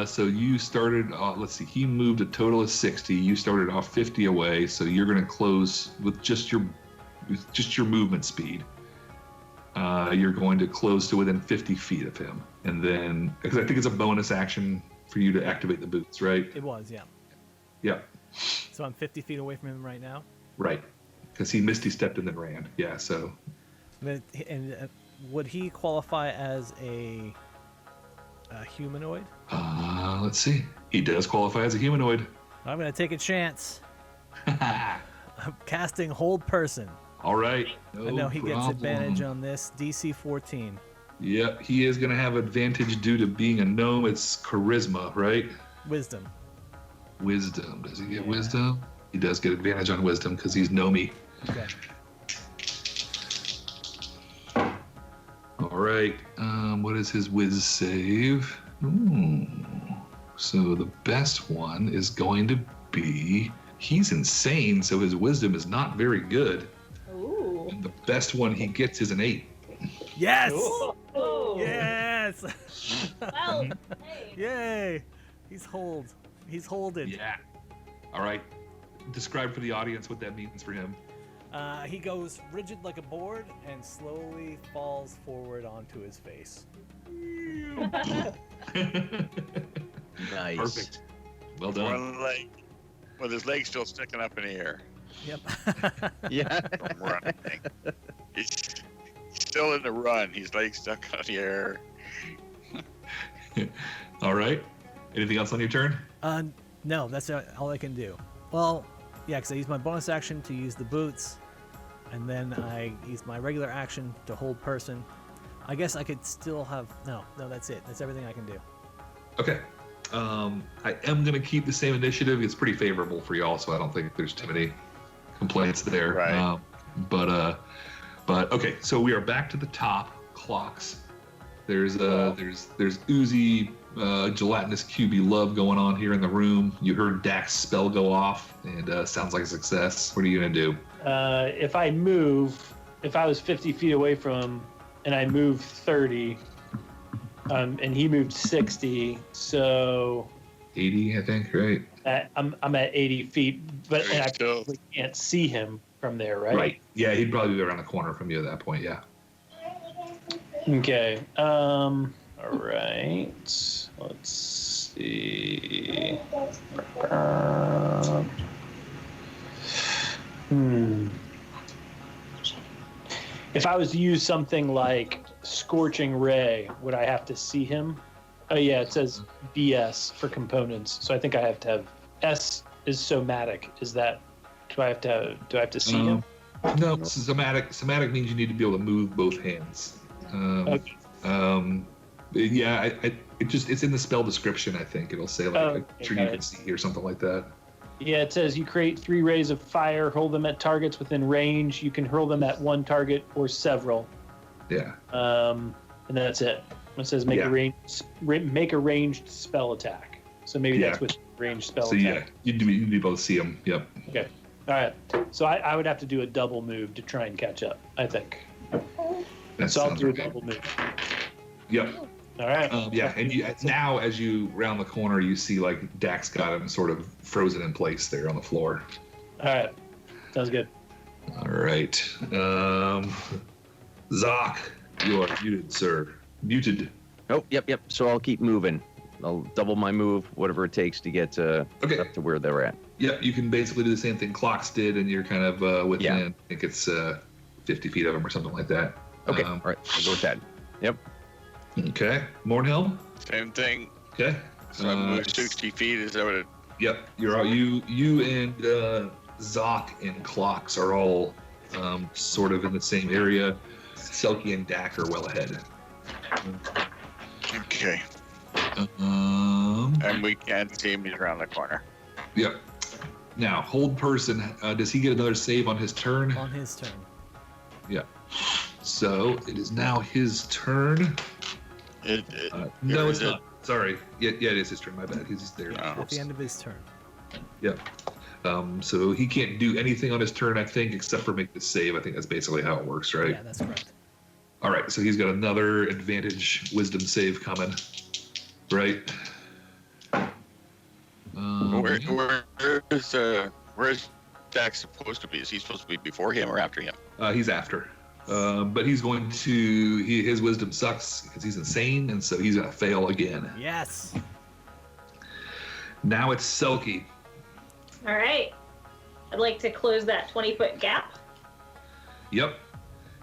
So you started, let's see, he moved a total of 60. You started off 50 away, so you're going to close with just your movement speed. You're going to close to within 50 feet of him. And then, because I think it's a bonus action for you to activate the boots, right? It was, yeah. Yeah. So I'm 50 feet away from him right now? Right. Because he Misty stepped and then ran. Yeah, so. And would he qualify as a humanoid? Let's see. He does qualify as a humanoid. I'm going to take a chance. I'm casting Hold Person. All right. I know he gets advantage on this. DC 14. Yep, he is going to have advantage due to being a gnome. It's charisma, right? Wisdom. Wisdom. Does he get wisdom? He does get advantage on wisdom because he's gnomey. Okay. All right. What is his whiz save? So the best one is going to be... He's insane, so his wisdom is not very good. Ooh. And the best one he gets is an 8. Yes! Ooh. Yes! Well, hey. Yay! He's holded. Yeah. All right. Describe for the audience what that means for him. He goes rigid like a board and slowly falls forward onto his face. Nice. Perfect. Well done. One leg, with his leg still sticking up in the air. Yep. Yeah. From running. He's still in the run. His leg stuck on the air. All right. Anything else on your turn? No, that's all I can do. Well, yeah, because I use my bonus action to use the boots, and then I use my regular action to hold person. I guess I could still have... No, that's it. That's everything I can do. Okay. I am going to keep the same initiative. It's pretty favorable for y'all, so I don't think there's too many complaints there. Right. But okay, so we are back to the top. Clocks. There's oozy gelatinous QB love going on here in the room. You heard Dak's spell go off, and sounds like a success. What are you gonna do? If I was 50 feet away from him, and I moved 30, and he moved 60, so 80, I think, right? I'm at 80 feet, but and I Still. probably can't see him from there, right? Right. Yeah, he'd probably be around the corner from you at that point. Yeah. Okay. All right. Let's see. If I was to use something like Scorching Ray, would I have to see him? Oh yeah, it says BS for components, so I think I have to have S is somatic. Is that? Do I have to see him? No, somatic. Somatic means you need to be able to move both hands. Okay. Yeah, it's in the spell description. I think it'll say like Okay, a tree you can see or something like that. Yeah, it says you create 3 rays of fire, hurl them at targets within range. You can hurl them at one target or several. Yeah. And that's it. It says make a ranged spell attack. So maybe that's with ranged spell So attack. yeah, you'd be able to see them. Yep. Okay. All right. So I would have to do a double move to try and catch up, I think. That So I'll sounds do a right. double move. Yep. All right. Yeah, and now as you round the corner, you see like Dax got him sort of frozen in place there on the floor. All right. Sounds good. All right. Zoc, you are muted, sir. Muted. Oh, yep. So I'll keep moving. I'll double my move, whatever it takes to get up to where they're at. Yep, you can basically do the same thing Clocks did, and you're kind of within, I think it's 50 feet of him or something like that. Okay, all right, I'll go with that. Yep. Okay, Mornhelm? Same thing. Okay. So I moved 60 feet. Is that what it? Yep, you and Zoc and Clocks are all sort of in the same area. Selkie and Dak are well ahead. Okay. And we can't see him. He's around the corner. Yep. Now, hold person. Does he get another save on his turn? On his turn. Yeah. So it is now his turn. No, it's not. sorry. Yeah, it is his turn. My bad. He's there. Oh. At the end of his turn. Yep. So he can't do anything on his turn, I think, except for make the save. I think that's basically how it works, right? Yeah, that's correct. All right, so he's got another advantage wisdom save coming, right? Where's Jack supposed to be? Is he supposed to be before him or after him? He's after. But he's going to... his wisdom sucks because he's insane, and so he's going to fail again. Yes. Now it's Selkie. All right. I'd like to close that 20-foot gap. Yep.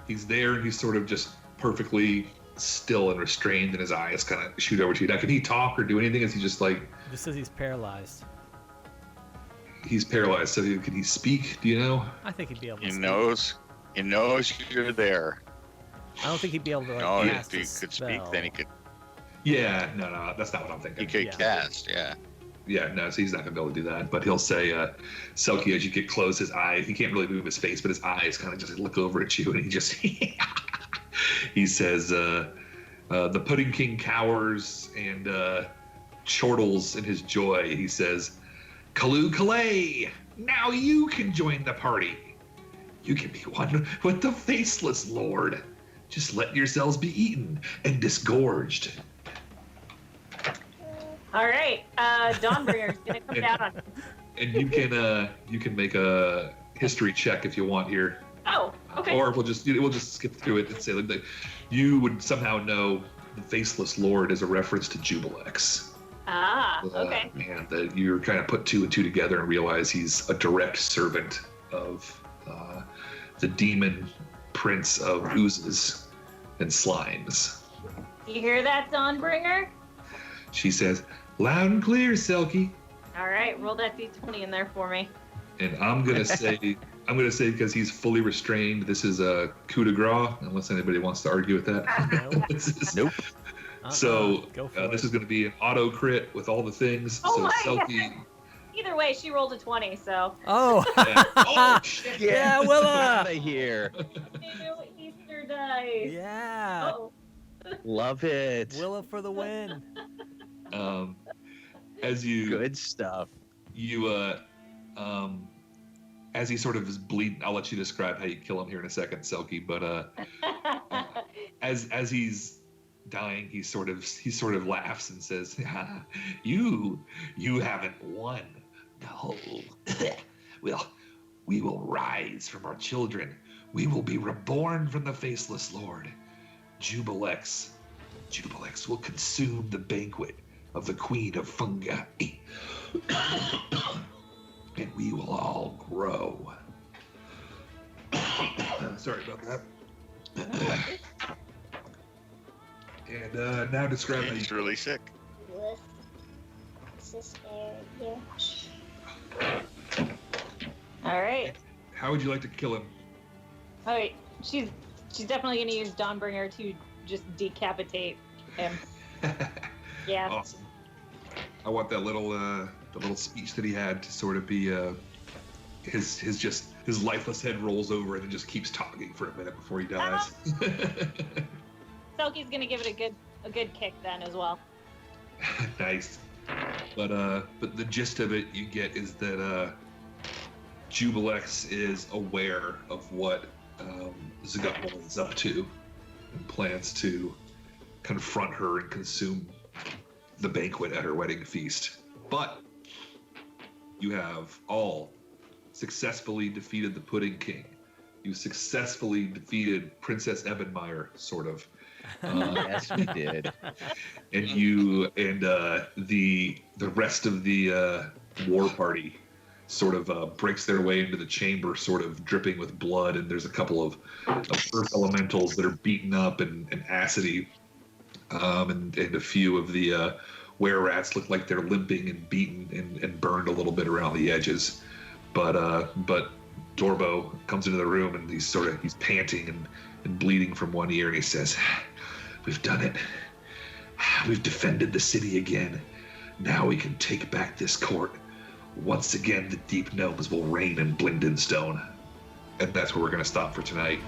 He's there, and he's sort of just perfectly still and restrained, and his eyes kind of shoot over to you. Now, can he talk or do anything? Is he just like... Just says he's paralyzed. He's paralyzed, so can he speak? Do you know? I think he'd be able to He speak. knows. He knows you're there. I don't think he'd be able to like, No, cast if he a could spell. speak, then he could. Yeah, no, that's not what I'm thinking. He could Yeah. cast. Yeah. Yeah, no, so he's not gonna be able to do that. But he'll say, Selkie, as you get close, his eye, he can't really move his face, but his eyes kind of just look over at you, and he just, he says, the Pudding King cowers and chortles in his joy. He says, Kaloo Kalay, now you can join the party. You can be one with the Faceless Lord. Just let yourselves be eaten and disgorged. All right. Dawnbringer's going to come down on him. And you can make a history check if you want here. Oh, okay. Or we'll just skip through it and say like you would somehow know the Faceless Lord is a reference to Jubilex. Ah, okay. And that you're trying to put two and two together and realize he's a direct servant of the demon prince of oozes and slimes. You hear that, Dawnbringer? She says, "Loud and clear, Selkie." All right, roll that d20 in there for me. And I'm gonna say because he's fully restrained, this is a coup de grace, unless anybody wants to argue with that. Nope. So Go for this it. is going to be an auto crit with all the things. Oh so my Selkie, Either way, she rolled a 20, so. Oh. oh shit! Yeah, Out Willa. of here. New Easter dice. Yeah. Oh. Love it. Willa for the win. As you Good stuff. as he sort of is bleeding, I'll let you describe how you kill him here in a second, Selkie. But as he's dying, he sort of laughs and says, "You haven't won. No. Well, we will rise from our children. We will be reborn from the Faceless Lord. Jubilex will consume the banquet of the Queen of Fungi, and we will all grow." Sorry about that. And now describe how you He's really sick. All right. How would you like to kill him? All right. She's definitely going to use Dawnbringer to just decapitate him. Yeah. Awesome. I want that little the little speech that he had to sort of be his lifeless head rolls over and then just keeps talking for a minute before he dies. Selkie's going to give it a good kick then as well. Nice. But the gist of it you get is that Jubilex is aware of what Zagutmal is up to and plans to confront her and consume the banquet at her wedding feast. But you have all successfully defeated the Pudding King. You successfully defeated Princess Ebenmeyer, sort of. Yes, we did. And you and the rest of the war party sort of breaks their way into the chamber, sort of dripping with blood, and there's a couple of earth elementals that are beaten up and acidy, and a few of the were-rats look like they're limping and beaten and burned a little bit around the edges. But Dorbo comes into the room and he's panting and bleeding from one ear, and he says, "We've done it. We've defended the city again. Now we can take back this court. Once again, the deep gnomes will reign in Blingdenstone." And that's where we're going to stop for tonight.